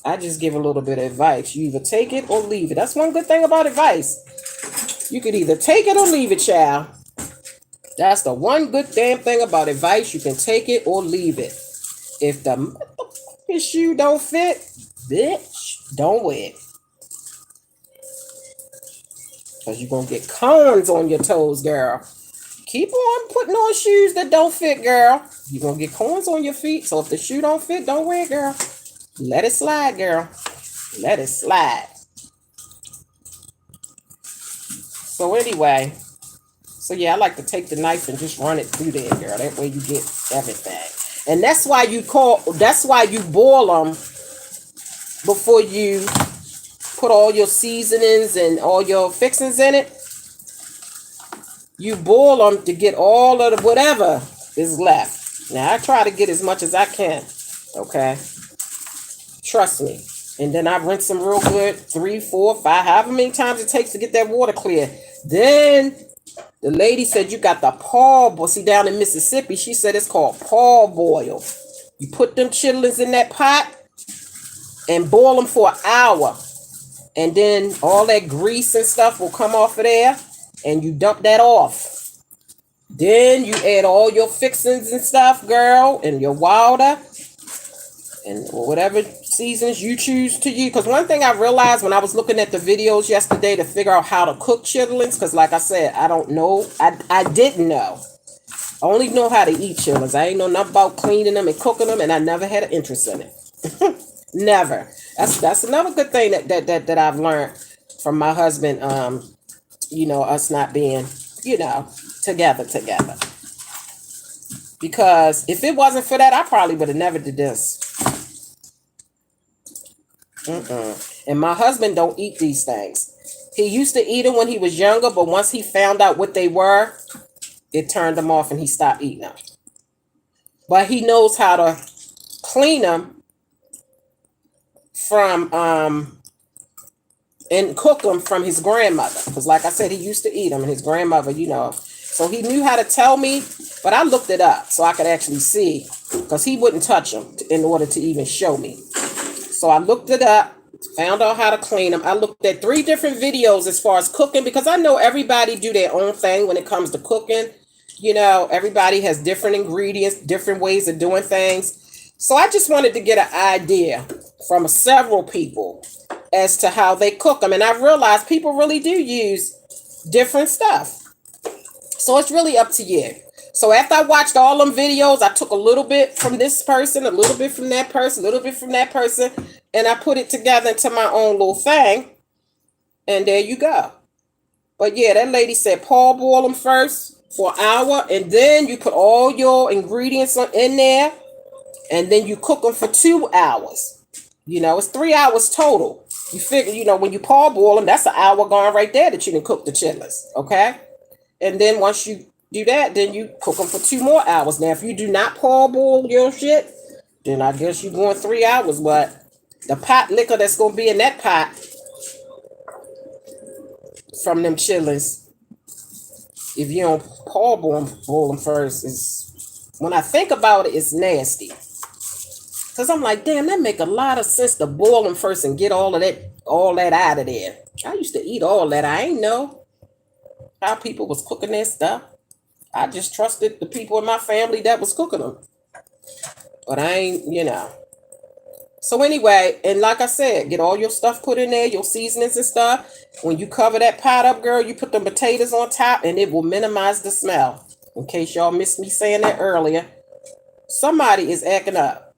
I just give a little bit of advice. You either take it or leave it. That's one good thing about advice. You could either take it or leave it, child. That's the one good damn thing about advice. You can take it or leave it. If the shoe don't fit, bitch, don't wear it. Because you're going to get corns on your toes, girl. Keep on putting on shoes that don't fit, girl. You're going to get corns on your feet. So if the shoe don't fit, don't wear it, girl. Let it slide, girl. Let it slide. So anyway, so yeah, I like to take the knife and just run it through there, girl. That way you get everything. And that's why you boil them before you put all your seasonings and all your fixings in it. You boil them to get all of the whatever is left. Now I try to get as much as I can. Okay. Trust me. And then I rinse them real good 3, 4, 5, however many times it takes to get that water clear. Then the lady said you got the paw boil. See, down in Mississippi, she said it's called paw boil. You put them chitlins in that pot and boil them for an hour. And then all that grease and stuff will come off of there. And you dump that off. Then you add all your fixings and stuff, girl, and your water. And whatever seasons you choose to use. Because one thing I realized when I was looking at the videos yesterday to figure out how to cook chitlins, because like I said, I don't know. I didn't know. I only know how to eat chitlins. I ain't know nothing about cleaning them and cooking them, and I never had an interest in it. Never. That's another good thing that I've learned from my husband. You know, us not being, you know, together. Because if it wasn't for that, I probably would have never did this. And my husband don't eat these things. He used to eat them when he was younger, but once he found out what they were, it turned him off and he stopped eating them. But he knows how to clean them from and cook them from his grandmother. Because like I said, he used to eat them, and his grandmother, you know. So he knew how to tell me, but I looked it up so I could actually see. Because he wouldn't touch them in order to even show me. So I looked it up, found out how to clean them. I looked at 3 different videos as far as cooking, because I know everybody do their own thing when it comes to cooking. You know, everybody has different ingredients, different ways of doing things. So I just wanted to get an idea from several people as to how they cook them. And I realized people really do use different stuff. So it's really up to you. So after I watched all them videos, I took a little bit from this person, a little bit from that person, a little bit from that person, and I put it together into my own little thing. And there you go. But yeah, that lady said paw boil them first for an hour, and then you put all your ingredients in there, and then you cook them for 2 hours. You know, it's 3 hours total. You figure, you know, when you paw boil them, that's an hour gone right there that you can cook the chitlins, okay? And then once you do that, then you cook them for 2 more hours. Now, if you do not paw boil your shit, then I guess you're going 3 hours. But the pot liquor that's going to be in that pot from them chitlins. If you don't boil them first, is when I think about it, it's nasty. Cause I'm like, damn, that make a lot of sense to boil them first and get all that out of there. I used to eat all that. I ain't know how people was cooking their stuff. I just trusted the people in my family that was cooking them. But I ain't. So anyway, and like I said, get all your stuff put in there, your seasonings and stuff. When you cover that pot up, girl, you put the potatoes on top and it will minimize the smell. In case y'all missed me saying that earlier. Somebody is acting up.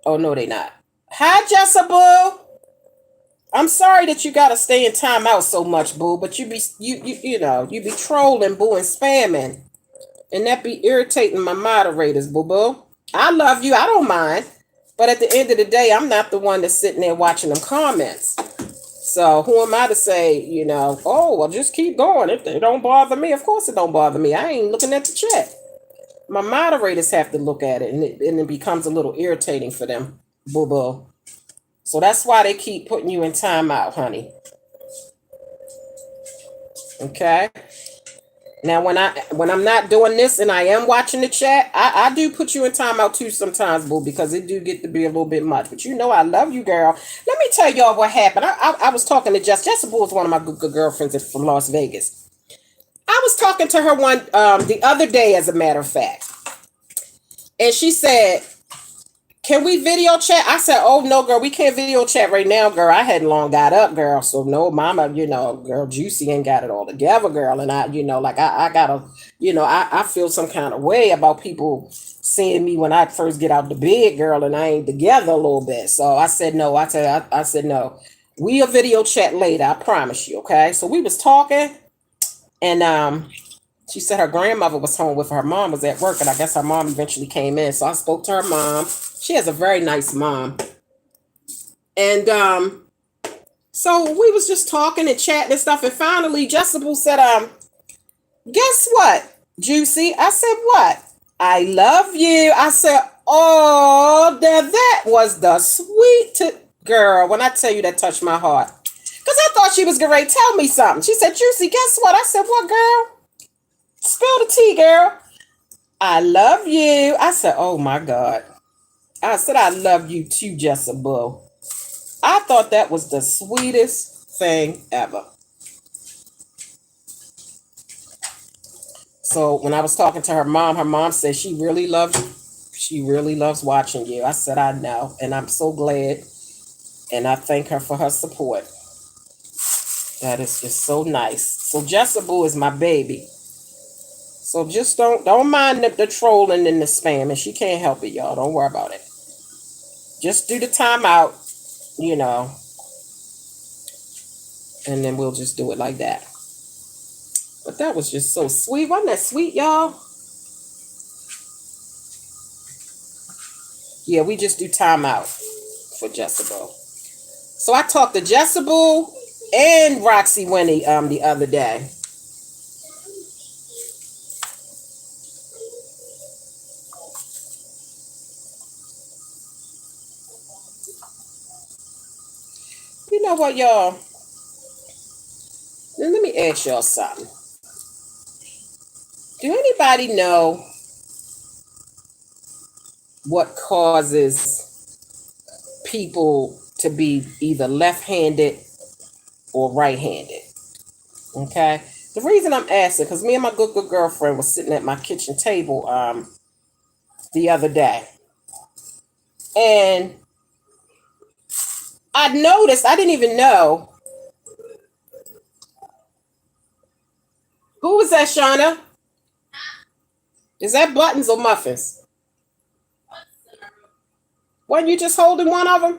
Oh, no, they not. Hi, Jessica Boo. I'm sorry that you gotta stay in timeout so much, boo, but you be trolling, boo, and spamming. And that be irritating my moderators, boo boo. I love you, I don't mind. But at the end of the day, I'm not the one that's sitting there watching them comments. So who am I to say, oh, well, just keep going. If it don't bother me, of course it don't bother me. I ain't looking at the chat. My moderators have to look at it, and it becomes a little irritating for them, boo boo. So that's why they keep putting you in timeout, honey. Okay. Now, when I'm not doing this and I am watching the chat, I do put you in timeout too sometimes, boo, because it do get to be a little bit much. But I love you, girl. Let me tell y'all what happened. I was talking to Jessica Boo is one of my good girlfriends from Las Vegas. I was talking to her the other day, as a matter of fact, and she said, "Can we video chat?" I said, "Oh no, girl, we can't video chat right now, girl. I hadn't long got up, girl. So no, mama, girl, Juicy ain't got it all together, girl. And I gotta, I feel some kind of way about people seeing me when I first get out the bed, girl, and I ain't together a little bit. So I said no. I said no. We'll video chat later. I promise you. Okay. So we was talking, and she said her grandmother was home with her mom was at work, and I guess her mom eventually came in. So I spoke to her mom. She has a very nice mom. And so we was just talking and chatting and stuff. And finally, Jessica said, guess what, Juicy? I said, what? I love you. I said, oh, that was the sweet girl. When I tell you that touched my heart. Because I thought she was going to tell me something. She said, Juicy, guess what? I said, what, girl? Spill the tea, girl. I love you. I said, oh, my God. I said, I love you too, Jessica Boo. I thought that was the sweetest thing ever. So when I was talking to her mom said she really loves you. She really loves watching you. I said, I know. And I'm so glad. And I thank her for her support. That is just so nice. So Jessica Boo is my baby. So just don't mind the trolling and the spam. And she can't help it, y'all. Don't worry about it. Just do the timeout, and then we'll just do it like that. But that was just so sweet. Wasn't that sweet, y'all? Yeah, we just do timeout for Jessica. So I talked to Jessica and Roxy Winnie the other day. You know what, y'all? Let me ask y'all something. Do anybody know what causes people to be either left-handed or right-handed? Okay? The reason I'm asking, because me and my good girlfriend was sitting at my kitchen table the other day. And I noticed, I didn't even know. Who was that, Shauna? Is that buttons or muffins? Weren't you just holding one of them?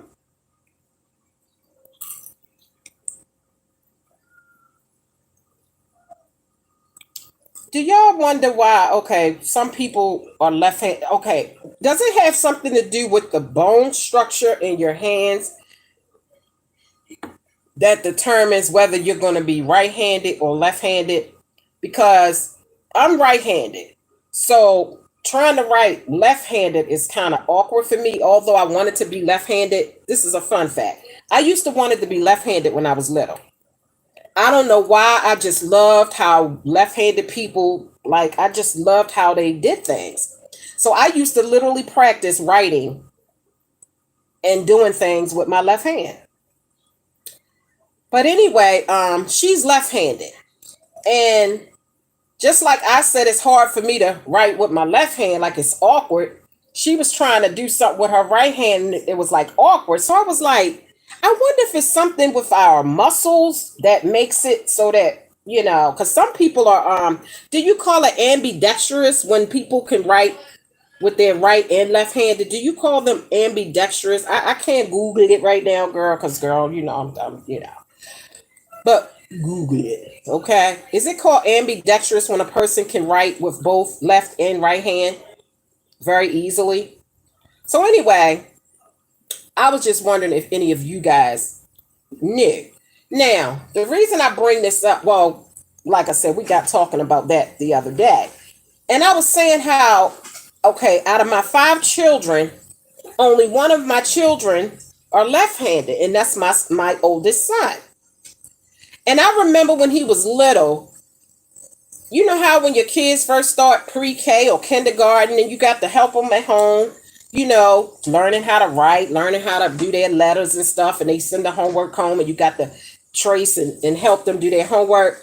Do y'all wonder why, okay, some people are left-handed? Okay, does it have something to do with the bone structure in your hands that determines whether you're going to be right-handed or left-handed? Because I'm right-handed. So trying to write left-handed is kind of awkward for me, although I wanted to be left-handed. This is a fun fact. I used to want it to be left-handed when I was little. I don't know why. I just loved how left-handed people, like, I just loved how they did things. So I used to literally practice writing and doing things with my left hand. But anyway, she's left-handed. And just like I said, it's hard for me to write with my left hand, like it's awkward. She was trying to do something with her right hand, and it was like awkward. So I was like, I wonder if it's something with our muscles that makes it so that, because some people are, do you call it ambidextrous when people can write with their right and left handed? Do you call them ambidextrous? I can't Google it right now, girl, because, girl, I'm but Google it, okay? Is it called ambidextrous when a person can write with both left and right hand very easily? So anyway, I was just wondering if any of you guys knew. Now, the reason I bring this up, well, like I said, we got talking about that the other day. And I was saying how, okay, out of my 5 children, only one of my children are left-handed, and that's my oldest son. And I remember when he was little, you know how when your kids first start pre-K or kindergarten and you got to help them at home, learning how to write, learning how to do their letters and stuff, and they send the homework home and you got to trace and help them do their homework.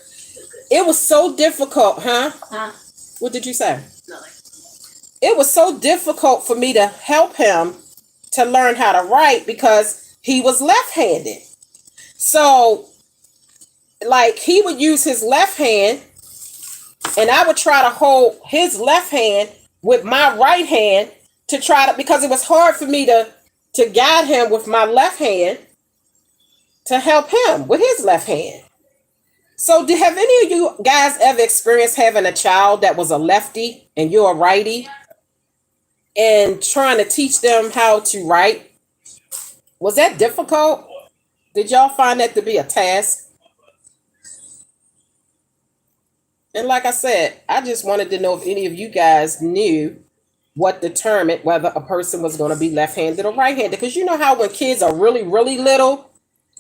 It was so difficult, huh? What did you say? Nothing. It was so difficult for me to help him to learn how to write because he was left-handed. So, like, he would use his left hand and I would try to hold his left hand with my right hand to try to, because it was hard for me to guide him with my left hand to help him with his left hand. So have any of you guys ever experienced having a child that was a lefty and you're a righty and trying to teach them how to write? Was that difficult? Did y'all find that to be a task? And like I said, I just wanted to know if any of you guys knew what determined whether a person was going to be left-handed or right-handed. Because you know how when kids are really, really little,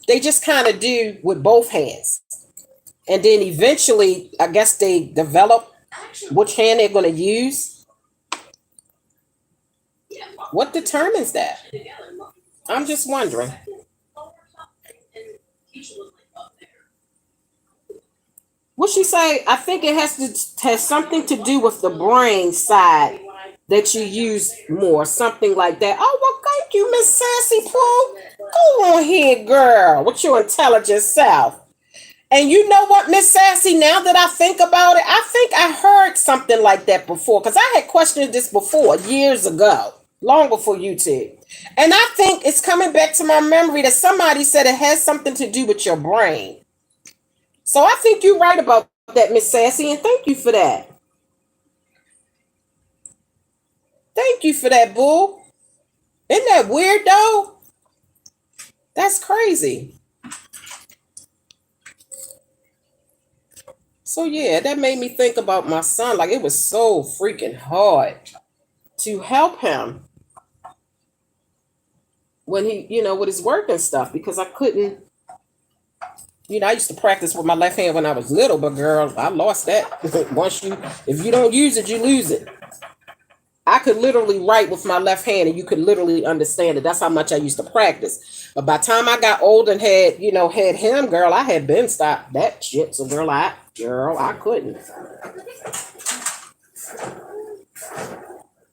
they just kind of do with both hands. And then eventually, I guess they develop which hand they're going to use. What determines that? I'm just wondering. What she say? I think it has something to do with the brain side that you use more, something like that. Oh, well, thank you, Miss Sassy Pooh. Go on here, girl, with your intelligent self. And you know what, Miss Sassy, now that I think about it, I think I heard something like that before, because I had questioned this before years ago, long before you two. And I think it's coming back to my memory that somebody said it has something to do with your brain. So I think you're right about that, Miss Sassy, and thank you for that. Thank you for that, boo. Isn't that weird, though? That's crazy. So yeah, that made me think about my son. Like, it was so freaking hard to help him when he, with his work and stuff, because I couldn't, I used to practice with my left hand when I was little, but girl, I lost that. If you don't use it, you lose it. I could literally write with my left hand and you could literally understand it. That's how much I used to practice. But by the time I got old and had him, girl, I had been stopped that shit. So girl, I couldn't.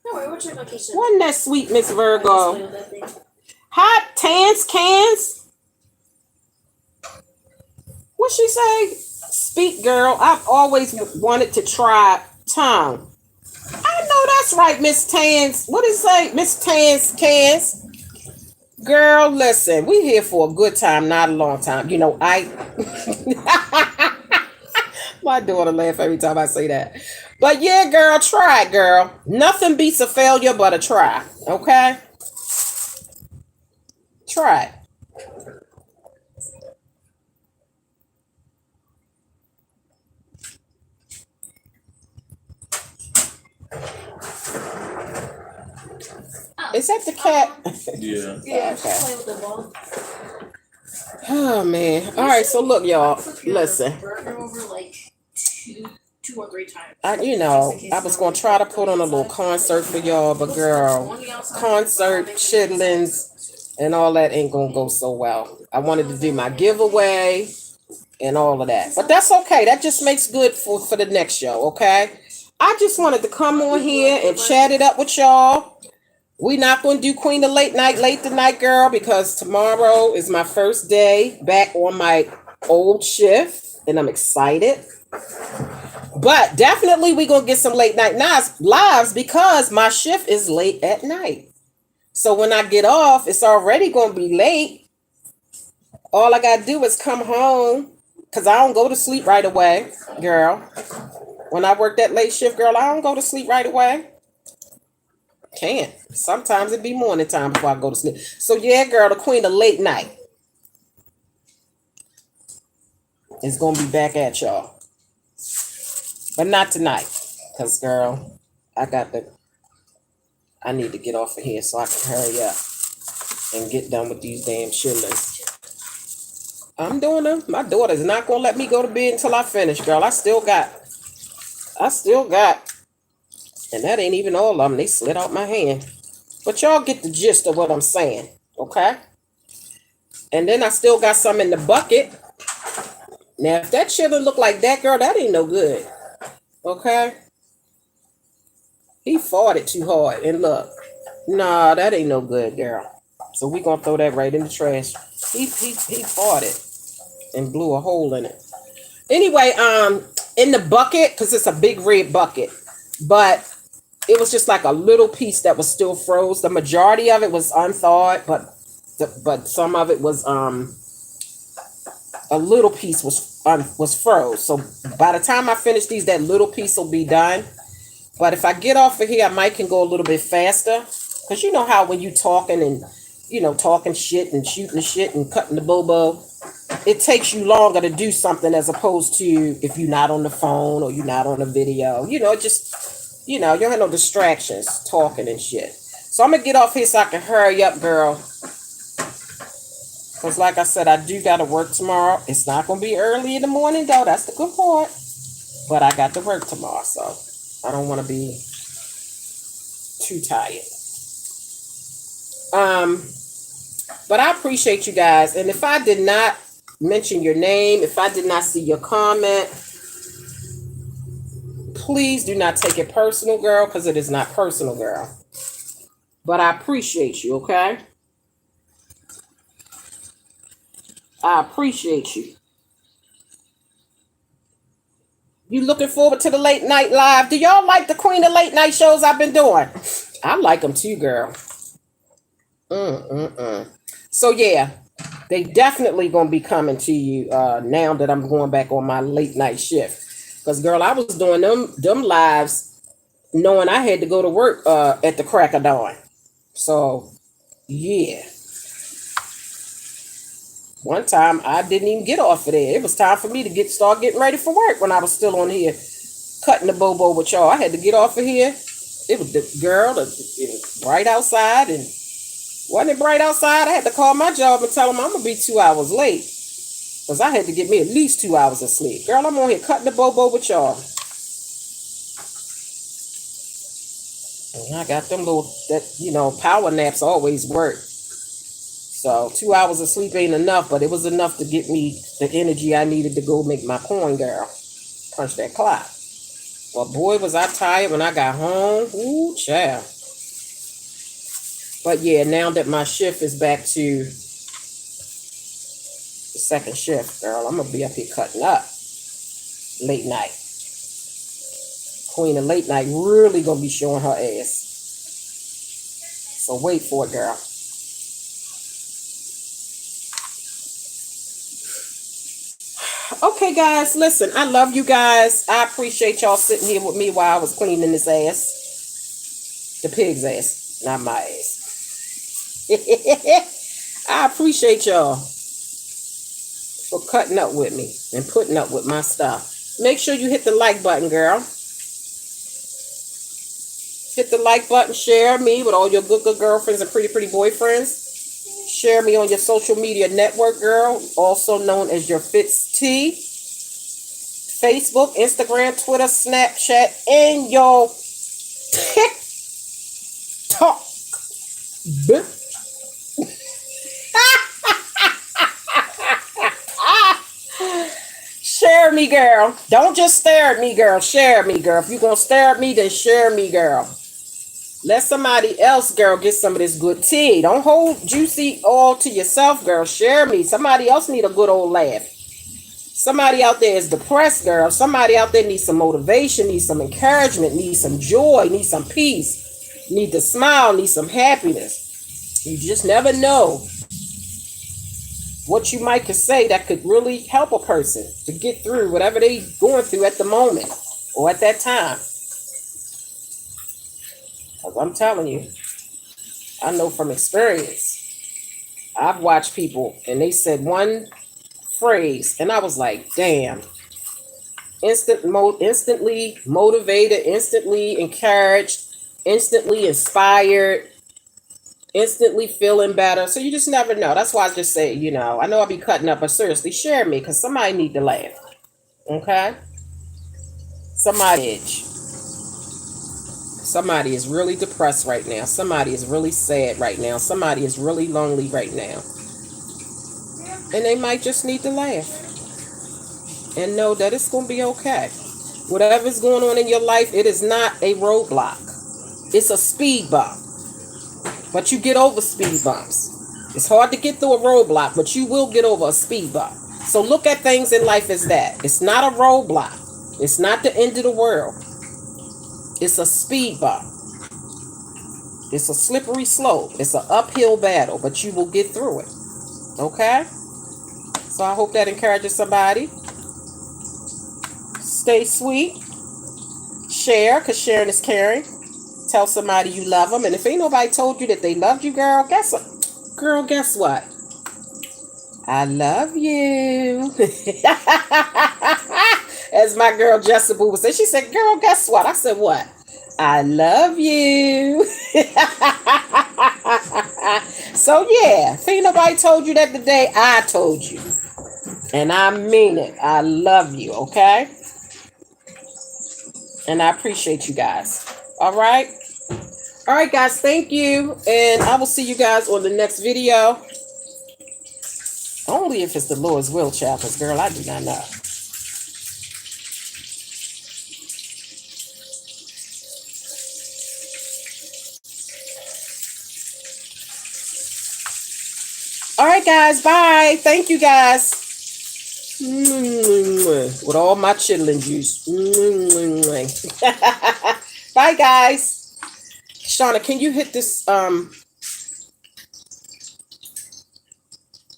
No, what's your location? Wasn't that sweet, Miss Virgo? Hot Tans Cans? What she say? Speak, girl. I've always wanted to try tongue. I know that's right, Miss Tans. What did it say? Miss Tans Cans? Girl, listen, we here for a good time, not a long time. My daughter laugh every time I say that. But yeah, girl, try it, girl. Nothing beats a failure but a try. Okay? Try it. Is that the cat? Yeah. Yeah, Okay. play with the ball. Oh man. All right, so look, y'all. Listen. Burger over like two or three times. I was gonna try to put on a little concert for y'all, but girl, concert, chitlins, and all that ain't gonna go so well. I wanted to do my giveaway and all of that, but that's okay. That just makes good for the next show, okay? I just wanted to come on here and chat it up with y'all. We not gonna do Queen of Late Tonight, girl, because tomorrow is my first day back on my old shift, and I'm excited. But definitely we gonna get some late night lives because my shift is late at night. So when I get off, it's already gonna be late. All I gotta do is come home because I don't go to sleep right away, girl. When I work that late shift, girl, I don't go to sleep right away. Can't. Sometimes it be morning time before I go to sleep. So yeah, girl, the Queen of Late Night is gonna be back at y'all. But not tonight. Because, girl, I need to get off of here so I can hurry up and get done with these damn chitlins. I'm doing them. My daughter's not going to let me go to bed until I finish, girl. I still got. And that ain't even all of them. They slid out my hand. But y'all get the gist of what I'm saying. Okay? And then I still got some in the bucket. Now, if that chitlin look like that, girl, that ain't no good. Okay, he fought it too hard, and look, nah, that ain't no good, girl. So we gonna throw that right in the trash. He fought it and blew a hole in it. Anyway, in the bucket, because it's a big red bucket, but it was just like a little piece that was still froze. The majority of it was unthawed, but some of it was a little piece was froze. So by the time I finish these, that little piece will be done. But if I get off of here, I might can go a little bit faster. Because you know how when you talking and, talking shit and shooting the shit and cutting the bobo, it takes you longer to do something as opposed to if you're not on the phone or you're not on the video. You don't have no distractions talking and shit. So I'm going to get off here so I can hurry up, girl. Because like I said, I do got to work tomorrow. It's not going to be early in the morning, though. That's the good part. But I got to work tomorrow, so I don't want to be too tired. But I appreciate you guys. And if I did not mention your name, if I did not see your comment, please do not take it personal, girl, because it is not personal, girl. But I appreciate you, okay? I appreciate you. You looking forward to the late night live? Do y'all like the Queen of Late Night shows I've been doing? I like them too, girl. So yeah, they definitely gonna be coming to you now that I'm going back on my late night shift. Because girl, I was doing them lives knowing I had to go to work at the crack of dawn. So yeah. One time I didn't even get off of there. It was time for me to start getting ready for work when I was still on here cutting the bobo with y'all. I had to get off of here. It was the girl, it was bright outside, and wasn't it bright outside? I had to call my job and tell them I'm gonna be 2 hours late because I had to get me at least 2 hours of sleep. Girl, I'm on here cutting the bobo with y'all. And I got them power naps always work. So 2 hours of sleep ain't enough, but it was enough to get me the energy I needed to go make my coin, girl. Punch that clock. But boy, was I tired when I got home. Ooh, child. But yeah, now that my shift is back to the second shift, girl, I'm going to be up here cutting up. Late night. Queen of Late Night really going to be showing her ass. So wait for it, girl. Okay, guys, listen, I love you guys. I appreciate y'all sitting here with me while I was cleaning this ass. The pig's ass, not my ass. I appreciate y'all for cutting up with me and putting up with my stuff. Make sure you hit the like button, girl. Hit the like button, share me with all your good girlfriends and pretty boyfriends. Share me on your social media network, girl, also known as your Fitz T. Facebook, Instagram, Twitter, Snapchat, and your TikTok. Share me, girl. Don't just stare at me, girl. Share me, girl. If you're going to stare at me, then share me, girl. Let somebody else, girl, get some of this good tea. Don't hold juicy all to yourself, girl. Share me. Somebody else need a good old laugh. Somebody out there is depressed, girl. Somebody out there needs some motivation, needs some encouragement, needs some joy, needs some peace, need to smile, needs some happiness. You just never know what you might could say that could really help a person to get through whatever they going through at the moment or at that time. Because I'm telling you, I know from experience. I've watched people and they said one phrase and I was like, damn. Instantly motivated, instantly encouraged, instantly inspired, instantly feeling better. So you just never know. That's why I just say, you know, I know I'll be cutting up, but seriously, share me because somebody need to laugh. Okay? Somebody itch. Somebody is really depressed right now. Somebody is really sad right now. Somebody is really lonely right now. And they might just need to laugh. And know that it's going to be okay. Whatever's going on in your life, it is not a roadblock. It's a speed bump. But you get over speed bumps. It's hard to get through a roadblock, but you will get over a speed bump. So look at things in life as that. It's not a roadblock. It's not the end of the world. It's a speed bump. It's a slippery slope. It's an uphill battle, but you will get through it. Okay? So I hope that encourages somebody. Stay sweet. Share, because sharing is caring. Tell somebody you love them. And if ain't nobody told you that they loved you, girl, guess what? Girl, guess what? I love you. As my girl Jessica Boo would say, she said, girl, guess what? I said, what? I love you. So yeah, if ain't nobody told you that today, I told you. And I mean it. I love you, okay? And I appreciate you guys. All right? All right, guys, thank you. And I will see you guys on the next video. Only if it's the Lord's will, child, because, girl, I do not know. All right, guys, bye. Thank you, guys. With all my chitlin juice. Bye, guys. Shauna, can you hit this,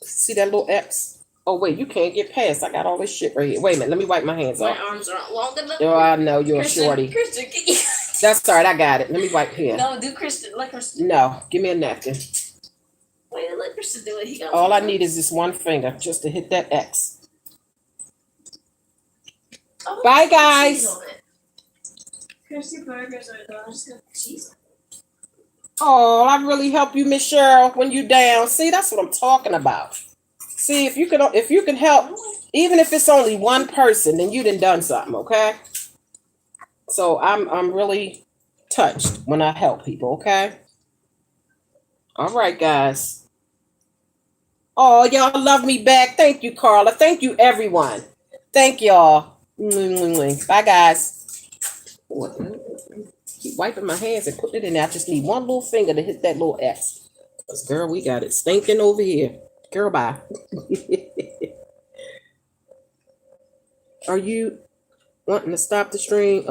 see that little X? Oh, wait, you can't get past. I got all this shit right here. Wait a minute, let me wipe my hands off. My arms aren't long enough. Oh, I know, you're a shorty. Kristen, can you? That's all right, I got it. Let me wipe here. No, do Kristen. Let Kristen. No, give me a napkin. Wait, let Kristen do it. He got All I need is this one finger just to hit that X. Oh, Bye, guys. cheese on it. Kristen burgers are done. Just gonna put cheese on it. Oh, I really help you, Miss Cheryl, when you down. See, that's what I'm talking about. See, if you can help, even if it's only one person, then you done something, okay? So I'm really touched when I help people, okay? All right, guys. Oh, y'all love me back. Thank you, Carla. Thank you, everyone. Thank y'all. Bye, guys. Keep wiping my hands and putting it in there. I just need one little finger to hit that little X. Because, girl, we got it stinking over here. Girl, bye. Are you wanting to stop the stream?